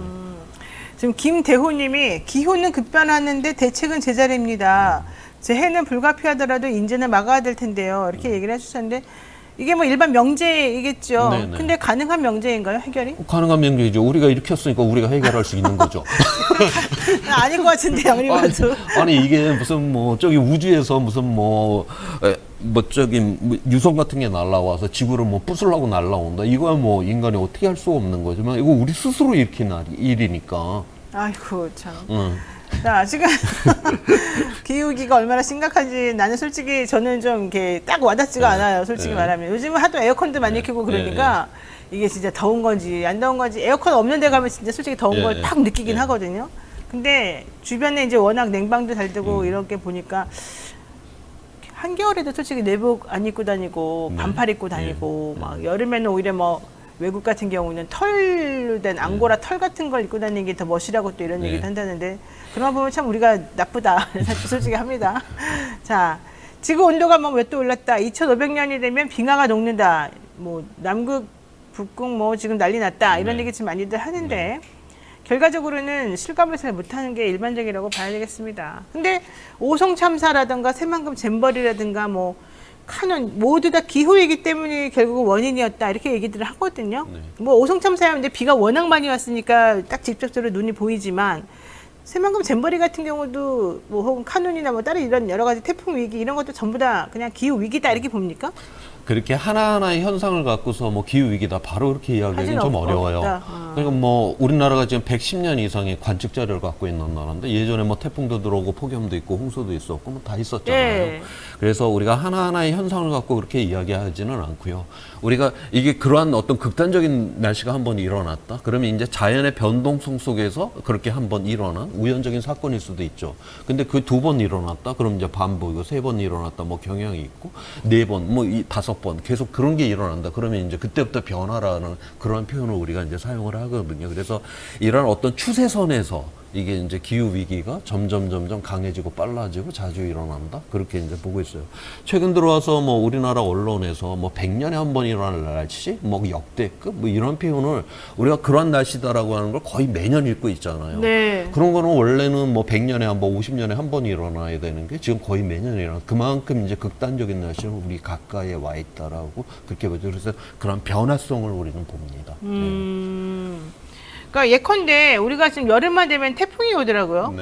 지금 김대호님이 기후는 급변하는데 대책은 제자리입니다. 재해는 불가피하더라도 인재는 막아야 될 텐데요. 이렇게 얘기를 해주셨는데 이게 뭐 일반 명제이겠죠. 네네. 근데 가능한 명제인가요, 해결이? 가능한 명제이죠. 우리가 이렇게 했으니까 우리가 해결할 수 있는 거죠. 아닌 것 같은데 아무리 봐도. 아니 이게 무슨 뭐 저기 우주에서 무슨 뭐 유성 같은 게 날라와서 지구를 뭐 부수려고 날라온다. 이거야 뭐 인간이 어떻게 할 수가 없는 거지만 이거 우리 스스로 일으킨 일이니까. 아이고 참. 자, 지금 기후위기가 얼마나 심각한지 나는 솔직히 저는 좀 이렇게 딱 와닿지가 않아요. 솔직히 말하면. 요즘은 하도 에어컨도 많이 켜고 그러니까 이게 진짜 더운 건지 안 더운 건지 에어컨 없는 데 가면 진짜 솔직히 더운 걸 팍 느끼긴 하거든요. 근데 주변에 이제 워낙 냉방도 잘 되고 이렇게 보니까 한겨울에도 솔직히 내복 안 입고 다니고 반팔 입고 다니고 막 여름에는 오히려 뭐 외국 같은 경우는 털로 된 앙고라 털 같은 걸 입고 다니는 게 더 멋이라고 또 이런 얘기도 한다는데 그런 거 보면 참 우리가 나쁘다 사실 솔직히 합니다. 자, 지구 온도가 뭐 몇 도 올랐다. 2500년이 되면 빙하가 녹는다. 뭐 남극, 북극 뭐 지금 난리 났다. 이런 얘기 지금 많이들 하는데 결과적으로는 실감을 잘 못하는 게 일반적이라고 봐야 되겠습니다. 근데 오송 참사라든가 새만금 잼버리라든가 뭐 카논 모두 다 기후이기 때문에 결국 원인이었다 이렇게 얘기들을 하거든요. 뭐 오송 참사였는데 비가 워낙 많이 왔으니까 딱 직접적으로 눈이 보이지만 새만금 잼버리 같은 경우도 뭐 혹은 카눈이나 뭐 다른 이런 여러 가지 태풍 위기 이런 것도 전부 다 그냥 기후 위기다 이렇게 봅니까? 그렇게 하나하나의 현상을 갖고서 뭐 기후 위기다 바로 그렇게 이야기하기는 좀 어려워요. 그러니까 뭐 우리나라가 지금 110년 이상의 관측 자료를 갖고 있는 나라인데 예전에 뭐 태풍도 들어오고 폭염도 있고 홍수도 있었고 뭐 다 있었잖아요. 그래서 우리가 하나하나의 현상을 갖고 그렇게 이야기하지는 않고요. 우리가 이게 그러한 어떤 극단적인 날씨가 한번 일어났다. 그러면 이제 자연의 변동성 속에서 그렇게 한번 일어난 우연적인 사건일 수도 있죠. 근데 그 2번 일어났다. 그럼 이제 반복이고 3번 일어났다. 뭐 경향이 있고 4번, 뭐 5번 계속 그런 게 일어난다. 그러면 이제 그때부터 변화라는 그런 표현을 우리가 이제 사용을 하거든요. 그래서 이런 어떤 추세선에서 이게 이제 기후 위기가 점점 강해지고 빨라지고 자주 일어난다. 그렇게 이제 보고 있어요. 최근 들어와서 뭐 우리나라 언론에서 뭐 100년에 한 번 일어날 날씨, 뭐 역대급 뭐 이런 표현을 우리가 그런 날씨다라고 하는 걸 거의 매년 읽고 있잖아요. 그런 거는 원래는 뭐 100년에 한 번, 50년에 한 번 일어나야 되는 게 지금 거의 매년 일어나. 그만큼 이제 극단적인 날씨는 우리 가까이에 와 있다라고 그렇게 보죠. 그래서 그런 변화성을 우리는 봅니다. 그러니까 예컨대 우리가 지금 여름만 되면 태풍이 오더라고요.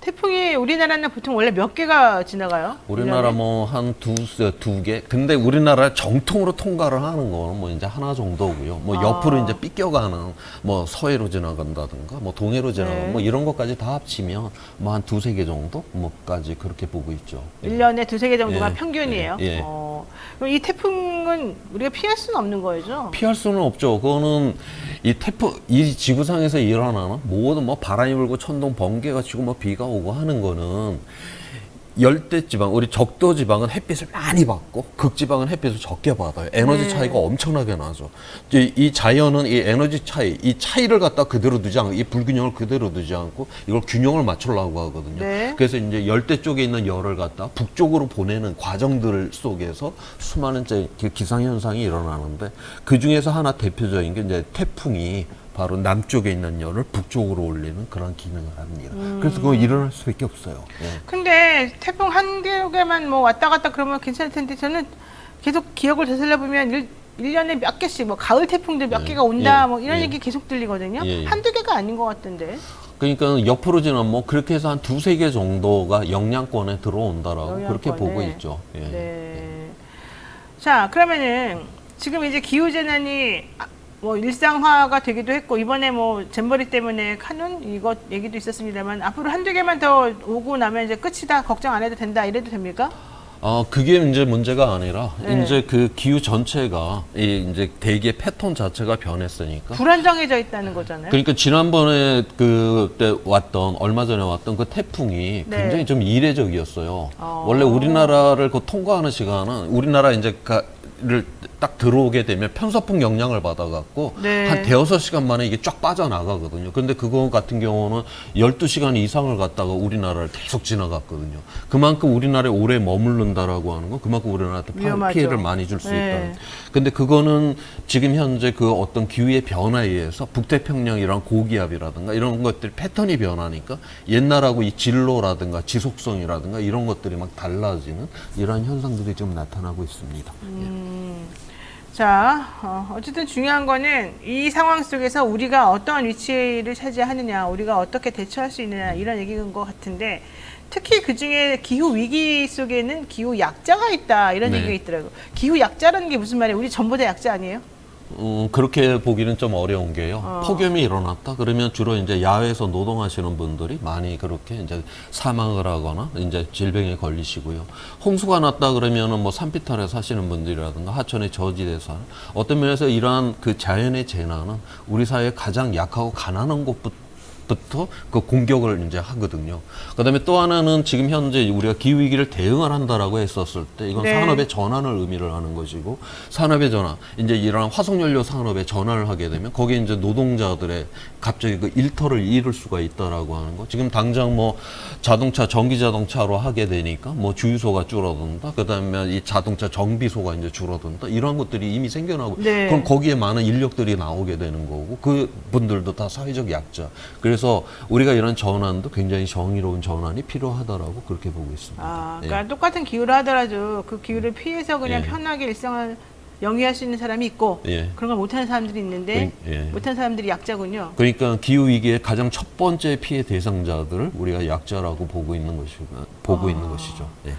태풍이 우리나라는 보통 원래 몇 개가 지나가요? 우리나라 1년에? 뭐 한 두 개. 근데 우리나라 정통으로 통과를 하는 거는 뭐 이제 하나 정도고요. 뭐 옆으로 이제 삐껴가는 뭐 서해로 지나간다든가 뭐 동해로 지나가는 뭐 이런 것까지 다 합치면 뭐 한 두세 개 정도 뭐까지 그렇게 보고 있죠. 1년에 두세 개 정도가 예. 평균이에요. 예. 그럼 이 태풍은 우리가 피할 수는 없는 거죠? 피할 수는 없죠. 그거는 이 태풍, 이 지구상에서 일어나는 모든 뭐 바람이 불고 천둥, 번개가 치고 뭐 비가 오고 하는 거는 열대 지방, 우리 적도 지방은 햇빛을 많이 받고 극지방은 햇빛을 적게 받아요. 에너지 차이가 엄청나게 나죠. 이 자연은 이 에너지 차이, 이 차이를 갖다 그대로 두지 않고 이 불균형을 그대로 두지 않고 이걸 균형을 맞추려고 하거든요. 네. 그래서 이제 열대 쪽에 있는 열을 갖다 북쪽으로 보내는 과정들 속에서 수많은 이제 기상현상이 일어나는데 그 중에서 하나 대표적인 게 이제 태풍이 바로 남쪽에 있는 열을 북쪽으로 올리는 그런 기능을 합니다. 그래서 그거 일어날 수밖에 없어요. 예. 근데 태풍 한 개만 뭐 왔다 갔다 그러면 괜찮을 텐데 저는 계속 기억을 되살려 보면 1년에 몇 개씩 뭐 가을 태풍들 몇 개가 온다 예, 뭐 이런 예. 얘기 계속 들리거든요. 예. 한두 개가 아닌 것 같던데. 그러니까 옆으로 지나면 뭐 그렇게 해서 한 두세 개 정도가 영향권에 들어온다라고 그렇게 영향권에. 보고 있죠. 예. 네. 자, 그러면은 지금 이제 기후 재난이 뭐 일상화가 되기도 했고 이번에 뭐 잼버리 때문에 카눈 이것 얘기도 있었습니다만 앞으로 한두 개만 더 오고 나면 이제 끝이다 걱정 안 해도 된다 이래도 됩니까? 그게 이제 문제가 아니라 네. 이제 그 기후 전체가 이제 대기의 패턴 자체가 변했으니까. 불안정해져 있다는 거잖아요. 그러니까 지난번에 그때 왔던 얼마 전에 왔던 그 태풍이 네. 굉장히 좀 이례적이었어요. 원래 우리나라를 그 통과하는 시간은 우리나라 이제 를 딱 들어오게 되면 편서풍 영향을 받아갖고 네. 한 대여섯 시간 만에 이게 쫙 빠져나가거든요. 근데 그거 같은 경우는 12시간 이상을 갔다가 우리나라를 계속 지나갔거든요. 그만큼 우리나라에 오래 머무른다라고 하는 건 그만큼 우리나라한테 위험하죠. 피해를 많이 줄 수 네. 있다. 근데 그거는 지금 현재 그 어떤 기후의 변화에 의해서 북태평양이랑 고기압이라든가 이런 것들이 패턴이 변하니까 옛날하고 이 진로라든가 지속성이라든가 이런 것들이 막 달라지는 이러한 현상들이 좀 나타나고 있습니다. 자, 어쨌든 중요한 거는 이 상황 속에서 우리가 어떤 위치를 차지하느냐, 우리가 어떻게 대처할 수 있느냐 이런 얘기인 것 같은데 특히 그 중에 기후 위기 속에는 기후 약자가 있다 이런 네. 얘기가 있더라고요. 기후 약자라는 게 무슨 말이에요? 우리 전부 다 약자 아니에요? 그렇게 보기는 좀 어려운 게요. 폭염이 일어났다 그러면 주로 이제 야외에서 노동하시는 분들이 많이 그렇게 이제 사망을 하거나 이제 질병에 걸리시고요. 홍수가 났다 그러면은 뭐 산비탈에 사시는 분들이라든가 하천의 저지대에서 어떤 면에서 이러한 그 자연의 재난은 우리 사회에 가장 약하고 가난한 곳부터 그 공격을 이제 하거든요. 그다음에 또 하나는 지금 현재 우리가 기후 위기를 대응을 한다라고 했었을 때 이건 네. 산업의 전환을 의미를 하는 것이고 산업의 전환 이제 이런 화석연료 산업의 전환을 하게 되면 거기에 이제 노동자들의 갑자기 그 일터를 잃을 수가 있다라고 하는 거. 지금 당장 뭐 자동차 전기 자동차로 하게 되니까 뭐 주유소가 줄어든다. 그다음에 이 자동차 정비소가 이제 줄어든다. 이런 것들이 이미 생겨나고 네. 그럼 거기에 많은 인력들이 나오게 되는 거고 그 분들도 다 사회적 약자. 그래서 우리가 이런 전환도 굉장히 정의로운 전환이 필요하다라고 그렇게 보고 있습니다. 그러니까 똑같은 기후를 하더라도 그 기후를 피해서 그냥 예. 편하게 일상을 영위할 수 있는 사람이 있고 예. 그런 걸 못하는 사람들이 있는데 예. 못하는 사람들이 약자군요. 그러니까 기후 위기의 가장 첫 번째 피해 대상자들을 우리가 약자라고 보고 있는 것이죠. 예.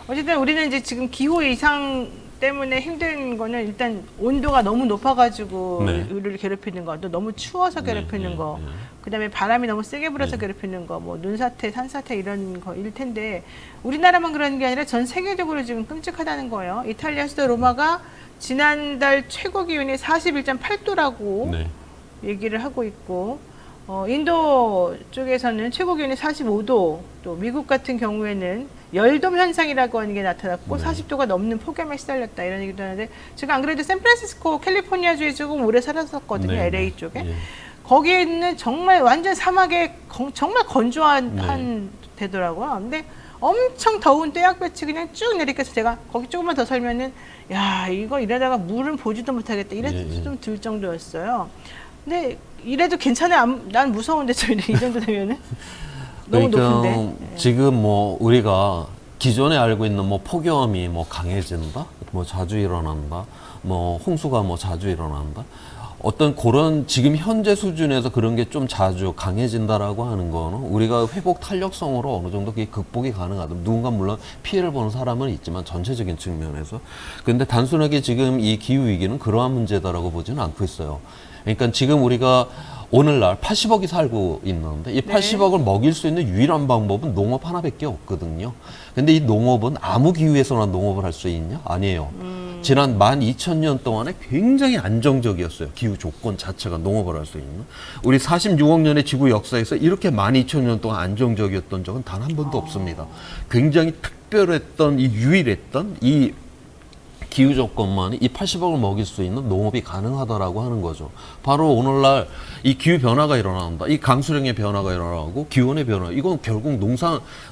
어쨌든 우리는 이제 지금 기후 이상 때문에 힘든 거는 일단 온도가 너무 높아가지고 네. 우리를 괴롭히는 거, 또 너무 추워서 괴롭히는 네, 거, 네. 그다음에 바람이 너무 세게 불어서 괴롭히는 거, 뭐 눈사태, 산사태 이런 거일 텐데 우리나라만 그런 게 아니라 전 세계적으로 지금 끔찍하다는 거예요. 이탈리아 수도 로마가 지난달 최고 기온이 41.8도라고 네. 얘기를 하고 있고 인도 쪽에서는 최고 기온이 45도, 또 미국 같은 경우에는 열돔 현상이라고 하는 게 나타났고 네. 40도가 넘는 폭염에 시달렸다 이런 얘기도 하는데 제가 안 그래도 샌프란시스코 캘리포니아주에 조금 오래 살았었거든요. 네. LA 쪽에. 예. 거기에 있는 정말 완전 사막에 정말 건조한 네. 한 데더라고요. 근데 엄청 더운 떼약볕이 그냥 쭉 내리켜서 제가 거기 조금만 더 살면은 야 이거 이러다가 물은 보지도 못하겠다 이래서 예. 좀 들 정도였어요. 근데 이래도 괜찮아. 난 무서운데 저 이 정도 되면은 너무 높은데. 예. 지금 뭐 우리가 기존에 알고 있는 뭐 폭염이 뭐 강해진다, 뭐 자주 일어난다, 뭐 홍수가 뭐 자주 일어난다. 어떤 그런 지금 현재 수준에서 그런 게 좀 자주 강해진다라고 하는 거는 우리가 회복 탄력성으로 어느 정도 그게 극복이 가능하다. 누군가 물론 피해를 보는 사람은 있지만 전체적인 측면에서. 근데 단순하게 지금 이 기후 위기는 그러한 문제다라고 보지는 않고 있어요. 그러니까 지금 우리가 오늘날 80억이 살고 있는데 이 80억을 먹일 수 있는 유일한 방법은 농업 하나밖에 없거든요. 근데 이 농업은 아무 기후에서나 농업을 할 수 있냐? 아니에요. 지난 12,000년 동안에 굉장히 안정적이었어요. 기후 조건 자체가 농업을 할 수 있는. 우리 46억 년의 지구 역사에서 이렇게 12,000년 동안 안정적이었던 적은 단 한 번도 없습니다. 굉장히 특별했던, 유일했던 이 기후 조건만이 이 80억을 먹일 수 있는 농업이 가능하다라고 하는 거죠. 바로 오늘날 이 기후 변화가 일어난다. 이 강수량의 변화가 일어나고 기온의 변화. 이건 결국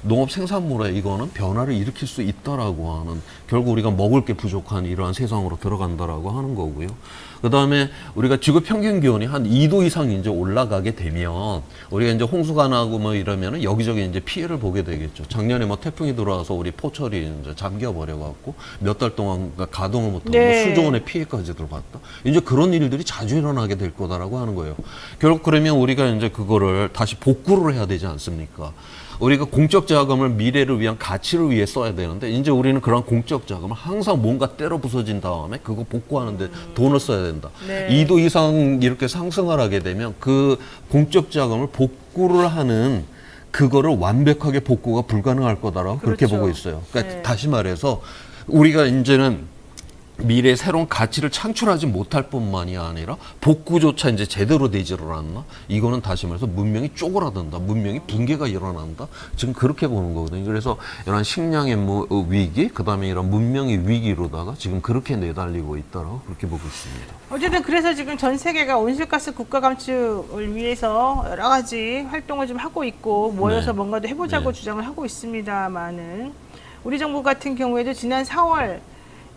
농업 생산물에 이거는 변화를 일으킬 수 있다라고 하는, 결국 우리가 먹을 게 부족한 이러한 세상으로 들어간다라고 하는 거고요. 그 다음에 우리가 지구 평균 기온이 한 2도 이상 이제 올라가게 되면 우리가 이제 홍수가 나고 뭐 이러면은 여기저기 이제 피해를 보게 되겠죠. 작년에 뭐 태풍이 들어와서 우리 포철이 이제 잠겨버려갖고 몇 달 동안 가동을 못하고 뭐 수조 원의 피해까지 들어갔다. 이제 그런 일들이 자주 일어나게 될 거다라고 하는 거예요. 결국 그러면 우리가 이제 그거를 다시 복구를 해야 되지 않습니까? 우리가 공적 자금을 미래를 위한 가치를 위해 써야 되는데 이제 우리는 그런 공적 자금을 항상 뭔가 때려 부서진 다음에 그거 복구하는데 돈을 써야 된다. 2도 이상 이렇게 상승을 하게 되면 그 공적 자금을 복구를 하는 그거를 완벽하게 복구가 불가능할 거다라고 그렇게 보고 있어요. 그러니까 다시 말해서 우리가 이제는 미래에 새로운 가치를 창출하지 못할 뿐만이 아니라 복구조차 이제 제대로 되지를 않나? 이거는 다시 말해서 문명이 쪼그라든다. 문명이 붕괴가 일어난다. 지금 그렇게 보는 거거든요. 그래서 이런 식량의 위기, 그 다음에 이런 문명의 위기로다가 지금 그렇게 내달리고 있다라고 그렇게 보고 있습니다. 어쨌든 그래서 지금 전 세계가 온실가스 국가 감축을 위해서 여러 가지 활동을 좀 하고 있고 모여서 뭔가도 해보자고 주장을 하고 있습니다만은 우리 정부 같은 경우에도 지난 4월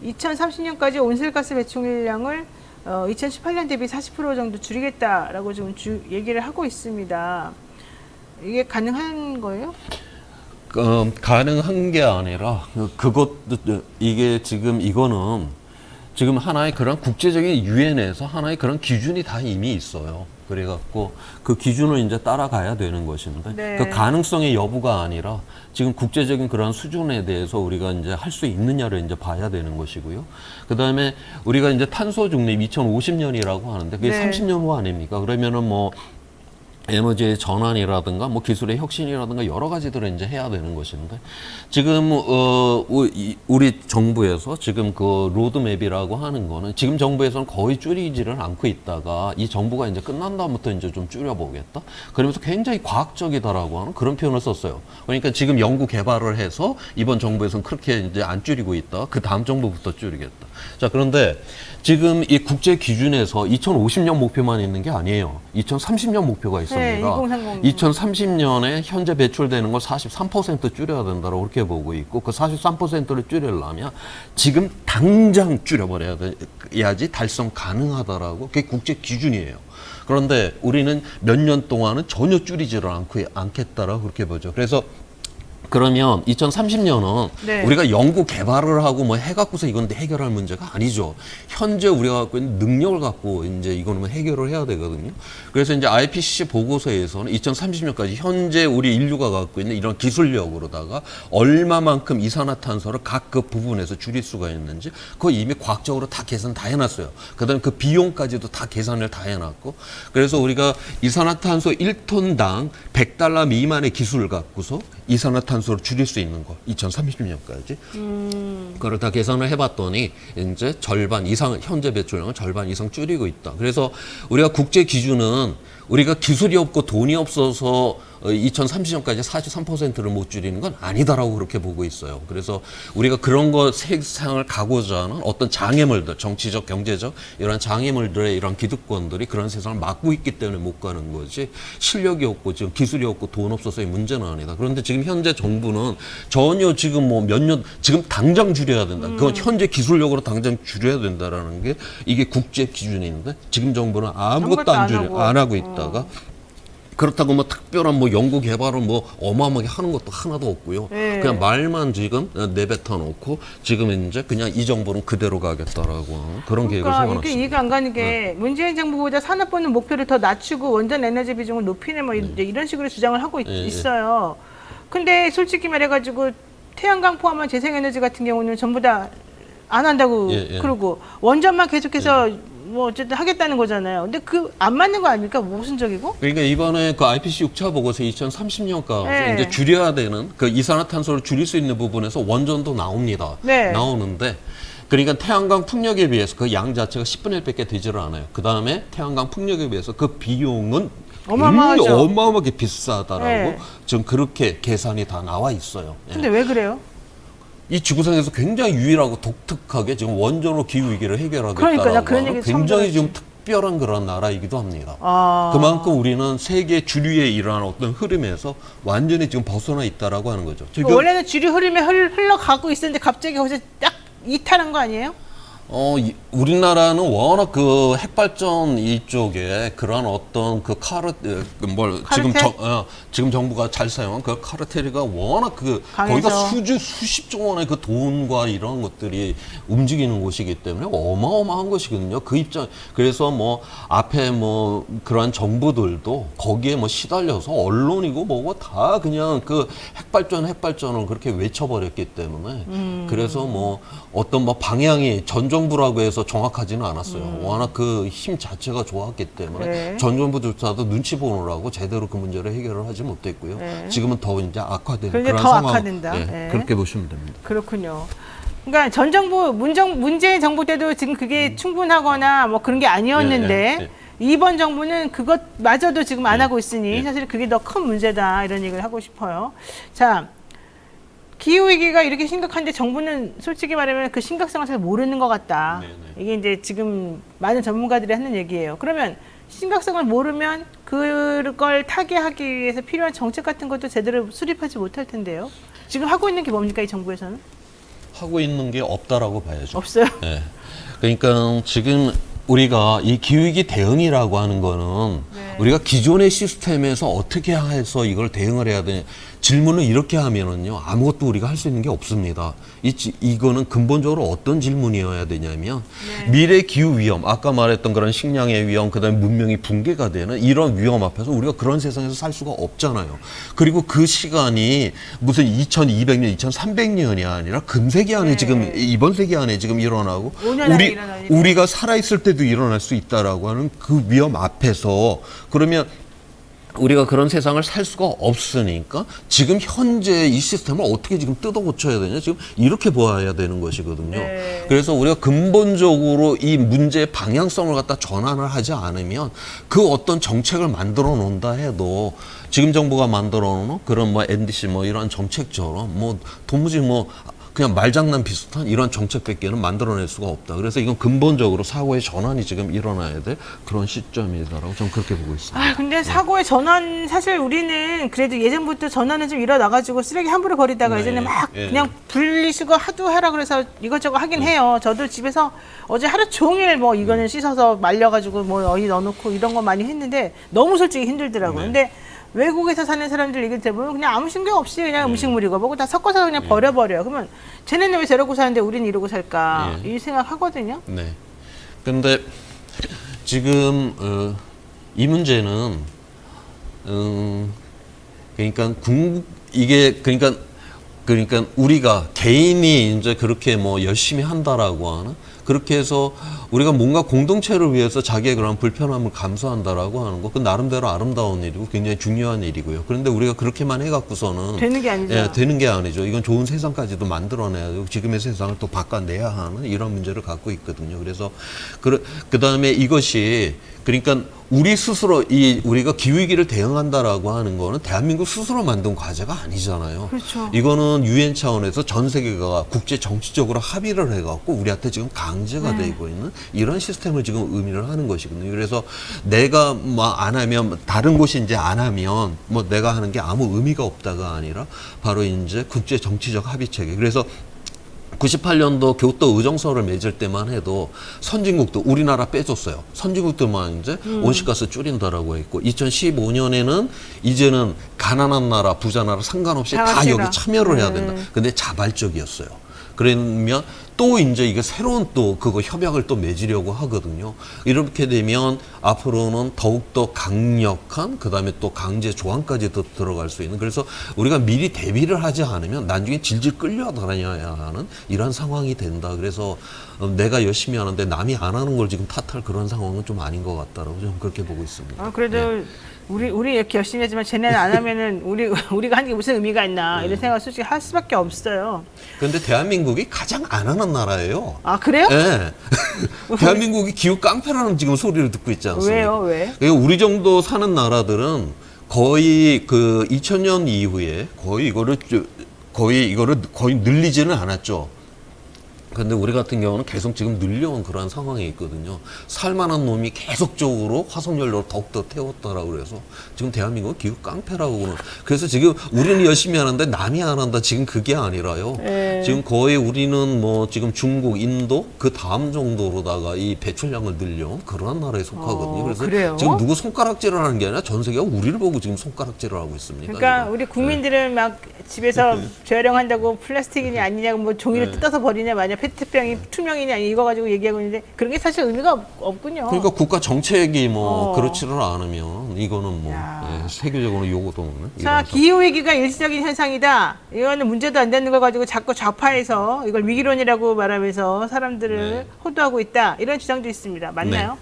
2030년까지 온실가스 배출량을 2018년 대비 40% 정도 줄이겠다라고 지금 얘기를 하고 있습니다. 이게 가능한 거예요? 가능한 게 아니라 이게 지금 이거는 지금 하나의 그런 국제적인 유엔에서 하나의 그런 기준이 다 이미 있어요. 그래갖고 그 기준을 이제 따라가야 되는 것인데 그 가능성의 여부가 아니라 지금 국제적인 그런 수준에 대해서 우리가 이제 할 수 있느냐를 이제 봐야 되는 것이고요. 그 다음에 우리가 이제 탄소 중립 2050년이라고 하는데 그게 30년 후 아닙니까? 그러면은 뭐 에너지의 전환이라든가 뭐 기술의 혁신이라든가 여러 가지들을 이제 해야 되는 것인데 지금 우리 정부에서 지금 그 로드맵이라고 하는 거는 지금 정부에서는 거의 줄이지를 않고 있다가 이 정부가 이제 끝난 다음부터 이제 좀 줄여보겠다. 그러면서 굉장히 과학적이다라고 하는 그런 표현을 썼어요. 그러니까 지금 연구 개발을 해서 이번 정부에서는 그렇게 이제 안 줄이고 있다. 그 다음 정부부터 줄이겠다. 자, 그런데 지금 이 국제 기준에서 2050년 목표만 있는 게 아니에요. 2030년 목표가 있습니다. 2030년에 현재 배출되는 걸 43% 줄여야 된다고 그렇게 보고 있고 그 43%를 줄이려면 지금 당장 줄여버려야지 달성 가능하다라고 그게 국제 기준이에요. 그런데 우리는 몇 년 동안은 전혀 줄이지를 않겠다라고 그렇게 보죠. 그래서 그러면 2030년은 우리가 연구 개발을 하고 뭐 해갖고서 이건 해결할 문제가 아니죠. 현재 우리가 갖고 있는 능력을 갖고 이제 이거는 해결을 해야 되거든요. 그래서 이제 IPCC 보고서에서는 2030년까지 현재 우리 인류가 갖고 있는 이런 기술력으로다가 얼마만큼 이산화탄소를 각 그 부분에서 줄일 수가 있는지 그거 이미 과학적으로 다 계산 다 해놨어요. 그다음에 그 비용까지도 다 계산을 다 해놨고 그래서 우리가 이산화탄소 1톤당 $100 미만의 기술을 갖고서 이산화탄소를 줄일 수 있는 거 2030년까지 그걸 다 계산을 해봤더니 이제 절반 이상 현재 배출량을 절반 이상 줄이고 있다. 그래서 우리가 국제 기준은 우리가 기술이 없고 돈이 없어서 2030년까지 43%를 못 줄이는 건 아니다라고 그렇게 보고 있어요. 그래서 우리가 그런 거 세상을 가고자 하는 어떤 장애물들, 정치적, 경제적 이런 장애물들의 이런 기득권들이 그런 세상을 막고 있기 때문에 못 가는 거지 실력이 없고 지금 기술이 없고 돈 없어서의 문제는 아니다. 그런데 지금 현재 정부는 전혀 지금 뭐 몇 년 지금 당장 줄여야 된다. 그건 현재 기술력으로 당장 줄여야 된다라는 게 이게 국제 기준인데 지금 정부는 아무것도 안 하고 있다가 그렇다고 뭐 특별한 뭐 연구 개발을 뭐 어마어마하게 하는 것도 하나도 없고요. 네. 그냥 말만 지금 내뱉어 놓고 지금 이제 그냥 이 정부는 그대로 가겠다라고 하는 그런 계획을 그러니까 세워놨습니다. 이게 이해가 안 가는 게 문재인 정부보다 산업부는 목표를 더 낮추고 원전 에너지 비중을 높이는 뭐 이제 이런 식으로 주장을 하고 있어요. 근데 솔직히 말해가지고 태양광 포함한 재생에너지 같은 경우는 전부 다 안 한다고 그러고 원전만 계속해서 뭐 어쨌든 하겠다는 거잖아요. 근데 그 안 맞는 거 아닙니까? 모순적이고? 그러니까 이번에 그 IPC 6차 보고서 2030년까지 네. 이제 줄여야 되는 그 이산화탄소를 줄일 수 있는 부분에서 원전도 나옵니다. 네. 나오는데 그러니까 태양광 풍력에 비해서 그 양 자체가 10분의 1밖에 되지를 않아요. 그 다음에 태양광 풍력에 비해서 그 비용은 어마어마하죠. 굉장히 어마어마하게 비싸다라고 네. 지금 그렇게 계산이 다 나와 있어요. 예. 근데 왜 그래요? 이 지구상에서 굉장히 유일하고 독특하게 지금 원전으로 기후 위기를 해결하겠다라고 그러니까 나 그런 하는 얘기 처음 굉장히 들었지. 좀 특별한 그런 나라이기도 합니다. 아. 그만큼 우리는 세계 주류에 일어나는 어떤 흐름에서 완전히 지금 벗어나 있다라고 하는 거죠. 지금 원래는 주류 흐름에 흘러가고 있었는데 갑자기 거기서 딱 이탈한 거 아니에요? 우리나라는 워낙 그 핵발전 이쪽에 그런 어떤 그 카르텔? 지금 정부가 잘 사용한 그 카르텔가 워낙 그 강해서. 거기가 수십조 원의 그 돈과 이런 것들이 움직이는 곳이기 때문에 어마어마한 것이거든요. 그 입장 그래서 뭐 앞에 뭐 그러한 정부들도 거기에 뭐 시달려서 언론이고 뭐고 다 그냥 그 핵발전을 그렇게 외쳐버렸기 때문에 그래서 뭐 어떤 뭐 방향이 전 정부라고 해서 정확하지는 않았어요. 워낙 그 힘 자체가 좋았기 때문에 네. 전 정부조차도 눈치 보느라고 제대로 그 문제를 해결을 하지 못했고요. 네. 지금은 더 이제 악화되는 그러니까 그런 더 상황. 악화된다. 예, 네. 그렇게 보시면 됩니다. 그렇군요. 그러니까 전 정부 문재인 정부 때도 지금 그게 충분하거나 뭐 그런 게 아니었는데 예, 예. 이번 정부는 그것마저도 지금 안 하고 있으니 예. 사실 그게 더 큰 문제다 이런 얘기를 하고 싶어요. 자, 기후 위기가 이렇게 심각한데 정부는 솔직히 말하면 그 심각성을 잘 모르는 것 같다. 네, 네. 이게 이제 지금 많은 전문가들이 하는 얘기예요. 그러면 심각성을 모르면 그걸 타개하기 위해서 필요한 정책 같은 것도 제대로 수립하지 못할 텐데요. 지금 하고 있는 게 뭡니까 이 정부에서는? 하고 있는 게 없다라고 봐야죠. 없어요. 예. 그러니까 지금 우리가 이 기후위기 대응이라고 하는 거는 네. 우리가 기존의 시스템에서 어떻게 해서 이걸 대응을 해야 되냐 질문을 이렇게 하면은요 아무것도 우리가 할 수 있는 게 없습니다. 이거는 근본적으로 어떤 질문이어야 되냐면 네. 미래 기후 위험 아까 말했던 그런 식량의 위험 그다음에 문명이 붕괴가 되는 이런 위험 앞에서 우리가 그런 세상에서 살 수가 없잖아요. 그리고 그 시간이 무슨 2200년, 2300년이 아니라 금세기 안에 네. 지금 이번 세기 안에 지금 일어나고 5년 안에 일어날 일이죠. 우리가 살아있을 때도 일어날 수 있다라고 하는 그 위험 앞에서 그러면 우리가 그런 세상을 살 수가 없으니까 지금 현재 이 시스템을 어떻게 지금 뜯어 고쳐야 되냐 지금 이렇게 보아야 되는 것이거든요. 네. 그래서 우리가 근본적으로 이 문제의 방향성을 갖다 전환을 하지 않으면 그 어떤 정책을 만들어 놓는다 해도 지금 정부가 만들어 놓은 그런 뭐 NDC 뭐 이런 정책처럼 뭐 도무지 뭐 그냥 말장난 비슷한 이런 정책밖에는 만들어낼 수가 없다. 그래서 이건 근본적으로 사고의 전환이 지금 일어나야 될 그런 시점이다라고 저는 그렇게 보고 있습니다. 아, 근데 사고의 전환, 사실 우리는 그래도 예전부터 전환은 좀 일어나가지고 쓰레기 함부로 버리다가 네, 예전에 막 예. 그냥 분리수거 하도 하라 그래서 이것저것 하긴 해요. 저도 집에서 어제 하루 종일 뭐 이거는 씻어서 말려가지고 뭐 어디 넣어놓고 이런 거 많이 했는데 너무 솔직히 힘들더라고요. 네. 근데 외국에서 사는 사람들 얘기 들어보면 그냥 아무 신경 없이 그냥 음식물이고 뭐고 다 섞어서 그냥 버려버려요. 그러면 쟤네는 왜 저러고 사는데 우리는 이러고 살까? 이 생각 하거든요. 네. 근데 지금 이 문제는 그러니까 그러니까 우리가 개인이 이제 그렇게 뭐 열심히 한다라고 하는 그렇게 해서 우리가 뭔가 공동체를 위해서 자기의 그런 불편함을 감수한다라고 하는 거, 그 나름대로 아름다운 일이고 굉장히 중요한 일이고요. 그런데 우리가 그렇게만 해갖고서는 되는 게 아니죠. 예, 되는 게 아니죠. 이건 좋은 세상까지도 만들어내야 되고 지금의 세상을 또 바꿔내야 하는 이런 문제를 갖고 있거든요. 그래서 그 다음에 이것이 그러니까 우리 스스로 우리가 기후위기를 대응한다라고 하는 거는 대한민국 스스로 만든 과제가 아니잖아요. 그렇죠. 이거는 유엔 차원에서 전 세계가 국제 정치적으로 합의를 해갖고 우리한테 지금 강제가 되고 있는 이런 시스템을 지금 의미를 하는 것이거든요. 그래서 내가 뭐 안 하면 다른 곳이 이제 안 하면 뭐 내가 하는 게 아무 의미가 없다가 아니라 바로 이제 국제 정치적 합의 체계. 그래서 98년도 교토 의정서를 맺을 때만 해도 선진국도 우리나라 빼줬어요. 선진국들만 이제 온실가스 줄인다라고 했고 2015년에는 이제는 가난한 나라, 부자 나라 상관없이 다 여기 참여를 해야 된다. 근데 자발적이었어요. 그러면 또 이제 이게 새로운 또 그거 협약을 또 맺으려고 하거든요. 이렇게 되면 앞으로는 더욱더 강력한 그다음에 또 강제 조항까지 더 들어갈 수 있는 그래서 우리가 미리 대비를 하지 않으면 나중에 질질 끌려다녀야 하는 이런 상황이 된다. 그래서 내가 열심히 하는데 남이 안 하는 걸 지금 탓할 그런 상황은 좀 아닌 것 같다라고 좀 그렇게 보고 있습니다. 그래도 네. 우리 이렇게 열심히 하지만 쟤네는 안 하면은 우리가 하는 게 무슨 의미가 있나 이런 생각을 솔직히 할 수밖에 없어요. 그런데 대한민국이 가장 안 하는 나라예요. 아 그래요? 네. 대한민국이 기후 깡패라는 지금 소리를 듣고 있지 않습니까? 왜요? 왜? 그러니까 우리 정도 사는 나라들은 거의 그 2000년 이후에 거의 이거를 거의 늘리지는 않았죠. 근데 우리 같은 경우는 계속 지금 늘려온 그러한 상황이 있거든요. 살만한 놈이 계속적으로 화석연료를 더욱더 태웠다라고 그래서 지금 대한민국은 기후 깡패라고 그러는. 그래서 지금 우리는 열심히 하는데 남이 안 한다. 지금 그게 아니라요. 지금 거의 우리는 뭐 지금 중국, 인도 그 다음 정도로다가 이 배출량을 늘려온 그러한 나라에 속하거든요. 그래서 그래요? 지금 누구 손가락질을 하는 게 아니라 전 세계가 우리를 보고 지금 손가락질을 하고 있습니다. 그러니까 지금. 우리 국민들은 막 집에서 재활용한다고 플라스틱이냐 아니냐고 뭐 종이를 뜯어서 버리냐 마냐 페트병이 투명이냐 이거 가지고 얘기하고 있는데 그런 게 사실 의미가 없군요. 그러니까 국가 정책이 뭐 그렇지를 않으면 이거는 뭐 야. 세계적으로 요구도 없는. 자, 기후위기가 일시적인 현상이다. 이거는 문제도 안 되는 걸 가지고 자꾸 좌파에서 이걸 위기론이라고 말하면서 사람들을 호도하고 있다. 이런 주장도 있습니다. 맞나요?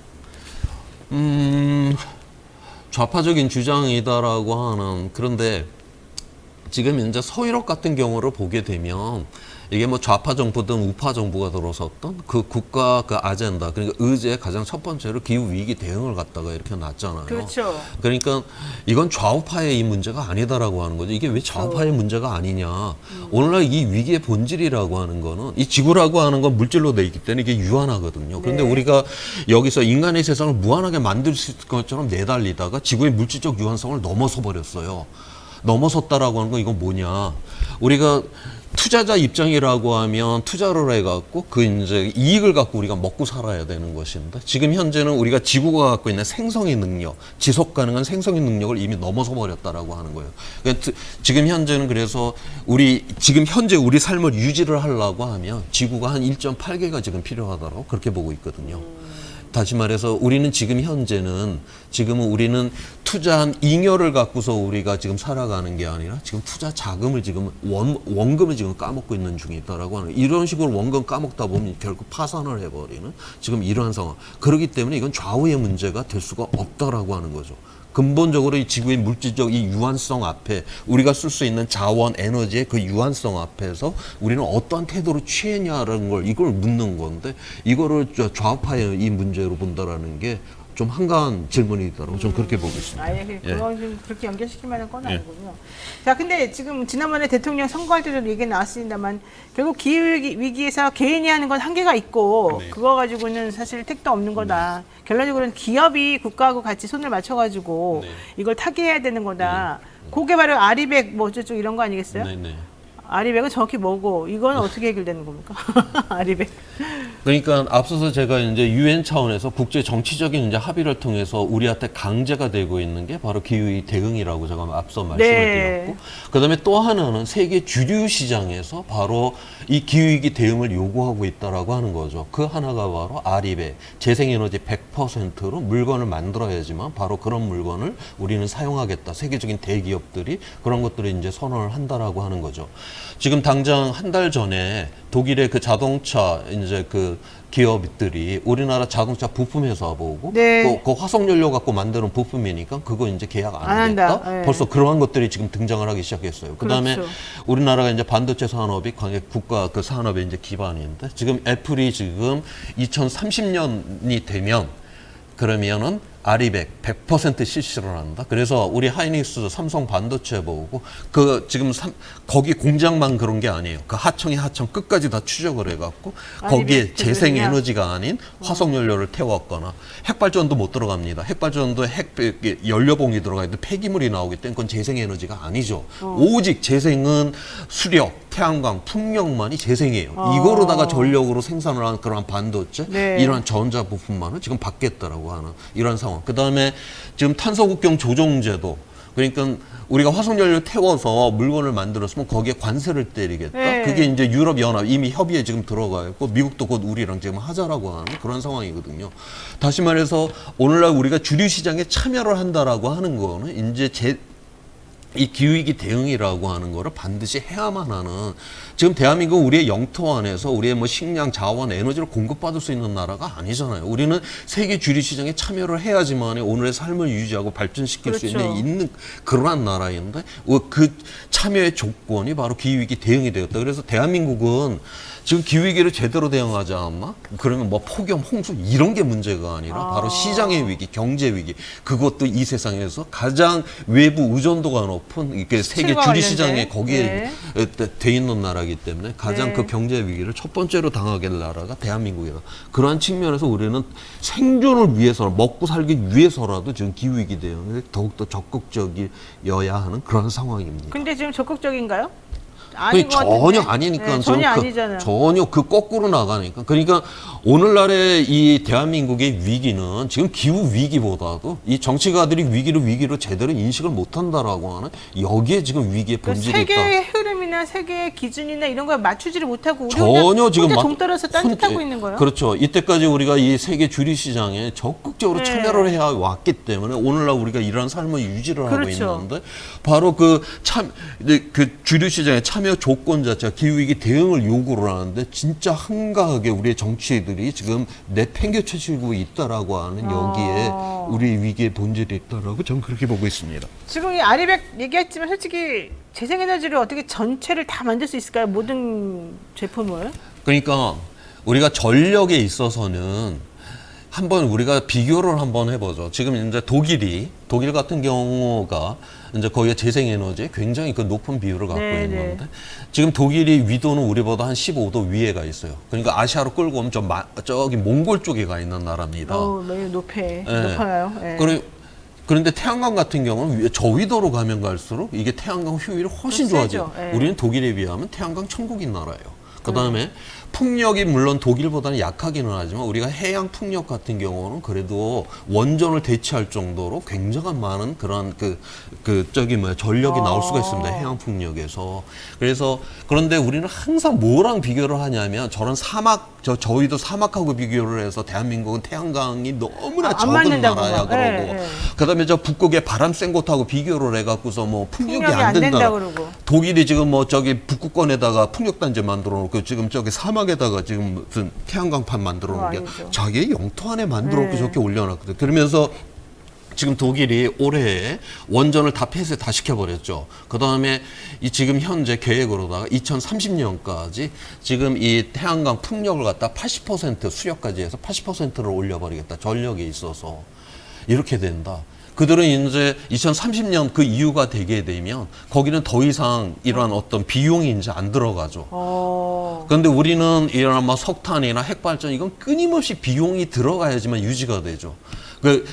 좌파적인 주장이다라고 하는 그런데 지금 이제 서유럽 같은 경우를 보게 되면 이게 뭐 좌파 정부든 우파 정부가 들어섰던 그 국가 그 아젠다 그러니까 의제의 가장 첫 번째로 기후 위기 대응을 갖다가 이렇게 놨잖아요. 그렇죠. 그러니까 이건 좌우파의 이 문제가 아니다라고 하는 거죠. 이게 왜 좌우파의 문제가 아니냐? 오늘날 이 위기의 본질이라고 하는 거는 이 지구라고 하는 건 물질로 돼 있기 때문에 이게 유한하거든요. 그런데 우리가 여기서 인간의 세상을 무한하게 만들 수 있을 것처럼 내달리다가 지구의 물질적 유한성을 넘어서 버렸어요. 넘어섰다라고 하는 건 이건 뭐냐? 우리가 투자자 입장이라고 하면 투자를 해갖고 그 이제 이익을 갖고 우리가 먹고 살아야 되는 것인데 지금 현재는 우리가 지구가 갖고 있는 생성의 능력, 지속 가능한 생성의 능력을 이미 넘어서 버렸다라고 하는 거예요. 그러니까 지금 현재는 그래서 지금 현재 우리 삶을 유지를 하려고 하면 지구가 한 1.8개가 지금 필요하다고 그렇게 보고 있거든요. 다시 말해서 우리는 지금 현재는 우리는 투자한 잉여를 갖고서 우리가 지금 살아가는 게 아니라 지금 투자 자금을 지금 원금을 지금 까먹고 있는 중이다라고 하는 이런 식으로 원금 까먹다 보면 결국 파산을 해버리는 지금 이러한 상황. 그렇기 때문에 이건 좌우의 문제가 될 수가 없다라고 하는 거죠. 근본적으로 이 지구의 물질적 이 유한성 앞에 우리가 쓸 수 있는 자원, 에너지의 그 유한성 앞에서 우리는 어떠한 태도를 취했냐라는 걸 이걸 묻는 건데 이거를 좌우파의 이 문제로 본다라는 게 좀 한가한 질문이다라고 저는 그렇게 보고 있습니다. 아예 그건 좀 그렇게 연결시킬 만한 건 아니군요. 자, 근데 지금 지난번에 대통령 선거할 때도 얘기 나왔습니다만 결국 기후위기에서 개인이 하는 건 한계가 있고 그거 가지고는 사실 택도 없는 거다. 결론적으로는 기업이 국가하고 같이 손을 맞춰가지고 이걸 타개해야 되는 거다. 그게 바로 아리백 뭐 어쩌고 이런 거 아니겠어요? 네네. 아리백은 정확히 뭐고 이건 어떻게 해결되는 겁니까? 아리백. 그러니까 앞서서 제가 이제 유엔 차원에서 국제 정치적인 이제 합의를 통해서 우리한테 강제가 되고 있는 게 바로 기후위기 대응이라고 제가 앞서 말씀을 드렸고, 그다음에 또 하나는 세계 주류 시장에서 바로 이 기후위기 대응을 요구하고 있다라고 하는 거죠. 그 하나가 바로 아리백, 재생에너지 100%로 물건을 만들어야지만 바로 그런 물건을 우리는 사용하겠다. 세계적인 대기업들이 그런 것들을 이제 선언을 한다라고 하는 거죠. 지금 당장 한 달 전에 독일의 그 자동차 이제 그 기업들이 우리나라 자동차 부품 회사 보고 그 화석연료 갖고 만드는 부품이니까 그거 이제 계약 안 하겠다. 네. 벌써 그러한 것들이 지금 등장을 하기 시작했어요. 그다음에 그렇죠. 우리나라가 이제 반도체 산업이 국가 그 산업의 이제 기반인데 지금 애플이 지금 2030년이 되면 그러면은 아리백 100% 실시를 한다. 그래서 우리 하이닉스 삼성 반도체 보고 그 지금 거기 공장만 그런 게 아니에요. 그 하청이 하청 끝까지 다 추적을 해갖고 거기에 재생 에너지가 아닌 화석 연료를 태웠거나 핵발전도 못 들어갑니다. 핵발전도 연료봉이 들어가 있는데 폐기물이 나오기 때문에 그건 재생 에너지가 아니죠. 오직 재생은 수력 태양광, 풍력만이 재생이에요. 이거로다가 전력으로 생산을 하는 그런 반도체, 네. 이런 전자 부품만을 지금 받겠다라고 하는 이런 상황. 그 다음에 지금 탄소국경 조정제도. 그러니까 우리가 화석연료 태워서 물건을 만들었으면 거기에 관세를 때리겠다. 네. 그게 이제 유럽연합 이미 협의에 지금 들어가 있고 미국도 곧 우리랑 지금 하자라고 하는 그런 상황이거든요. 다시 말해서 오늘날 우리가 주류 시장에 참여를 한다라고 하는 거는 이제 이 기후위기 대응이라고 하는 거를 반드시 해야만 하는, 지금 대한민국 우리의 영토 안에서 우리의 뭐 식량, 자원, 에너지를 공급받을 수 있는 나라가 아니잖아요. 우리는 세계 주류 시장에 참여를 해야지만 오늘의 삶을 유지하고 발전시킬 수 그렇죠. 있는 그러한 나라인데 그 참여의 조건이 바로 기후위기 대응이 되었다. 그래서 대한민국은 지금 기후위기를 제대로 대응하지 않나? 그러면 뭐 폭염, 홍수 이런 게 문제가 아니라 바로 시장의 위기, 경제 위기, 그것도 이 세상에서 가장 외부 의존도가 높은 이게 세계 수출과 주류 시장에 관련된. 거기에 네. 돼 있는 나라이기 때문에 가장 네. 그 경제 위기를 첫 번째로 당하게 될 나라가 대한민국이다. 그러한 측면에서 우리는 생존을 위해서, 먹고 살기 위해서라도 지금 기후위기 대응에 더욱더 적극적이어야 하는 그런 상황입니다. 근데 지금 적극적인가요? 아닌 것 전혀 같은데? 아니니까 네, 저는 전혀 아니잖아요. 전혀 그 거꾸로 나가니까. 그러니까 오늘날의 이 대한민국의 위기는 지금 기후 위기보다도 이 정치가들이 위기를 제대로 인식을 못한다라고 하는 여기에 지금 위기의 그 본질이 있다. 세계의 흐름이나 세계의 기준이나 이런 걸 맞추지를 못하고 우리 전혀 지금 혼자 막 동떨어서 딴짓하고 있는 거예요. 그렇죠. 이때까지 우리가 이 세계 주류 시장에 적극적으로 네. 참여를 해야 왔기 때문에 오늘날 우리가 이런 삶을 유지를 하고 그렇죠. 있는데 바로 그 주류 시장의 참여 조건 자체가 기후위기 대응을 요구를 하는데 진짜 한가하게 우리의 정치인들이 지금 내팽개쳐지고 있다라고 하는 여기에 우리 위기의 본질이 있다라고 저는 그렇게 보고 있습니다. 지금 이 아리백 얘기했지만 솔직히 재생에너지를 어떻게 전체를 다 만들 수 있을까요? 모든 제품을. 그러니까 우리가 전력에 있어서는 한번 우리가 비교를 한번 해보죠. 지금 이제 독일 같은 경우가 이제 거기에 재생에너지에 굉장히 그 높은 비율을 갖고 네, 있는 네. 건데 지금 독일이 위도는 우리보다 한 15도 위에가 있어요. 그러니까 아시아로 끌고 오면 저기 몽골 쪽에 가 있는 나라입니다. 매우 네. 높아요. 네. 그런데 태양광 같은 경우는 저위도로 가면 갈수록 이게 태양광 효율이 훨씬 세죠. 좋아져요. 예. 우리는 독일에 비하면 태양광 천국인 나라예요. 그다음에 풍력이 물론 독일보다는 약하기는 하지만 우리가 해양 풍력 같은 경우는 그래도 원전을 대체할 정도로 굉장한 많은 그런 전력이 나올 수가 있습니다. 해양 풍력에서. 그래서 그런데 우리는 항상 뭐랑 비교를 하냐면 저런 저희도 사막하고 비교를 해서 대한민국은 태양광이 너무나 안 적은 맞는다고 나라야 막. 그러고 네. 그다음에 저 북극의 바람 센 곳하고 비교를 해갖고서 뭐 풍력이 안 된다 된다. 그러고. 독일이 지금 뭐 저기 북극권에다가 풍력단지 만들어 놓고 지금 저기 사막에다가 지금 무슨 태양광판 만들어 놓은 게 아니죠. 자기의 영토 안에 만들어 놓고 네. 저렇게 올려놨거든. 그러면서 지금 독일이 올해 원전을 다 폐쇄 다 시켜버렸죠. 그 다음에 지금 현재 계획으로다가 2030년까지 지금 이 태양광 풍력을 갖다 80% 수력까지 해서 80%를 올려버리겠다. 전력에 있어서. 이렇게 된다. 그들은 이제 2030년 그 이후가 되게 되면 거기는 더 이상 이러한 어떤 비용이 이제 안 들어가죠. 그런데 우리는 이런 뭐 석탄이나 핵발전 이건 끊임없이 비용이 들어가야지만 유지가 되죠.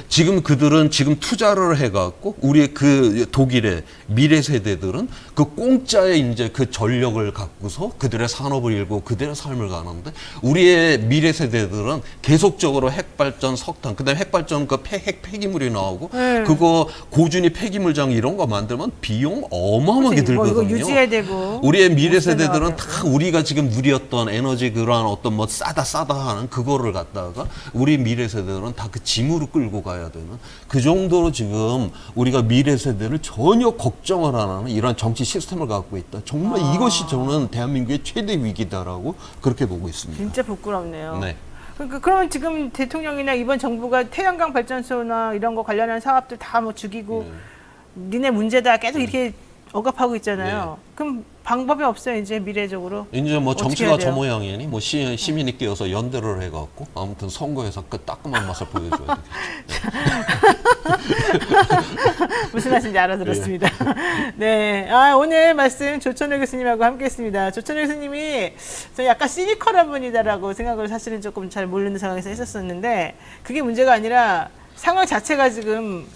지금 그들은 지금 투자를 해갖고 우리의 그 독일의 미래 세대들은 그 공짜에 이제 그 전력을 갖고서 그들의 산업을 일고 그들의 삶을 가는데 우리의 미래 세대들은 계속적으로 핵발전, 석탄, 그다음에 핵발전 핵 폐기물이 나오고 그거 고준위 폐기물장 이런 거 만들면 비용 어마어마하게 들거든요. 이거 유지해야 되고. 우리의 미래 세대들은 다 우리가 지금 누렸던 에너지 그러한 어떤 뭐 싸다 하는 그거를 갖다가 우리 미래 세대들은 다 그 짐으로 끌고 가야 되는 그 정도로 지금 우리가 미래 세대를 전혀 걱정을 안 하는 이런 정치 시스템을 갖고 있다. 정말 이것이 저는 대한민국의 최대 위기다라고 그렇게 보고 있습니다. 진짜 부끄럽네요. 네. 그러니까 그러면 지금 대통령이나 이번 정부가 태양광 발전소나 이런 거 관련한 사업들 다 뭐 죽이고 니네 문제다 계속 이렇게 억압하고 있잖아요. 그럼 방법이 없어요, 이제 미래적으로. 이제 뭐 어떻게 정치가 해야 저 돼요? 모양이니 뭐 시민이 끼어서 연대를 해갖고 아무튼 선거에서 그 따끔한 맛을 보여줘야 되겠죠. 무슨 말씀인지 알아들었습니다. 네. 오늘 말씀 조천호 교수님하고 함께 했습니다. 조천호 교수님이 저 약간 시니컬한 분이다라고 생각을 사실은 조금 잘 모르는 상황에서 했었었는데 그게 문제가 아니라 상황 자체가 지금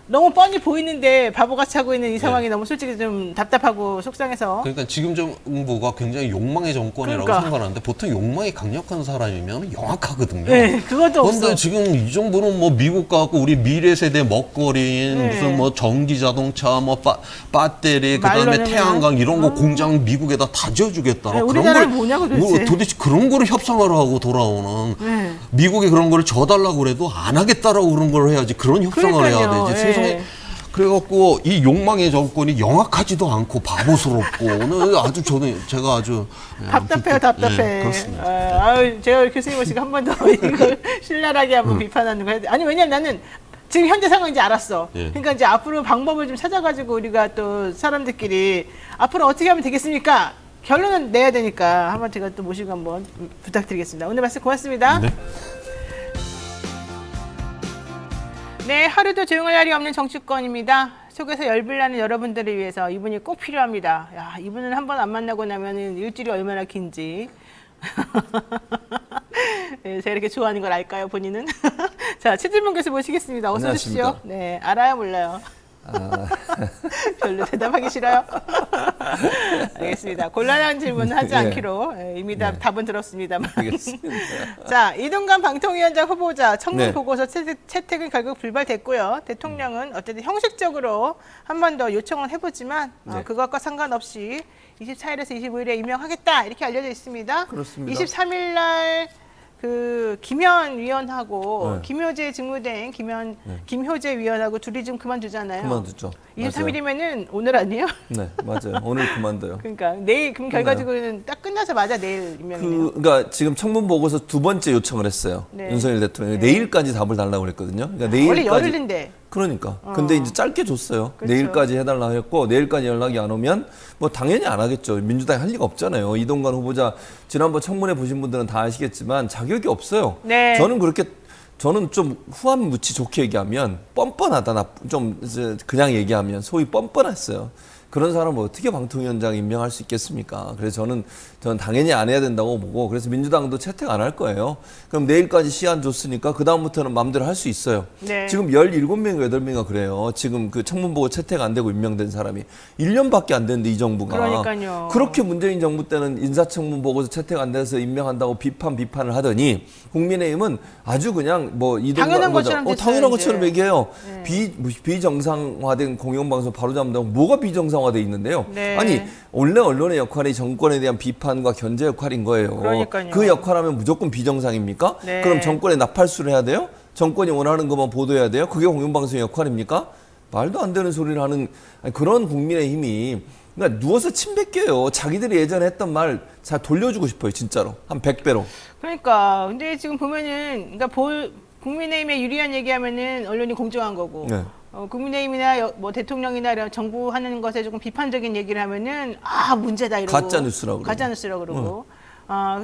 너무 뻔히 보이는데 바보같이 하고 있는 이 상황이 너무 솔직히 좀 답답하고 속상해서. 그러니까 지금 정부가 굉장히 욕망의 정권이라고 그러니까. 생각하는데 보통 욕망이 강력한 사람이면 영악하거든요. 네, 그것도 없어. 그런데 지금 이 정부는 뭐 미국 가고 우리 미래 세대 먹거리인 네. 무슨 뭐 전기 자동차 뭐 배터리 그다음에 말로는 태양광 이런 거 공장 미국에다 다 지어주겠다. 네, 우리나라는 뭐냐고 도대체. 도대체 그런 거를 협상을 하고 돌아오는 네. 미국이 그런 거를 져달라고 그래도 안 하겠다라고 그런 걸 해야지 그런 협상을 그러니까요. 해야 되지. 예. 세상에 그래갖고 이 욕망의 정권이 영악하지도 않고 바보스럽고 아주 제가 아주 답답해요, 답답해. 예, 그렇습니다. 아유, 제가 교수님 오시고 한 번 더 이걸 신랄하게 한번 비판하는 거 해야 돼. 아니, 왜냐면 나는 지금 현재 상황 이제 알았어. 예. 그러니까 이제 앞으로 방법을 좀 찾아가지고 우리가 또 사람들끼리 앞으로 어떻게 하면 되겠습니까? 결론은 내야 되니까 한번 제가 또 모시고 한번 부탁드리겠습니다. 오늘 말씀 고맙습니다. 네. 네, 하루도 조용할 날이 없는 정치권입니다. 속에서 열불 나는 여러분들을 위해서 이분이 꼭 필요합니다. 야, 이분은 한 번 안 만나고 나면은 일주일이 얼마나 긴지. 네, 제가 이렇게 좋아하는 걸 알까요, 본인은? 자, 최진봉 교수 모시겠습니다. 어서 오십시오. 안녕하십니까. 네, 알아요, 몰라요? 별로 대답하기 싫어요. 알겠습니다. 곤란한 질문은 하지 예. 않기로 이미 다 네. 답은 들었습니다만. 알겠습니다. 자, 이동관 방통위원장 후보자 청문 네. 보고서 채택은 결국 불발됐고요. 대통령은 어쨌든 형식적으로 한 번 더 요청을 해보지만 네. 그것과 상관없이 24일에서 25일에 임명하겠다 이렇게 알려져 있습니다. 그렇습니다. 23일 날 그 김현 위원하고 네. 김효재 직무대행 김효재 위원하고 둘이 좀 그만두잖아요. 그만두죠. 23일이면은 오늘 아니에요? 네, 맞아요. 오늘 그만둬요. 그러니까 내일 그럼 결과적으로는 딱 끝나자마자 내일 임명이네요. 그러니까 지금 청문 보고서 두 번째 요청을 했어요. 네. 윤석열 대통령이 내일까지 답을 달라고 그랬거든요. 그러니까 내일까지. 원래 열흘인데. 그러니까. 근데 이제 짧게 줬어요. 그렇죠. 내일까지 해달라고 했고 내일까지 연락이 안 오면 뭐 당연히 안 하겠죠. 민주당이 할 리가 없잖아요. 이동관 후보자 지난번 청문회 보신 분들은 다 아시겠지만 자격이 없어요. 네. 저는 좀 후한 무치 좋게 얘기하면 뻔뻔하다. 좀 이제 그냥 얘기하면 소위 뻔뻔했어요. 그런 사람을 어떻게 방통위원장 임명할 수 있겠습니까? 그래서 저는 당연히 안 해야 된다고 보고 그래서 민주당도 채택 안 할 거예요. 그럼 내일까지 시한 줬으니까 그다음부터는 마음대로 할 수 있어요. 네. 지금 17명인가 8명인가 그래요. 지금 그 청문 보고 채택 안 되고 임명된 사람이 1년밖에 안 됐는데 이 정부가. 그러니까요. 그렇게 문재인 정부 때는 인사청문 보고서 채택 안 돼서 임명한다고 비판을 하더니 국민의힘은 아주 그냥 뭐 이동관 당연한 후보자, 것처럼 됐어요, 당연한 이제. 것처럼 얘기해요. 네. 비정상화된 공영방송 바로 잡는다고 뭐가 비정상화돼 있는데요. 네. 아니 원래 언론의 역할이 정권에 대한 비판과 견제 역할인 거예요. 그러니까요. 그 역할하면 무조건 비정상입니까? 네. 그럼 정권에 나팔수를 해야 돼요? 정권이 원하는 것만 보도해야 돼요? 그게 공영방송의 역할입니까? 말도 안 되는 소리를 하는 그런 국민의힘이 그러니까 누워서 침 뱉겨요. 자기들이 예전에 했던 말 잘 돌려주고 싶어요. 진짜로. 한 100배로. 그러니까 근데 지금 보면은 그러니까 국민의힘에 유리한 얘기하면은 언론이 공정한 거고 네. 국민의힘이나 뭐 대통령이나 이런 정부 하는 것에 조금 비판적인 얘기를 하면은 문제다 이러고 가짜 뉴스라고 그러고. 가짜 뉴스라고 그러고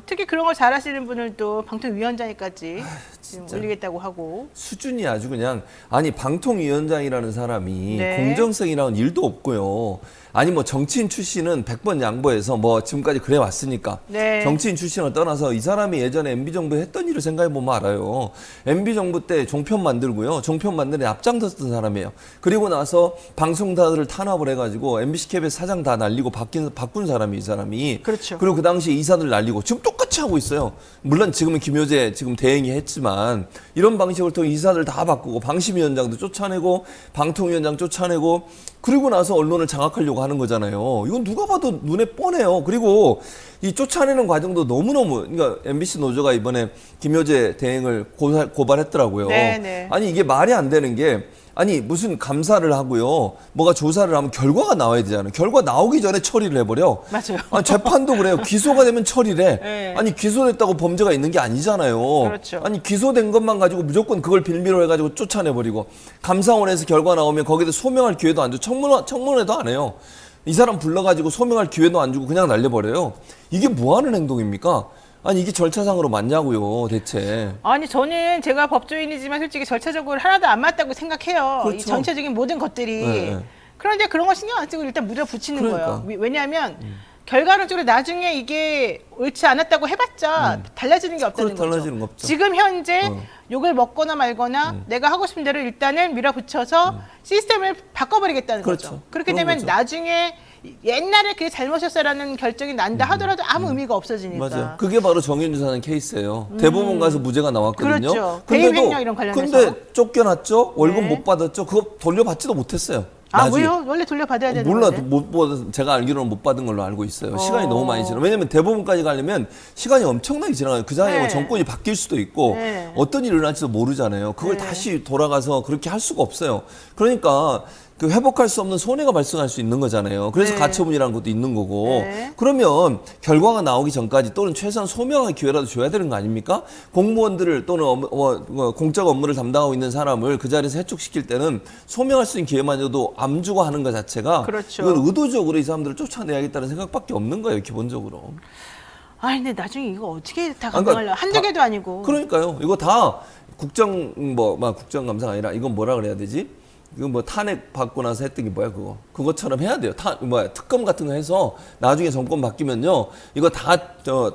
특히 그런 걸 잘하시는 분을 또 방통위원장까지 지금 올리겠다고 하고 수준이 아주 그냥 아니 방통위원장이라는 사람이 네. 공정성이라는 일도 없고요. 아니 뭐 정치인 출신은 100번 양보해서 뭐 지금까지 그래 왔으니까 네. 정치인 출신을 떠나서 이 사람이 예전에 MB정부에 했던 일을 생각해 보면 알아요. MB정부 때 종편 만들고요. 종편 만드는 데 앞장섰던 사람이에요. 그리고 나서 방송사들을 탄압을 해가지고 MBC KBS 사장 다 날리고 바꾼 사람이 이 사람이. 그렇죠. 그리고 그 당시에 이사들 날리고 지금 똑같이 하고 있어요. 물론 지금은 김효재 지금 대행이 했지만 이런 방식을 통해 이사들 다 바꾸고 방심위원장도 쫓아내고 방통위원장 쫓아내고 그리고 나서 언론을 장악하려고 하는 거잖아요. 이건 누가 봐도 눈에 뻔해요. 그리고 이 쫓아내는 과정도 너무너무 그러니까 MBC 노조가 이번에 김효재 대행을 고발했더라고요. 네. 아니 이게 말이 안 되는 게 아니 무슨 감사를 하고요. 뭐가 조사를 하면 결과가 나와야 되잖아요. 결과 나오기 전에 처리를 해버려. 맞아요. 아니, 재판도 그래요. 기소가 되면 처리래. 네. 아니 기소됐다고 범죄가 있는 게 아니잖아요. 그렇죠. 아니 기소된 것만 가지고 무조건 그걸 빌미로 해가지고 쫓아내버리고 감사원에서 결과 나오면 거기다 소명할 기회도 안 주고 청문회도 안 해요. 이 사람 불러가지고 소명할 기회도 안 주고 그냥 날려버려요. 이게 뭐 하는 행동입니까? 아니 이게 절차상으로 맞냐고요 대체. 아니 저는 제가 법조인이지만 솔직히 절차적으로 하나도 안 맞다고 생각해요. 그렇죠. 이 전체적인 모든 것들이. 네. 그런데 그런 거 신경 안 쓰고 일단 물어붙이는 그러니까. 거예요. 왜냐하면 결과론적으로 나중에 이게 옳지 않았다고 해봤자 달라지는 게 없다는 거죠. 달라지는 거 없죠. 지금 현재 욕을 먹거나 말거나 내가 하고 싶은 대로 일단은 밀어붙여서 시스템을 바꿔버리겠다는 그렇죠. 거죠. 그렇게 그런 되면 거죠. 나중에 옛날에 그게 잘못이었어라는 결정이 난다 하더라도 아무 의미가 없어지니까. 맞아요. 그게 바로 정윤주 사는 케이스예요. 대법원 가서 무죄가 나왔거든요. 그렇죠. 대입 횡령 이런 관련해서. 근데 쫓겨났죠. 월급 네. 못 받았죠. 그거 돌려받지도 못했어요. 아 나중에. 왜요? 원래 돌려받아야 되는 몰라, 건데. 못 받아, 제가 알기로는 못 받은 걸로 알고 있어요. 시간이 너무 많이 지나. 왜냐면 대법원까지 가려면 시간이 엄청나게 지나가요. 그 사이에 네. 뭐 정권이 바뀔 수도 있고 네. 어떤 일이 일어날지도 모르잖아요. 그걸 네. 다시 돌아가서 그렇게 할 수가 없어요. 그러니까 그 회복할 수 없는 손해가 발생할 수 있는 거잖아요. 그래서 네. 가처분이라는 것도 있는 거고. 네. 그러면 결과가 나오기 전까지 또는 최소한 소명의 기회라도 줘야 되는 거 아닙니까? 공무원들을 또는 공적 업무를 담당하고 있는 사람을 그 자리에서 해촉시킬 때는 소명할 수 있는 기회만이라도 안 주고 하는 것 자체가 그렇죠. 이건 의도적으로 이 사람들을 쫓아내야겠다는 생각밖에 없는 거예요, 기본적으로. 아 근데 나중에 이거 어떻게 다 그러니까 감당하려고 한두 개도 아니고. 그러니까요. 이거 다 국정감사가 아니라 이건 뭐라 그래야 되지? 이거 뭐 탄핵 받고 나서 했던 게 뭐야 그거? 그것처럼 해야 돼요. 특검 같은 거 해서 나중에 정권 바뀌면요, 이거 다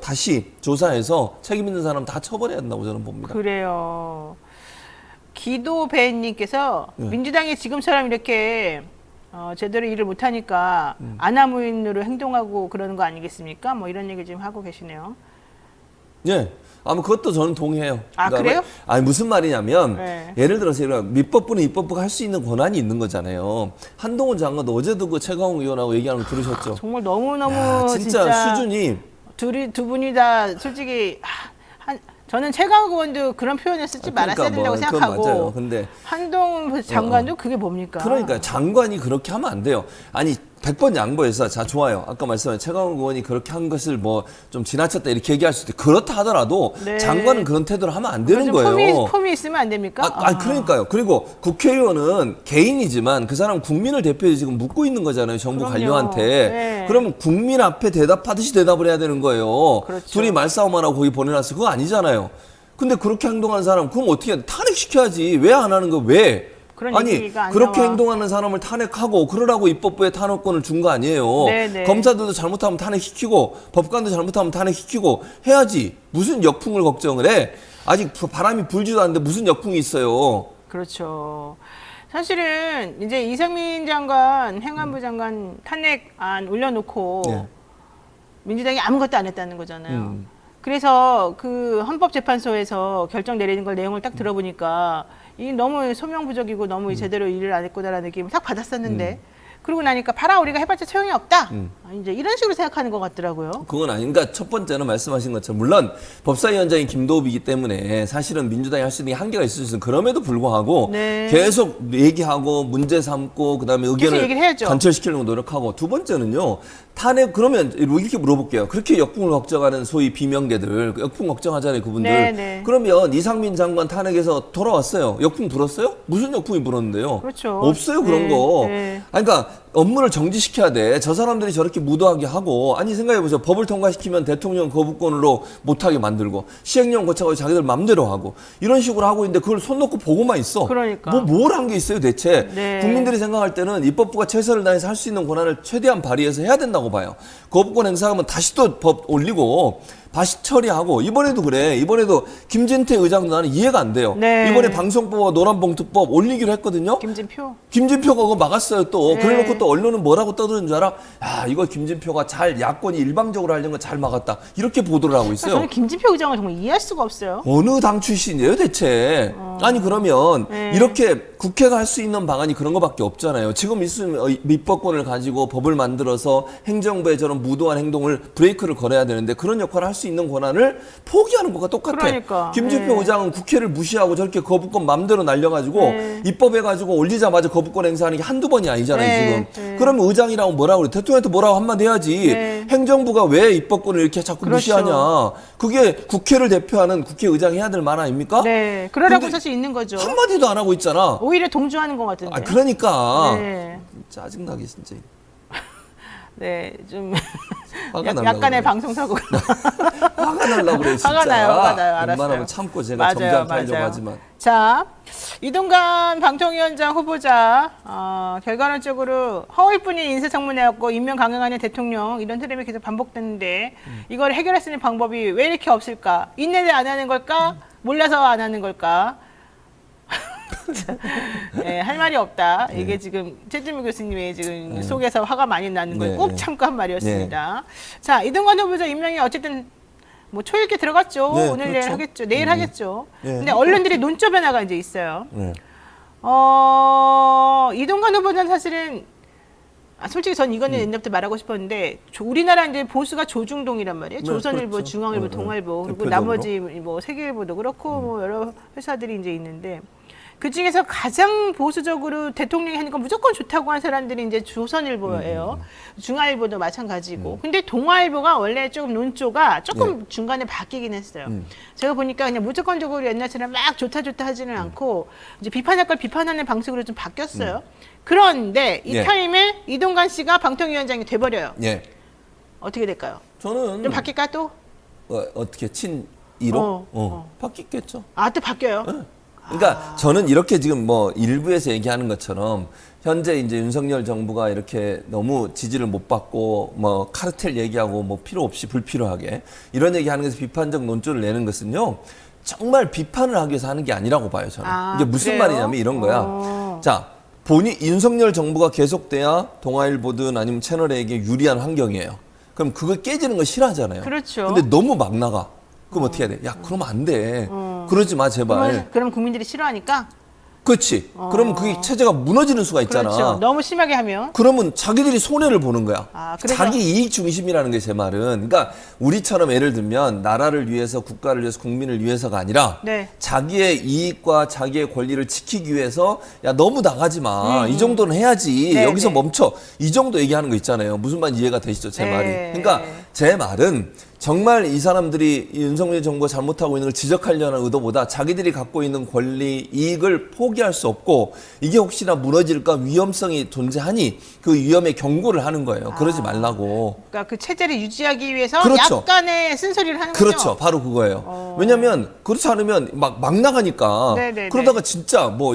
다시 조사해서 책임 있는 사람 다 처벌해야 된다고 저는 봅니다. 그래요. 기도배님께서 네. 민주당이 지금처럼 이렇게 제대로 일을 못하니까 아나무인으로 행동하고 그러는 거 아니겠습니까? 뭐 이런 얘기 지금 하고 계시네요. 예. 아마 그것도 저는 동의해요. 아, 그래요? 아니 무슨 말이냐면 네. 예를 들어서 이런 입법부는 입법부가 할 수 있는 권한이 있는 거잖아요. 한동훈 장관도 어제도 그 최강욱 의원하고 얘기하는 거 들으셨죠? 정말 너무너무 야, 진짜 수준이 두 분이 다 솔직히 저는 최강욱 의원도 그런 표현을 쓰지 말았어야 된다고 그건 생각하고 맞아요. 근데 한동훈 장관도 그게 뭡니까? 그러니까 장관이 그렇게 하면 안 돼요. 아니 100번 양보해서 자 좋아요. 아까 말씀하신 최강욱 의원이 그렇게 한 것을 뭐 좀 지나쳤다 이렇게 얘기할 수도 있고 그렇다 하더라도 네. 장관은 그런 태도를 하면 안 되는 좀 거예요. 폼이 있으면 안 됩니까? 그러니까요. 그리고 국회의원은 개인이지만 그 사람 국민을 대표해 지금 묻고 있는 거잖아요. 정부 그럼요. 관료한테. 네. 그러면 국민 앞에 대답하듯이 대답을 해야 되는 거예요. 그렇죠. 둘이 말싸움만 하고 거기 보내놨어. 그거 아니잖아요. 근데 그렇게 행동하는 사람 그럼 어떻게 해야 돼? 탄핵시켜야지. 왜 안 하는 거 왜? 그런 아니 얘기가 안 그렇게 나와. 행동하는 사람을 탄핵하고 그러라고 입법부에 탄핵권을 준 거 아니에요. 네네. 검사들도 잘못하면 탄핵시키고 법관도 잘못하면 탄핵시키고 해야지. 무슨 역풍을 걱정을 해. 아직 바람이 불지도 않는데 무슨 역풍이 있어요. 그렇죠. 사실은 이제 이상민 장관, 행안부 장관 탄핵안 올려놓고 네. 민주당이 아무것도 안 했다는 거잖아요. 그래서 그 헌법재판소에서 결정 내리는 걸 내용을 딱 들어보니까 이 너무 소명부족이고 너무 제대로 일을 안 했구나라는 느낌을 딱 받았었는데 그러고 나니까 봐라 우리가 해봤자 소용이 없다. 이제 이런 식으로 생각하는 것 같더라고요. 그건 아닌가. 첫 번째는 말씀하신 것처럼 물론 법사위원장이 김도읍이기 때문에 사실은 민주당이 할 수 있는 게 한계가 있을 수 있어요. 그럼에도 불구하고 네. 계속 얘기하고 문제 삼고 그다음에 의견을 얘기를 해야죠. 관철시키려고 노력하고 두 번째는요. 탄핵 그러면 이렇게 물어볼게요. 그렇게 역풍을 걱정하는 소위 비명계들 역풍 걱정하잖아요. 그분들. 네, 네. 그러면 이상민 장관 탄핵에서 돌아왔어요. 역풍 불었어요? 무슨 역풍이 불었는데요? 그렇죠. 없어요 그런 네, 거. 네. 아니, 그러니까 업무를 정지시켜야 돼. 저 사람들이 저렇게 무도하게 하고 아니 생각해보세요. 법을 통과시키면 대통령 거부권으로 못하게 만들고 시행령 고쳐가지고 자기들 맘대로 하고 이런 식으로 하고 있는데 그걸 손 놓고 보고만 있어. 그러니까. 뭘 한 게 있어요 대체. 네. 국민들이 생각할 때는 입법부가 최선을 다해서 할 수 있는 권한을 최대한 발휘해서 해야 된다고 봐요. 거부권 행사하면 다시 또 법 올리고 다시 처리하고 이번에도 그래. 이번에도 김진태 의장도 나는 이해가 안 돼요. 네. 이번에 방송법과 노란봉투법 올리기로 했거든요. 김진표가 그거 막았어요 또. 네. 그래놓고 또 언론은 뭐라고 떠드는 줄 알아? 야 이거 김진표가 잘 야권이 일방적으로 하려는 거 잘 막았다. 이렇게 보도를 하고 있어요. 저는 김진표 의장을 정말 이해할 수가 없어요. 어느 당 출신이에요 대체? 아니 그러면 네. 이렇게 국회가 할 수 있는 방안이 그런 거밖에 없잖아요. 지금 있으면 입법권을 가지고 법을 만들어서 행정부의 저런 무도한 행동을 브레이크를 걸어야 되는데 그런 역할을 할 수 있는 권한을 포기하는 것과 똑같아. 그러니까. 김진표 네. 의장은 국회를 무시하고 저렇게 거부권 맘대로 날려가지고 네. 입법해가지고 올리자마자 거부권 행사하는 게 한두 번이 아니잖아요 네. 지금. 네. 그러면 의장이라고 뭐라고 그래? 대통령한테 뭐라고 한마디 해야지. 네. 행정부가 왜 입법권을 이렇게 자꾸 그렇죠. 무시하냐. 그게 국회를 대표하는 국회의장이 해야 될 말 아닙니까? 네, 그러라고 근데 사실 있는 거죠. 한마디도 안 하고 있잖아. 오히려 동조하는 것 같은데. 아, 그러니까. 네. 짜증나게 진짜. 네, 좀 화가 날라고 약간의 그래. 방송 사고가 화가 날라고 그래 진짜. 화가 나요. 알았어요. 웬만하면 참고 제가 맞아요, 점잖게 하려고 맞아요. 하지만. 자, 이동관 방통위원장 후보자 결과론적으로 허위뿐인 인사청문회였고 임명 강행하는 대통령 이런 흐름이 계속 반복됐는데 이걸 해결할 수 있는 방법이 왜 이렇게 없을까? 있는데 안 하는 걸까? 몰라서 안 하는 걸까? 네, 할 말이 없다. 이게 지금 최준미 교수님의 지금 속에서 화가 많이 나는 걸 네. 꼭 참고 한 말이었습니다. 자, 이동관 후보자 임명이 어쨌든 뭐 초읽기 들어갔죠. 네, 오늘 내일 그렇죠. 하겠죠. 내일 하겠죠. 네. 근데 언론들이 논조 변화가 이제 있어요. 네. 이동관 후보자는 사실은 솔직히 전 이거는 옛날부터 말하고 싶었는데 우리나라 이제 보수가 조중동이란 말이에요. 네, 조선일보, 그렇죠. 중앙일보, 네, 네. 동아일보 그리고 대표적으로. 나머지 뭐 세계일보도 그렇고 뭐 여러 회사들이 이제 있는데 그 중에서 가장 보수적으로 대통령이 하니까 무조건 좋다고 한 사람들이 이제 조선일보예요. 중앙일보도 마찬가지고. 근데 동아일보가 원래 조금 논조가 조금 중간에 바뀌긴 했어요. 제가 보니까 그냥 무조건적으로 옛날처럼 막 좋다 하지는 않고 이제 비판할 걸 비판하는 방식으로 좀 바뀌었어요. 그런데 이 예. 타임에 이동관 씨가 방통위원장이 돼버려요. 예. 어떻게 될까요? 저는 좀 바뀔까 또? 어떻게 친이로 바뀌겠죠. 또 바뀌어요? 그러니까 저는 이렇게 지금 뭐 일부에서 얘기하는 것처럼 현재 이제 윤석열 정부가 이렇게 너무 지지를 못 받고 뭐 카르텔 얘기하고 뭐 필요 없이 불필요하게 이런 얘기하는 것에서 비판적 논조를 내는 것은요. 정말 비판을 하기 위해서 하는 게 아니라고 봐요, 저는. 이게 무슨 그래요? 말이냐면 이런 거야. 자, 윤석열 정부가 계속돼야 동아일보든 아니면 채널에게 유리한 환경이에요. 그럼 그거 깨지는 거 싫어하잖아요. 그렇죠. 근데 너무 막 나가. 그럼 어떻게 해야 돼? 야, 그러면 안 돼. 그러지 마, 제발. 그럼 국민들이 싫어하니까? 그렇지. 그러면 그게 체제가 무너지는 수가 있잖아. 그렇죠. 너무 심하게 하면. 그러면 자기들이 손해를 보는 거야. 그래서- 자기 이익 중심이라는 게 제 말은. 그러니까 우리처럼 예를 들면 나라를 위해서 국가를 위해서 국민을 위해서가 아니라 네. 자기의 이익과 자기의 권리를 지키기 위해서 야 너무 나가지 마. 이 정도는 해야지. 네, 여기서 네. 멈춰. 이 정도 얘기하는 거 있잖아요. 무슨 말인지 이해가 되시죠? 제 네. 말이. 그러니까 제 말은 정말 이 사람들이 이 윤석열 정부가 잘못하고 있는 걸 지적하려는 의도보다 자기들이 갖고 있는 권리, 이익을 포기할 수 없고 이게 혹시나 무너질까 위험성이 존재하니 그 위험에 경고를 하는 거예요. 그러지 말라고. 그러니까 그 체제를 유지하기 위해서 그렇죠. 약간의 쓴소리를 하는군요. 그렇죠. 바로 그거예요. 왜냐면 그렇지 않으면 막 나가니까. 네네네. 그러다가 진짜 뭐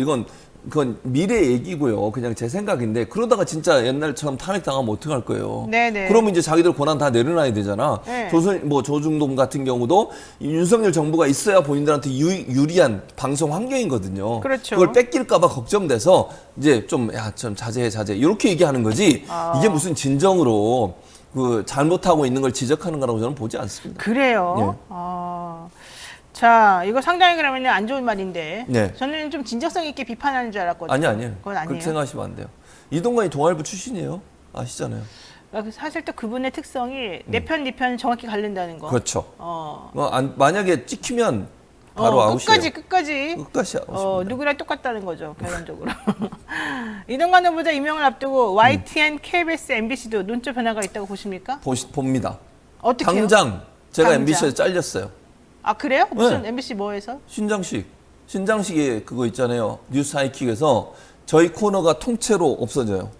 그건 미래 얘기고요. 그냥 제 생각인데 그러다가 진짜 옛날처럼 탄핵 당하면 어떡할 거예요. 네네. 그러면 이제 자기들 권한 다 내려놔야 되잖아. 네. 조중동 같은 경우도 이 윤석열 정부가 있어야 본인들한테 유리한 방송 환경이거든요. 그렇죠. 그걸 뺏길까봐 걱정돼서 이제 좀 자제해. 이렇게 얘기하는 거지. 이게 무슨 진정으로 그 잘못하고 있는 걸 지적하는 거라고 저는 보지 않습니다. 그래요? 자, 이거 상당히 그러면 안 좋은 말인데. 네. 저는 좀 진정성 있게 비판하는 줄 알았거든요. 아니에요. 그건 아니에요. 그렇게 생각하시면 안 돼요. 이동관이 동아일보 출신이에요. 아시잖아요. 사실 또 그분의 특성이 내 편, 네 편 정확히 가른다는 거. 그렇죠. 만약에 찍히면 바로 아웃이에요. 끝까지. 끝까지 아웃입니다. 누구랑 똑같다는 거죠, 결론적으로. 이동관 후보자 임명을 앞두고 YTN, KBS, MBC도 논조 변화가 있다고 보십니까? 봅니다. 어떻게 당장 제가 당장? MBC에서 잘렸어요. 그래요? 무슨 네. MBC 뭐에서? 신장식에 그거 있잖아요. 뉴스 하이킥에서 저희 코너가 통째로 없어져요.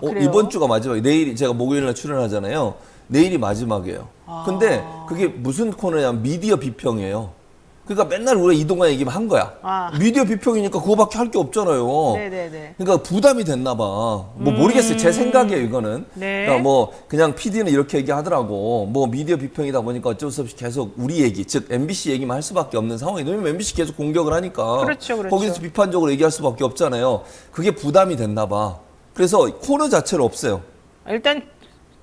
그래요? 이번 주가 마지막이에요. 내일이 제가 목요일날 출연하잖아요. 내일이 마지막이에요. 근데 그게 무슨 코너냐면 미디어 비평이에요. 그러니까 맨날 우리가 이동관 얘기만 한 거야. 미디어 비평이니까 그거밖에 할 게 없잖아요. 네네네. 그러니까 부담이 됐나 봐. 뭐 모르겠어요. 제 생각이에요, 이거는. 네. 그러니까 뭐 그냥 PD는 이렇게 얘기하더라고. 뭐 미디어 비평이다 보니까 어쩔 수 없이 계속 우리 얘기, 즉 MBC 얘기만 할 수밖에 없는 상황이에요. 왜냐면 MBC 계속 공격을 하니까. 그렇죠. 거기서 비판적으로 얘기할 수밖에 없잖아요. 그게 부담이 됐나 봐. 그래서 코너 자체는 없어요. 일단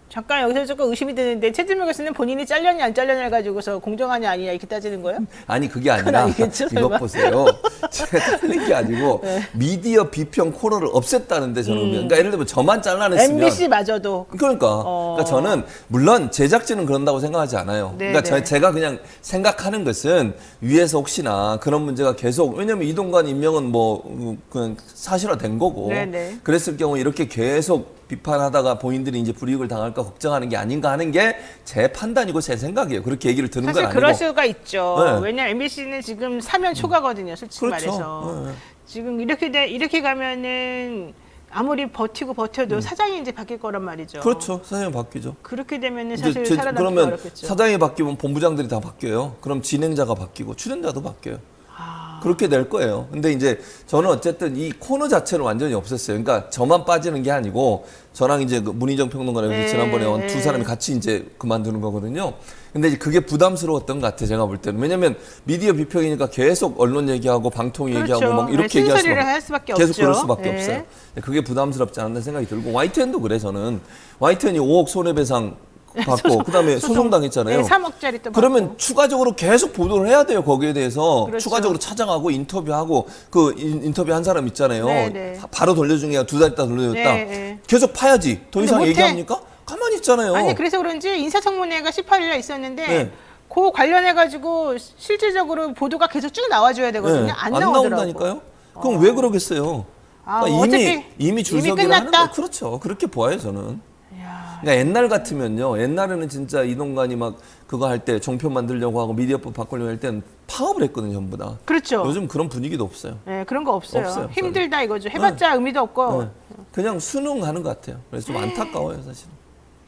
잠깐 여기서 조금 의심이 드는데 최진명 교수는 본인이 잘렸냐 안 잘렸냐 가지고서 공정하냐 아니냐 이렇게 따지는 거예요? 아니 그게 아니라 아니겠죠, 설마? 이것 보세요. 제가 틀린 게 아니고 미디어 비평 코너를 없앴다는데 저는 그러니까 예를 들면 저만 잘라냈으면 MBC마저도 그러니까 저는 물론 제작진은 그런다고 생각하지 않아요. 네, 그러니까 네. 제가 그냥 생각하는 것은 위에서 혹시나 그런 문제가 계속 왜냐면 이동관 임명은 뭐 그냥 사실화된 거고 네, 네. 그랬을 경우 이렇게 계속 비판하다가 본인들이 이제 불이익을 당할까 걱정하는 게 아닌가 하는 게 제 판단이고 제 생각이에요. 그렇게 얘기를 듣는 건 사실 아니고. 그럴 수가 있죠. 네. 왜냐면 MBC는 지금 사면 초과거든요. 솔직히 그렇죠. 말해서. 네. 지금 이렇게 가면은 아무리 버텨도 사장이 이제 바뀔 거란 말이죠. 그렇죠. 사장이 바뀌죠. 그렇게 되면은 이제 사실 살아남기 그러면 어렵겠죠. 사장이 바뀌면 본부장들이 다 바뀌어요. 그럼 진행자가 바뀌고 출연자도 바뀌어요. 아. 그렇게 될 거예요. 근데 이제 저는 어쨌든 이 코너 자체는 완전히 없앴어요. 그러니까 저만 빠지는 게 아니고 저랑 이제 그 문희정 평론가랑 네, 지난번에 온 두 네. 사람이 같이 이제 그만두는 거거든요. 근데 이제 그게 부담스러웠던 것 같아요. 제가 볼 때는. 왜냐면 미디어 비평이니까 계속 언론 얘기하고 방통 그렇죠. 얘기하고 막 이렇게 네, 얘기할 순서리를 할 수밖에 계속 없죠. 그럴 수밖에 네. 없어요. 그게 부담스럽지 않은 생각이 들고 YTN도 그래 저는. YTN이 5억 손해배상 받고 그다음에 소송당했잖아요. 네, 3억짜리 또 그러면 받고. 추가적으로 계속 보도를 해야 돼요. 거기에 대해서 그렇죠. 추가적으로 찾아가고 인터뷰하고 그 인터뷰 한 사람 있잖아요. 네, 네. 바로 돌려준 게 2달 있다 돌려줬다. 네, 네. 계속 파야지. 더 근데 이상 못해. 얘기합니까? 가만히 있잖아요. 아니 그래서 그런지 인사청문회가 18일에 있었는데 네. 그 관련해 가지고 실질적으로 보도가 계속 쭉 나와줘야 되거든요. 네, 안 나오더라고. 나온다니까요. 그럼 왜 그러겠어요? 아, 그러니까 어차피 이미 줄서기를 이미 하는 끝났다? 거 그렇죠. 그렇게 보아요 저는. 이야. 그러니까 옛날 같으면요. 옛날에는 진짜 이동관이 막 그거 할 때 종편 만들려고 하고 미디어법 바꾸려고 할 때는 파업을 했거든요, 전부 다. 그렇죠. 요즘 그런 분위기도 없어요. 네, 그런 거 없어요. 없어요, 힘들다 이거죠. 해봤자 의미도 없고. 네. 그냥 순응하는 것 같아요. 그래서 좀 안타까워요, 사실은.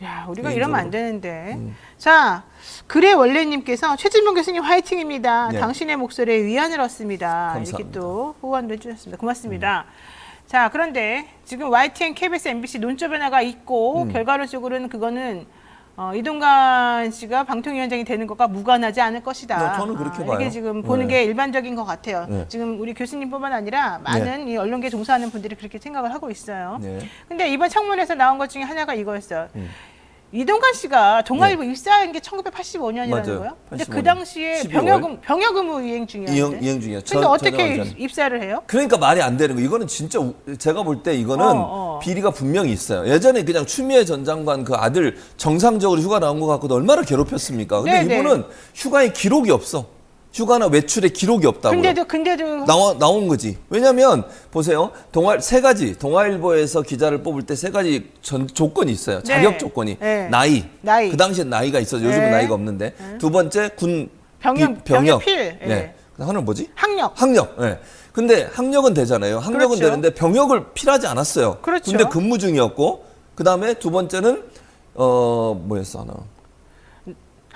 야, 우리가 개인적으로. 이러면 안 되는데. 자, 글의 원래님께서 최진봉 교수님 화이팅입니다. 네. 당신의 목소리에 위안을 얻습니다. 이렇게 감사합니다. 또 후원도 해주셨습니다. 고맙습니다. 자, 그런데 지금 YTN, KBS, MBC 논조 변화가 있고 결과론적으로는 그거는 이동관 씨가 방통위원장이 되는 것과 무관하지 않을 것이다. 네, 저는 그렇게 이게 봐요. 지금 보는 네. 게 일반적인 것 같아요. 네. 지금 우리 교수님뿐만 아니라 많은 이 언론계 종사하는 분들이 그렇게 생각을 하고 있어요. 네. 근데 이번 청문회에서 나온 것 중에 하나가 이거였어요. 이동관 씨가 동아일보 입사한 게 1985년이라는 맞아요. 거예요. 근데 85년. 그 당시에 12월. 병역 의무 이행 중이었는데. 이행 중이야. 근데 어떻게 입사를 해요? 그러니까 말이 안 되는 거. 이거는 진짜 제가 볼 때 이거는 어. 비리가 분명히 있어요. 예전에 그냥 추미애 전 장관 그 아들 정상적으로 휴가 나온 거 갖고도 얼마나 괴롭혔습니까? 근데 네, 이분은 휴가에 기록이 없어. 휴가나 외출에 기록이 없다고요. 근데도 나온 거지. 왜냐면 보세요. 세 가지 동아일보에서 기자를 뽑을 때 세 가지 조건이 있어요. 자격 네. 조건이. 네. 나이. 나이. 그 당시엔 나이가 있어요. 요즘은 네. 나이가 없는데. 두 번째 병역 필. 예. 네. 하나는 뭐지? 학력. 네. 근데 학력은 되잖아요. 학력은 그렇죠. 되는데 병역을 필요하지 않았어요. 그렇죠. 근데 근무 중이었고 그다음에 두 번째는 뭐였어 하나?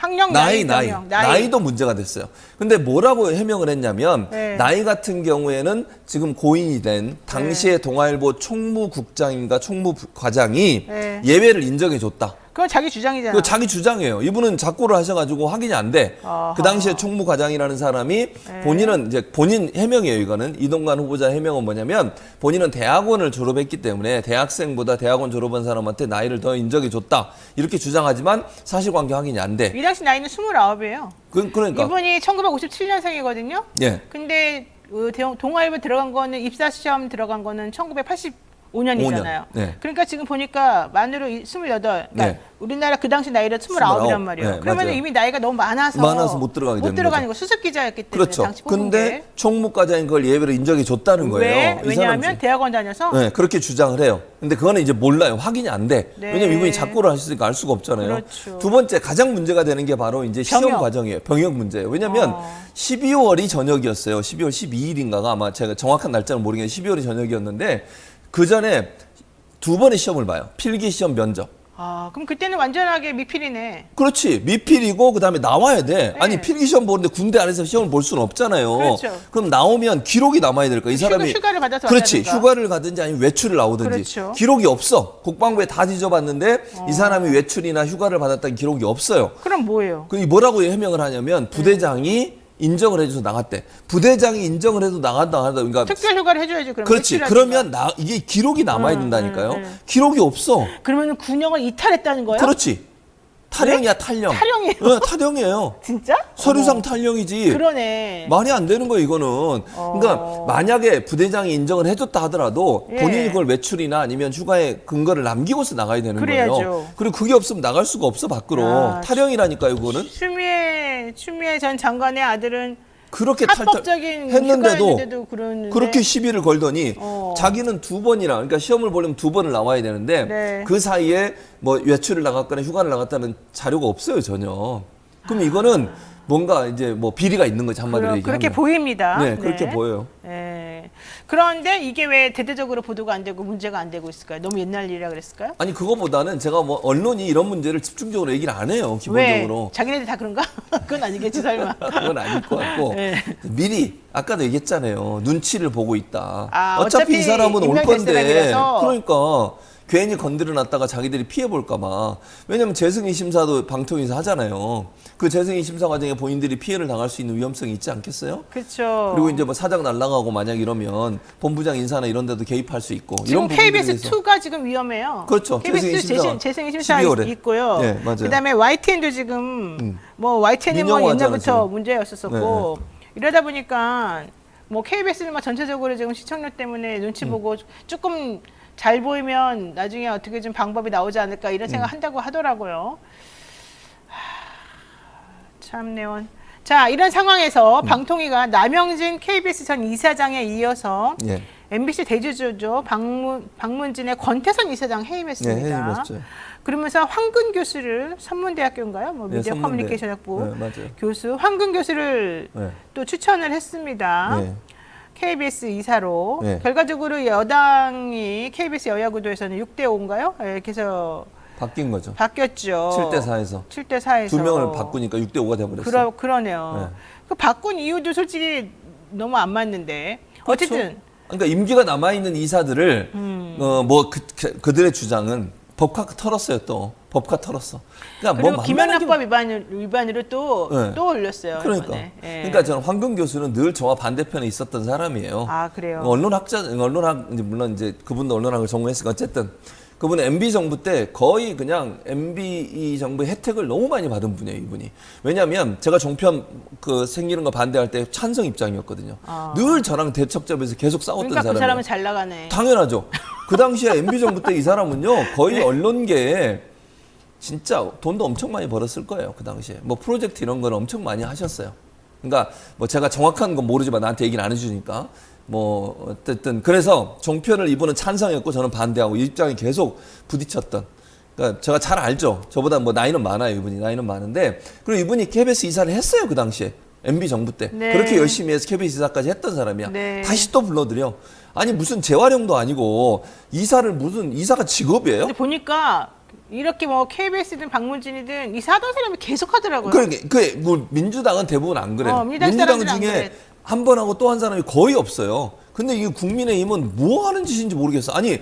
학력 나이도 문제가 됐어요. 근데 뭐라고 해명을 했냐면 네. 나이 같은 경우에는 지금 고인이 된 당시의 동아일보 총무국장인가 총무과장이 네. 예외를 인정해 줬다. 그건 자기 주장이잖아. 그거 자기 주장이에요. 이분은 작고를 하셔가지고 확인이 안 돼. 아하. 그 당시에 총무과장이라는 사람이 본인은 이제 본인 해명이에요. 이거는 이동관 후보자 해명은 뭐냐면 본인은 대학원을 졸업했기 때문에 대학생보다 대학원 졸업한 사람한테 나이를 더 인정해 줬다. 이렇게 주장하지만 사실관계 확인이 안 돼. 이 당시 나이는 29이에요. 그러니까 이분이 1957년생이거든요. 예. 근데 동아일보 들어간 거는 입사 시험 들어간 거는 1985년이잖아요. 네. 그러니까 지금 보니까 만으로 28. 그러니까 네. 우리나라 그 당시 나이가 29이란 말이에요. 네, 그러면 맞아요. 이미 나이가 너무 많아서 못 들어가게 되는 들어가는 거죠. 거 수습 기자였기 때문에 그렇죠. 당시 뽑은 근데 게. 총무과장인 걸 예외로 인정해 줬다는 거예요. 왜? 이 왜냐하면 사람은 대학원 다녀서 네, 그렇게 주장을 해요. 근데 그거는 이제 몰라요. 확인이 안 돼. 네. 왜냐면 이분이 작고를 하셨으니까 알 수가 없잖아요. 그렇죠. 두 번째 가장 문제가 되는 게 바로 이제 시험 병역. 과정이에요. 병역 문제예요. 왜냐면 12월이 저녁이었어요. 12월 12일인가가 아마 제가 정확한 날짜는 모르겠는데 12월이 저녁이었는데 그 전에 두 번의 시험을 봐요. 필기 시험 면접. 아, 그럼 그때는 완전하게 미필이네. 그렇지. 미필이고 그다음에 나와야 돼. 아니 필기 시험 보는데 군대 안에서 시험을 볼 수는 없잖아요. 그렇죠. 그럼 나오면 기록이 남아야 될 거야. 이 사람이 휴가를 받아서 그렇지. 왔다든가. 휴가를 가든지 아니면 외출을 나오든지. 그렇죠. 기록이 없어. 국방부에 다 뒤져봤는데 이 사람이 외출이나 휴가를 받았다는 기록이 없어요. 그럼 뭐예요? 그 뭐라고 해명을 하냐면 부대장이 인정을 해줘서 나갔대. 부대장이 인정을 해도 나간다. 그러니까 특별 휴가를 해줘야지. 그러면 그렇지. 외출하든가. 그러면 이게 기록이 남아야 된다니까요. 기록이 없어. 그러면 군형을 이탈했다는 거야? 그렇지. 탈영이야, 탈영. 탈영이에요? 네, 탈영이에요. 진짜? 서류상 어머. 탈영이지. 그러네. 말이 안 되는 거예요, 이거는. 그러니까 만약에 부대장이 인정을 해줬다 하더라도 예. 본인이 그걸 외출이나 아니면 휴가에 근거를 남기고서 나가야 되는 그래야죠. 거예요. 그리고 그게 없으면 나갈 수가 없어, 밖으로. 야, 탈영이라니까요, 그거는. 추미애 전 장관의 아들은 그렇게 합법적인 했는데도 휴가인데도 그러는데. 그렇게 시비를 걸더니 어. 자기는 두 번이나 그러니까 시험을 보려면 두 번을 나와야 되는데 네. 그 사이에 뭐 외출을 나갔거나 휴가를 나갔다는 자료가 없어요 전혀. 그럼 이거는 뭔가 이제 뭐 비리가 있는 거지 한마디로 얘기하면. 그렇게 보입니다. 네, 그렇게 보여요. 네. 그런데 이게 왜 대대적으로 보도가 안 되고 문제가 안 되고 있을까요? 너무 옛날 일이라 그랬을까요? 아니 그거보다는 제가 뭐 언론이 이런 문제를 집중적으로 얘기를 안 해요. 기본적으로. 왜? 자기네들 다 그런가? 그건 아니겠지 설마. 그건 아닐 것 같고 네. 미리 아까도 얘기했잖아요. 눈치를 보고 있다. 아, 어차피 이 사람은 올 임명될 건데 사람이라서. 그러니까 괜히 건드려놨다가 자기들이 피해볼까봐. 왜냐면 재승인 심사도 방통위에서 하잖아요. 그 재승인 심사 과정에 본인들이 피해를 당할 수 있는 위험성이 있지 않겠어요? 그렇죠. 그리고 이제 뭐 사장 날라가고 만약 이러면 본부장 인사나 이런 데도 개입할 수 있고 지금 이런 부분들에 대해서 KBS2가 지금 위험해요. 그렇죠. KBS 재승인 심사 12월에. 있고요. 네, 맞아요. 그다음에 YTN도 지금 뭐 YTN은 뭐 민영화잖아, 옛날부터 지금. 문제였었었고 이러다 보니까 뭐 KBS는 뭐 전체적으로 지금 시청률 때문에 눈치 보고 조금 잘 보이면 나중에 어떻게 좀 방법이 나오지 않을까 이런 생각 한다고 하더라고요. 참네요. 자, 이런 상황에서 방통위가 남영진 KBS 전 이사장에 이어서 예. MBC 대주주죠. 박문진의 권태선 이사장 해임했습니다. 네, 해임했죠. 그러면서 황근 교수를 선문대학교인가요? 뭐 미디어 선문대. 커뮤니케이션 학부 네, 맞아요. 교수 황근 교수를 네. 또 추천을 했습니다. 네. KBS 이사로 네. 결과적으로 여당이 KBS 여야구도에서는 6대 5인가요? 이렇게 해서 바뀐 거죠. 바뀌었죠. 7대 4에서 7대 4에서 두 명을 바꾸니까 6대 5가 돼버렸어요. 그러네요. 네. 그 바꾼 이유도 솔직히 너무 안 맞는데 어쨌든 그렇죠. 그러니까 임기가 남아 있는 이사들을 그들의 주장은 법카 털었어요. 또 법카 털었어. 그러니까 그리고 뭐 김영란법 위반으로 또 네. 올렸어요. 그러니까. 이번에. 예. 그러니까 저는 황금 교수는 늘 저와 반대편에 있었던 사람이에요. 아 그래요. 언론학 이제 물론 이제 그분도 언론학을 전공했으니까 어쨌든 그분은 MB 정부 때 거의 그냥 MB 정부의 혜택을 너무 많이 받은 분이에요, 이분이. 왜냐하면 제가 종편 그 생기는 거 반대할 때 찬성 입장이었거든요. 늘 저랑 대척점에서 계속 싸웠던 그러니까 그 사람이에요. 사람은 잘 나가네. 당연하죠. 그 당시에 MB 정부 때 이 사람은요 거의 언론계에 진짜 돈도 엄청 많이 벌었을 거예요. 그 당시에 뭐 프로젝트 이런 거는 엄청 많이 하셨어요. 그러니까 뭐 제가 정확한 건 모르지만 나한테 얘기는 안 해주니까 뭐 어쨌든 그래서 종편을 이분은 찬성했고 저는 반대하고 이 입장이 계속 부딪혔던. 그러니까 제가 잘 알죠. 저보다 뭐 나이는 많아요. 이분이 나이는 많은데 그리고 이분이 KBS 이사를 했어요. 그 당시에 MB 정부 때 네. 그렇게 열심히 해서 KBS 이사까지 했던 사람이야. 네. 다시 또 불러들여. 아니 무슨 재활용도 아니고 이사를 무슨 이사가 직업이에요? 근데 보니까 이렇게 뭐 KBS든 박문진이든 이사 하던 사람이 계속 하더라고요. 뭐 민주당은 대부분 안 그래요. 민주당 민주당 사람들은 안 중에 그래. 한 번 하고 또 한 사람이 거의 없어요. 근데 이게 국민의힘은 뭐 하는 짓인지 모르겠어. 아니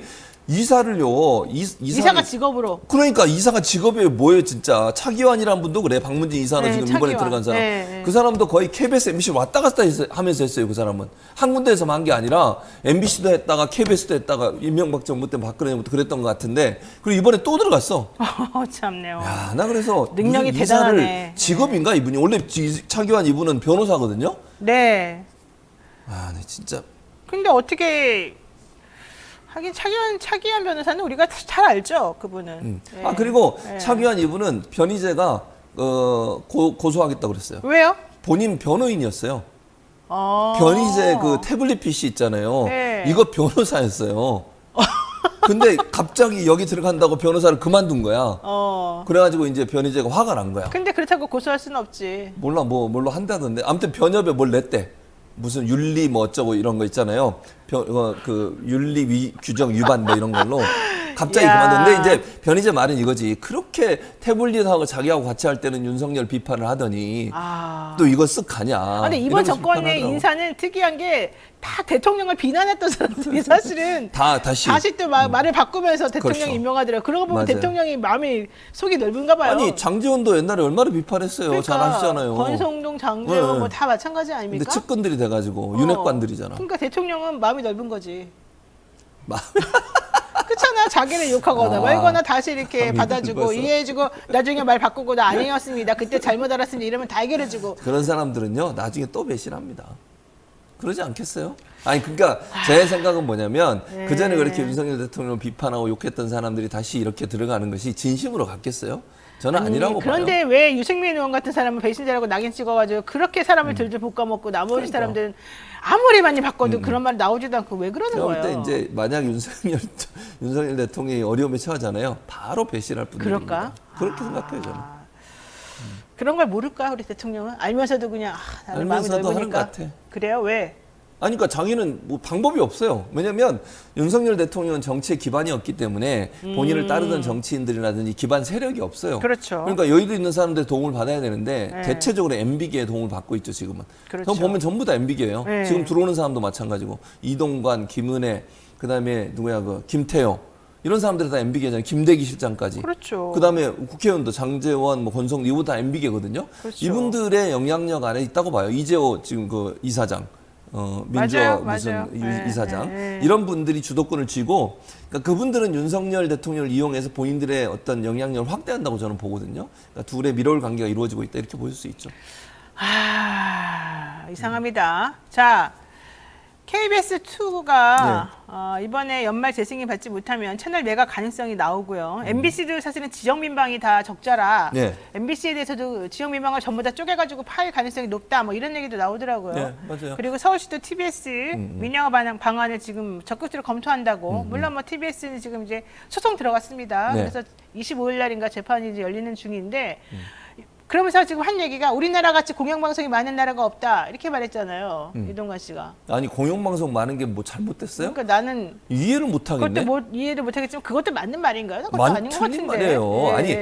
이사를요. 이사가 직업으로. 그러니까 이사가 직업이 뭐예요, 진짜. 차기환이라는 분도 그래. 박문진 이사는 네, 지금 이번에 차기환. 들어간 사람. 네, 네. 그 사람도 거의 KBS, MBC 왔다 갔다 하면서 했어요, 그 사람은. 한 군데에서만 한 게 아니라 MBC도 했다가 KBS도 했다가 이명박 정부 때 박근혜부터 그랬던 것 같은데 그리고 이번에 또 들어갔어. 참네요. 야, 나 그래서 능력이 무슨 이사를 대단하네. 직업인가 이분이 원래 차기환 이분은 변호사거든요. 네. 아, 네, 진짜. 근데 어떻게 하긴 차기환 변호사는 우리가 잘 알죠, 그분은. 네. 아 그리고 네. 차기환 이분은 변희재가 고소하겠다고 그랬어요. 왜요? 본인 변호인이었어요. 변희재 그 태블릿 PC 있잖아요. 네. 이거 변호사였어요. 근데 갑자기 여기 들어간다고 변호사를 그만둔 거야. 그래가지고 이제 변희재가 화가 난 거야. 근데 그렇다고 고소할 수는 없지. 몰라 뭘로 한다던데. 아무튼 변협에 뭘 냈대. 무슨 윤리 뭐 어쩌고 이런 거 있잖아요. 그 윤리 규정 위반 뭐 이런 걸로 갑자기 야. 그만뒀는데 이제 변희재 말은 이거지. 그렇게 태블릿하고 자기하고 같이 할 때는 윤석열 비판을 하더니 또 이거 쓱 가냐. 근데 이번 이러면서 정권의 비판하더라고. 인사는 특이한 게 다 대통령을 비난했던 사람들이 사실은 다시 또 말을 바꾸면서 대통령 그렇죠. 임명하더라고요. 그러고 보면 맞아요. 대통령이 마음이 속이 넓은가 봐요. 아니 장재원도 옛날에 얼마나 비판했어요. 그러니까 잘 아시잖아요. 권성동, 장재원 네. 뭐 다 마찬가지 근데 아닙니까? 측근들이 돼가지고 윤핵관들이잖아. 그러니까 대통령은 마음이 넓은 거지. 마- 그렇잖아. 자기를 욕하거나 말거나 다시 이렇게 마음이 받아주고 넓어서. 이해해주고 나중에 말 바꾸고 나 아니었습니다. 그때 잘못 알았습니다. 이러면 다 해결해주고. 그런 사람들은요 나중에 또 배신합니다. 그러지 않겠어요? 아니 그러니까 제 생각은 뭐냐면 그 전에 그렇게 윤석열 대통령을 비판하고 욕했던 사람들이 다시 이렇게 들어가는 것이 진심으로 갔겠어요? 저는 아니라고 그런데 봐요. 왜 유승민 의원 같은 사람은 배신자라고 낙인 찍어가지고 그렇게 사람을 들들 볶아먹고 나머지 그러니까. 사람들은 아무리 많이 바꿔도 그런 말 나오지도 않고 왜 그러는 제가 볼 거예요? 때 이제 만약 윤석열 대통령이 어려움에 처하잖아요. 바로 배신할 분들입니다. 그럴까? 그렇게 생각해요 저는. 그런 걸 모를까 우리 대통령은 알면서도 그냥 나는 마음이 알면서도 하는 넓으니까. 것 같아. 그래요? 왜? 아니, 그러니까 자기는 뭐 방법이 없어요. 왜냐면 윤석열 대통령은 정치에 기반이 없기 때문에 본인을 따르던 정치인들이라든지 기반 세력이 없어요. 그렇죠. 그러니까 여의도 있는 사람들의 도움을 받아야 되는데 네. 대체적으로 MB계의 도움을 받고 있죠, 지금은. 그렇죠. 보면 전부 다 MB계예요. 네. 지금 들어오는 사람도 마찬가지고 이동관, 김은혜, 그다음에 누구야 그 김태호 이런 사람들이 다 MB계잖아요. 김대기 실장까지. 그렇죠. 그다음에 국회의원도 장제원, 뭐 권성동 이분 다 MB계거든요. 그렇죠. 이분들의 영향력 안에 있다고 봐요. 이재호 지금 그 이사장. 민주화 무슨 맞아요. 네, 이사장 네. 이런 분들이 주도권을 쥐고 그러니까 그분들은 윤석열 대통령을 이용해서 본인들의 어떤 영향력을 확대한다고 저는 보거든요. 그러니까 둘의 미러울 관계가 이루어지고 있다 이렇게 보실 수 있죠. 이상합니다. 자, KBS2가 이번에 연말 재승인 받지 못하면 채널 매각 가능성이 나오고요. MBC도 사실은 지역 민방이 다 적자라 네. MBC에 대해서도 지역 민방을 전부 다 쪼개가지고 팔 가능성이 높다 뭐 이런 얘기도 나오더라고요. 네, 맞아요. 그리고 서울시도 TBS 민영화 방안을 지금 적극적으로 검토한다고. 물론 뭐 TBS는 지금 이제 소송 들어갔습니다. 네. 그래서 25일 날인가 재판이 이제 열리는 중인데 그러면서 지금 한 얘기가 우리나라 같이 공영방송이 많은 나라가 없다 이렇게 말했잖아요. 이동관 씨가. 아니 공영방송 많은 게 뭐 잘못됐어요? 그러니까 나는 이해를 못 그것도 하겠네. 뭐 이해를 못하겠지만 그것도 맞는 말인가요? 그것도 아닌 것 틀린 같은데. 말이에요. 예. 아니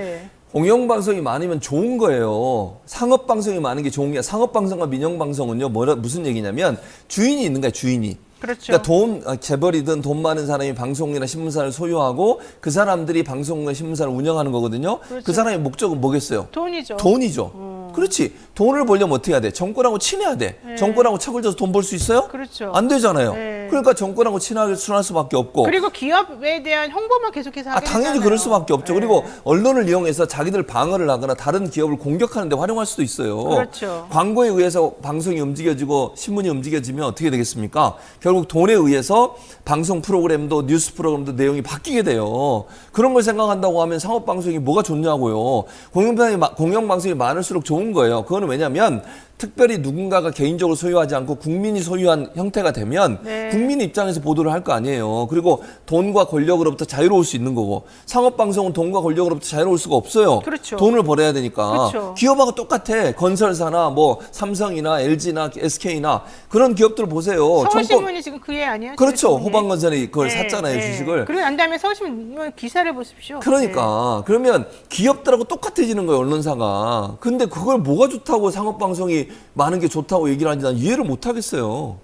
공영방송이 많으면 좋은 거예요. 상업방송이 많은 게 좋은 게 상업방송과 민영방송은요 무슨 얘기냐면 주인이 있는 거야 주인이. 그렇죠. 그러니까 재벌이든 돈 많은 사람이 방송이나 신문사를 소유하고 그 사람들이 방송과 신문사를 운영하는 거거든요. 그렇죠. 그 사람의 목적은 뭐겠어요? 돈이죠. 돈이죠. 그렇지. 돈을 벌려면 어떻게 해야 돼? 정권하고 친해야 돼. 네. 정권하고 척을 져서 돈 벌 수 있어요? 그렇죠. 안 되잖아요. 네. 그러니까 정권하고 친하게 순할 수밖에 없고. 그리고 기업에 대한 홍보만 계속해서 하게 당연히 되잖아요. 그럴 수밖에 없죠. 네. 그리고 언론을 이용해서 자기들 방어를 하거나 다른 기업을 공격하는 데 활용할 수도 있어요. 그렇죠. 광고에 의해서 방송이 움직여지고 신문이 움직여지면 어떻게 되겠습니까? 결국 돈에 의해서 방송 프로그램도 뉴스 프로그램도 내용이 바뀌게 돼요. 그런 걸 생각한다고 하면 상업방송이 뭐가 좋냐고요. 공영방송이 많을수록 좋은 거예요. 그거는 왜냐하면 특별히 누군가가 개인적으로 소유하지 않고 국민이 소유한 형태가 되면 네. 국민 입장에서 보도를 할 거 아니에요. 그리고 돈과 권력으로부터 자유로울 수 있는 거고 상업방송은 돈과 권력으로부터 자유로울 수가 없어요. 그렇죠. 돈을 벌어야 되니까. 그렇죠. 기업하고 똑같아. 건설사나 뭐 삼성이나 LG나 SK나 그런 기업들 보세요. 서울신문이 지금 그 애 아니에요? 그렇죠. 지금 호방건설이 그걸 네, 샀잖아요. 네. 주식을. 그리고 난 다음에 서울신문 기사를 보십시오. 그러니까 그러면 기업들하고 똑같아지는 거예요 언론사가. 근데 그걸 뭐가 좋다고 상업방송이 많은 게 좋다고 얘기를 하는지 난 이해를 못 하겠어요.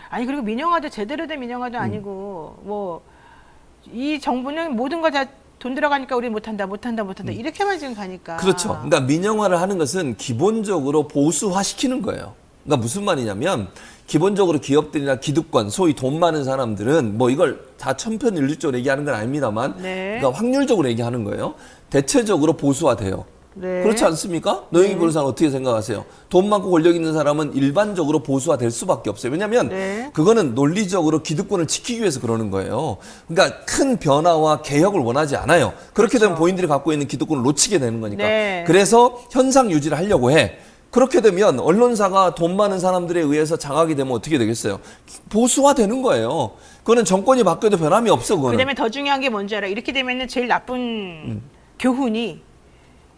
아니 그리고 민영화도 제대로 된 민영화도 아니고 뭐 이 정부는 모든 거 다 돈 들어가니까 우리 못한다 이렇게만 지금 가니까. 그렇죠. 그러니까 민영화를 하는 것은 기본적으로 보수화시키는 거예요. 그러니까 무슨 말이냐면 기본적으로 기업들이나 기득권, 소위 돈 많은 사람들은 뭐 이걸 다 천편일률적으로 얘기하는 건 아닙니다만 네. 그러니까 확률적으로 얘기하는 거예요. 대체적으로 보수화돼요. 네. 그렇지 않습니까? 노영희 변호사는 어떻게 생각하세요? 돈 많고 권력 있는 사람은 일반적으로 보수화될 수밖에 없어요. 왜냐하면 네. 그거는 논리적으로 기득권을 지키기 위해서 그러는 거예요. 그러니까 큰 변화와 개혁을 원하지 않아요. 그렇게 되면 본인들이 갖고 있는 기득권을 놓치게 되는 거니까. 네. 그래서 현상 유지를 하려고 해. 그렇게 되면 언론사가 돈 많은 사람들에 의해서 장악이 되면 어떻게 되겠어요? 보수화되는 거예요. 그거는 정권이 바뀌어도 변함이 없어. 그거는. 그다음에 더 중요한 게 뭔지 알아? 이렇게 되면은 제일 나쁜 교훈이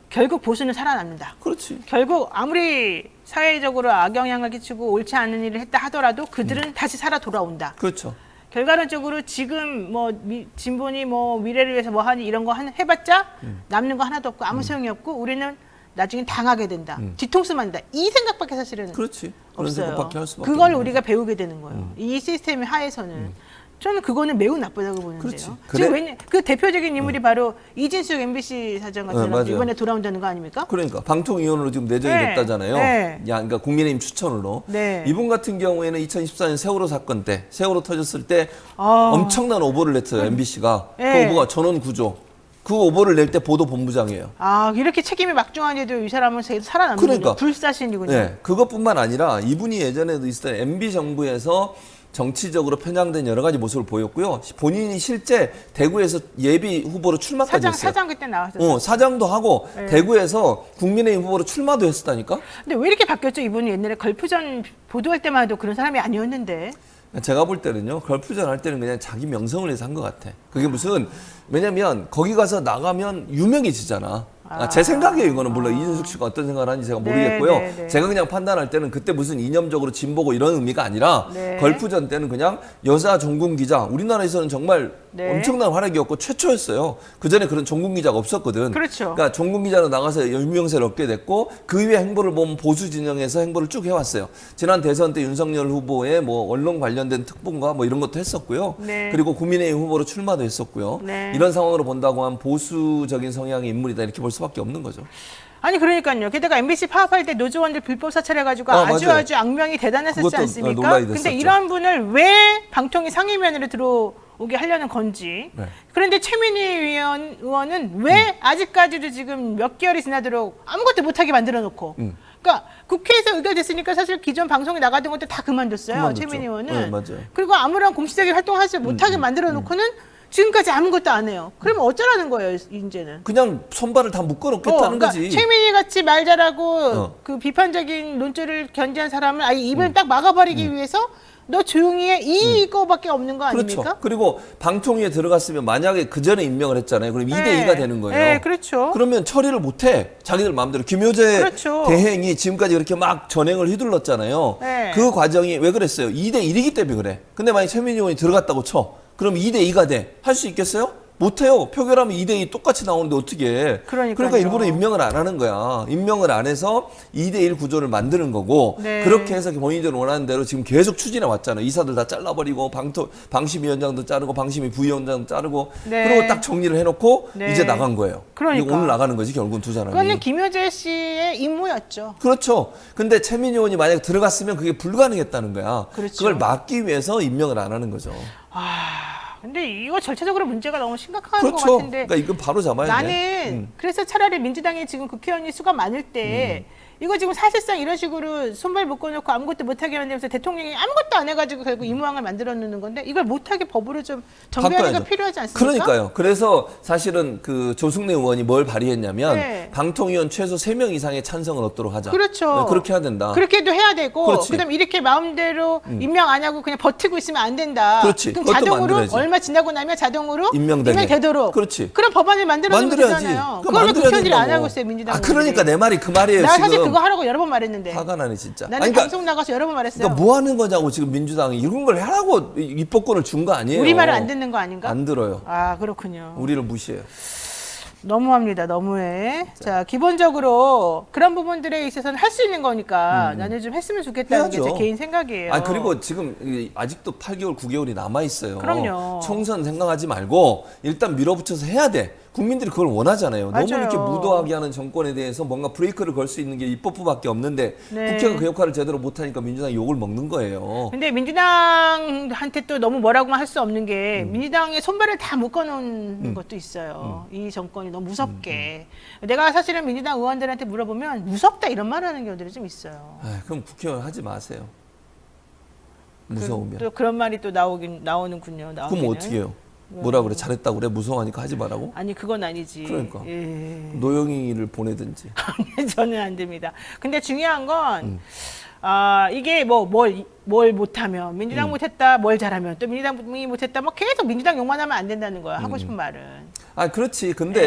결국 보수는 살아남는다. 그렇지. 결국 아무리 사회적으로 악영향을 끼치고 옳지 않은 일을 했다 하더라도 그들은 다시 살아 돌아온다. 그렇죠. 결과론적으로 지금 뭐 진보니 뭐 미래를 위해서 뭐 하니 이런 거 해봤자 남는 거 하나도 없고 아무 소용이 없고 우리는 나중에 당하게 된다. 뒤통수만 된다. 이 생각밖에 사실은 그렇지. 그런 없어요. 생각밖에 할 수밖에 그걸 없는 우리가 배우게 되는 거예요. 이 시스템 하에서는. 저는 그거는 매우 나쁘다고 보는데요. 그렇지. 지금 그 대표적인 인물이 바로 이진숙 MBC 사장 같은 사람 맞아요. 이번에 돌아온다는 거 아닙니까? 그러니까 방통위원으로 지금 내정이 네. 됐다잖아요. 네. 그러니까 국민의힘 추천으로. 네. 이분 같은 경우에는 2014년 세월호 사건 때 세월호 터졌을 때 아. 엄청난 오보를 냈어요. MBC가. 네. 그 오보가 전원 구조. 그 오보를 낼 때 보도본부장이에요. 아 이렇게 책임이 막중한데도 이 사람은 살아남는군요. 그러니까. 불사신이군요. 네. 그것뿐만 아니라 이분이 예전에도 있었던 MB 정부에서 정치적으로 편향된 여러 가지 모습을 보였고요. 본인이 실제 대구에서 예비 후보로 출마까지 했어요. 사장 그때 나왔었어요. 사장도 하고 네. 대구에서 국민의힘 후보로 출마도 했었다니까. 근데 왜 이렇게 바뀌었죠? 이분이 옛날에 걸프전 보도할 때만 해도 그런 사람이 아니었는데. 제가 볼 때는요, 걸프전 할 때는 그냥 자기 명성을 위해서 한 것 같아. 그게 무슨, 왜냐면 거기 가서 나가면 유명해지잖아. 제 생각이에요. 이거는 물론 이준석 씨가 어떤 생각을 하는지 제가 모르겠고요. 네. 제가 그냥 판단할 때는 그때 무슨 이념적으로 진보고 이런 의미가 아니라 네. 걸프전 때는 그냥 여자 종군 기자, 우리나라에서는 정말 네. 엄청난 활약이었고 최초였어요. 그 전에 그런 종군 기자가 없었거든. 그렇죠. 그러니까 종군 기자로 나가서 유명세를 얻게 됐고 그 이후에 행보를 보면 보수 진영에서 행보를 쭉 해왔어요. 지난 대선 때 윤석열 후보의 뭐 언론 관련된 특보인가 뭐 이런 것도 했었고요. 네. 그리고 국민의힘 후보로 출마도 했었고요. 네. 이런 상황으로 본다고 하면 보수적인 성향의 인물이다 이렇게 볼 수밖에 없는 거죠. 아니 그러니까요. 게다가 MBC 파업할 때 노조원들 불법 사찰해가지고 아주 맞아요. 아주 악명이 대단했었지 그것도 않습니까? 논란이 근데 됐었죠. 이런 분을 왜 방통위 상임위원으로 들어오게 하려는 건지. 네. 그런데 최민희 의원은 왜 아직까지도 지금 몇 개월이 지나도록 아무것도 못하게 만들어놓고. 그러니까 국회에서 의결됐으니까 사실 기존 방송에 나가던 것도 다 그만뒀어요. 그만뒀죠. 최민희 의원은. 네, 맞아요. 그리고 아무런 공식적인 활동하지 못하게 만들어놓고는 지금까지 아무것도 안 해요. 그러면 어쩌라는 거예요, 이제는. 그냥 손발을 다 묶어놓겠다는 그러니까 거지. 최민희 같이 말 잘하고 어. 그 비판적인 논조를 견지한 사람을 아예 입을 딱 막아버리기 위해서 너 조용히 해 이거밖에 없는 거 아닙니까? 그렇죠. 그리고 방통위에 들어갔으면 만약에 그 전에 임명을 했잖아요. 그럼 2대2가 되는 거예요. 네, 그렇죠. 그러면 처리를 못해. 자기들 마음대로. 김효재 그렇죠. 대행이 지금까지 그렇게 막 전행을 휘둘렀잖아요. 네. 그 과정이 왜 그랬어요? 2대1이기 때문에 그래. 근데 만약 최민희 의원이 들어갔다고 쳐. 그럼 2대2가 돼. 할 수 있겠어요? 못해요. 표결하면 2대2 똑같이 나오는데 어떻게 해. 그러니까요. 그러니까 일부러 임명을 안 하는 거야. 임명을 안 해서 2대1 구조를 만드는 거고 네. 그렇게 해서 본인들이 원하는 대로 지금 계속 추진해 왔잖아요. 이사들 다 잘라버리고 방심위원장도 자르고 방심위 부위원장도 자르고 네. 그리고 딱 정리를 해놓고 네. 이제 나간 거예요. 그러니까. 이게 오늘 나가는 거지 결국은 두 사람이. 그거는 김효재 씨의 임무였죠. 그렇죠. 근데 최민희 의원이 만약에 들어갔으면 그게 불가능했다는 거야. 그렇죠. 그걸 막기 위해서 임명을 안 하는 거죠. 근데 이거 절차적으로 문제가 너무 심각한 것 그렇죠. 같은데 그러니까 이건 바로 잡아야 돼. 나는 그래서 차라리 민주당이 지금 국회의원이 수가 많을 때 이거 지금 사실상 이런 식으로 손발 묶어놓고 아무것도 못하게 만들면서 대통령이 아무것도 안 해가지고 결국 임무왕을 만들어 놓는 건데 이걸 못하게 법으로 좀 정비하는 게 바꿔야죠. 필요하지 않습니까? 그러니까요. 그래서 사실은 그 조승래 의원이 뭘 발의했냐면 네. 방통위원 최소 3명 이상의 찬성을 얻도록 하자. 그렇죠. 네, 그렇게 해야 된다. 그렇게도 해야 되고 그렇지. 그다음 이렇게 마음대로 임명 안 하고 그냥 버티고 있으면 안 된다. 그렇지. 그럼 그것도 자동으로 만들어야지. 얼마 지나고 나면 자동으로 임명되게. 임명되도록. 그렇지. 그런 법안을 만들어주면 만들어야지. 되잖아요. 그거 그걸 왜 만들어야 국회의원들이 안 된다고. 하고 있어요, 민주당. 아, 그러니까 내 말이 그 말이에요. 나 지금. 사실 그거 하라고 여러 번 말했는데. 화가 나네 진짜. 나는 아니, 그러니까, 방송 나가서 여러 번 말했어요. 그러니까 뭐 하는 거냐고 지금 민주당이 이런 걸 하라고 입법권을 준 거 아니에요. 우리 말을 안 듣는 거 아닌가? 안 들어요. 아 그렇군요. 우리를 무시해요. 너무합니다. 너무해. 자, 기본적으로 그런 부분들에 있어서는 할 수 있는 거니까 나는 좀 했으면 좋겠다는 게 제 해야죠. 개인 생각이에요. 아 그리고 지금 아직도 8개월, 9개월이 남아 있어요. 그럼요. 총선 생각하지 말고 일단 밀어붙여서 해야 돼. 국민들이 그걸 원하잖아요. 너무 맞아요. 이렇게 무도하게 하는 정권에 대해서 뭔가 브레이크를 걸 수 있는 게 입법부밖에 없는데 네. 국회가 그 역할을 제대로 못하니까 민주당이 욕을 먹는 거예요. 근데 민주당한테 또 너무 뭐라고만 할 수 없는 게 민주당의 손발을 다 묶어놓은 것도 있어요. 이 정권이 너무 무섭게. 내가 사실은 민주당 의원들한테 물어보면 무섭다 이런 말 하는 경우들이 좀 있어요. 아, 그럼 국회의원 하지 마세요. 무서우면. 또 그런 말이 또 나오는군요. 그럼 나오기는. 어떻게 해요? 뭐라 그래? 잘했다고 그래? 무서워하니까 하지 말라고? 아니 그건 아니지. 그러니까. 예. 노영이를 보내든지. 저는 안 됩니다. 근데 중요한 건 이게 뭘 못하면 민주당 못했다, 뭘 잘하면 또 민주당이 못했다, 뭐 계속 민주당 욕만 하면 안 된다는 거야. 하고 싶은 말은. 아, 그렇지. 근데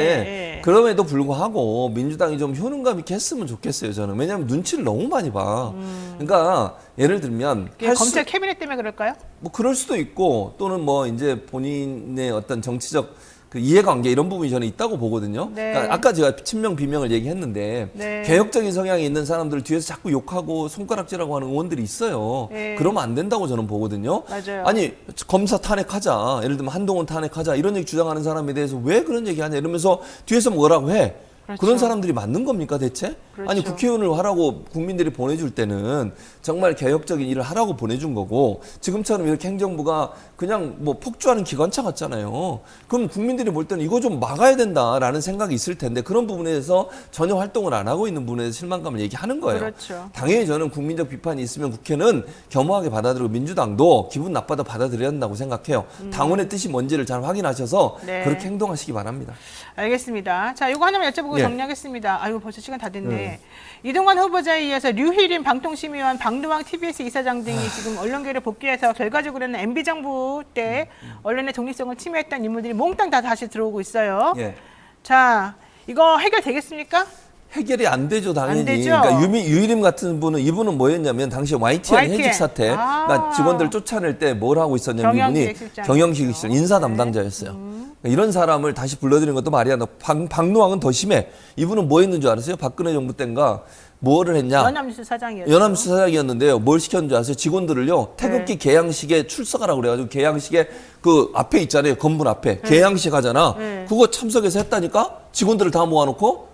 예. 그럼에도 불구하고 민주당이 좀 효능감 있게 했으면 좋겠어요, 저는. 왜냐하면 눈치를 너무 많이 봐. 그러니까 예를 들면 그게 검찰 캐비넷 때문에 그럴까요? 뭐 그럴 수도 있고 또는 뭐 이제 본인의 어떤 정치적 그 이해관계 이런 부분이 저는 있다고 보거든요. 네. 그러니까 아까 제가 친명 비명을 얘기했는데 네. 개혁적인 성향이 있는 사람들 뒤에서 자꾸 욕하고 손가락질하고 하는 의원들이 있어요. 네. 그러면 안 된다고 저는 보거든요. 맞아요. 아니 검사 탄핵하자. 예를 들면 한동훈 탄핵하자. 이런 얘기 주장하는 사람에 대해서 왜 그런 얘기하냐 이러면서 뒤에서 뭐라고 해. 그렇죠. 그런 사람들이 맞는 겁니까 대체? 그렇죠. 아니 국회의원을 하라고 국민들이 보내줄 때는 정말 개혁적인 일을 하라고 보내준 거고 지금처럼 이렇게 행정부가 그냥 뭐 폭주하는 기관차 같잖아요. 그럼 국민들이 볼 때는 이거 좀 막아야 된다라는 생각이 있을 텐데 그런 부분에 대해서 전혀 활동을 안 하고 있는 부분에 대해서 실망감을 얘기하는 거예요. 그렇죠. 당연히 저는 국민적 비판이 있으면 국회는 겸허하게 받아들이고 민주당도 기분 나빠도 받아들여야 한다고 생각해요. 당원의 뜻이 뭔지를 잘 확인하셔서 네. 그렇게 행동하시기 바랍니다. 알겠습니다. 자, 이거 하나만 여쭤보고 예. 정리하겠습니다. 아이고, 벌써 시간 다 됐네. 이동관 후보자에 이어서 류희림 방통심의원, 박누왕 TBS 이사장 등이 지금 언론계를 복귀해서 결과적으로는 MB정부 때 언론의 독립성을 침해했던 인물들이 몽땅 다 다시 들어오고 있어요. 예. 자, 이거 해결되겠습니까? 해결이 안 되죠, 당연히. 안 되죠? 그러니까 유일임 같은 분은 이분은 뭐였냐면 당시 YTN YTN. 해직 사태, 그러니까 직원들 쫓아낼 때 뭘 하고 있었냐면 이분이 경영기획실장이었죠. 경영기획실 인사 네. 담당자였어요. 그러니까 이런 사람을 다시 불러들이는 것도 말이 안 돼. 박노왕은 더 심해. 이분은 뭐 했는 줄 알았어요? 박근혜 정부 때인가 뭐를 했냐? 연합뉴스 사장이었죠. 연합뉴스 사장이었는데요. 뭘 시켰는 줄 아세요? 직원들을요. 태극기 개양식에 출석하라고 그래가지고 개양식에 그 앞에 있잖아요. 건물 앞에. 개양식 하잖아. 네. 그거 참석해서 했다니까? 직원들을 다 모아놓고?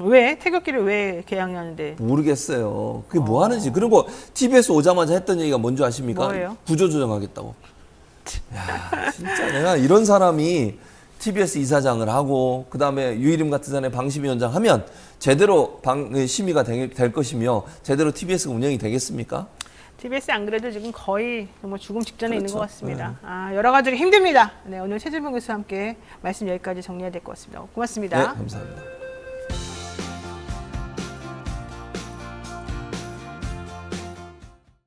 왜 태극기를 왜 개양하는데? 모르겠어요. 그게 뭐 하는지. 그리고 TBS 오자마자 했던 얘기가 뭔지 아십니까? 뭐예요? 구조조정하겠다고. 야, 진짜 내가 이런 사람이 TBS 이사장을 하고 그다음에 유일임 같은 사람의 방심위원장 하면 제대로 심의가 될 것이며 제대로 TBS가 운영이 되겠습니까? TBS 안 그래도 지금 거의 정말 죽음 직전에 있는 그렇죠. 것 같습니다. 여러 가지로 힘듭니다. 네, 오늘 최진봉 교수와 함께 말씀 여기까지 정리해야 될 것 같습니다. 고맙습니다. 네, 감사합니다.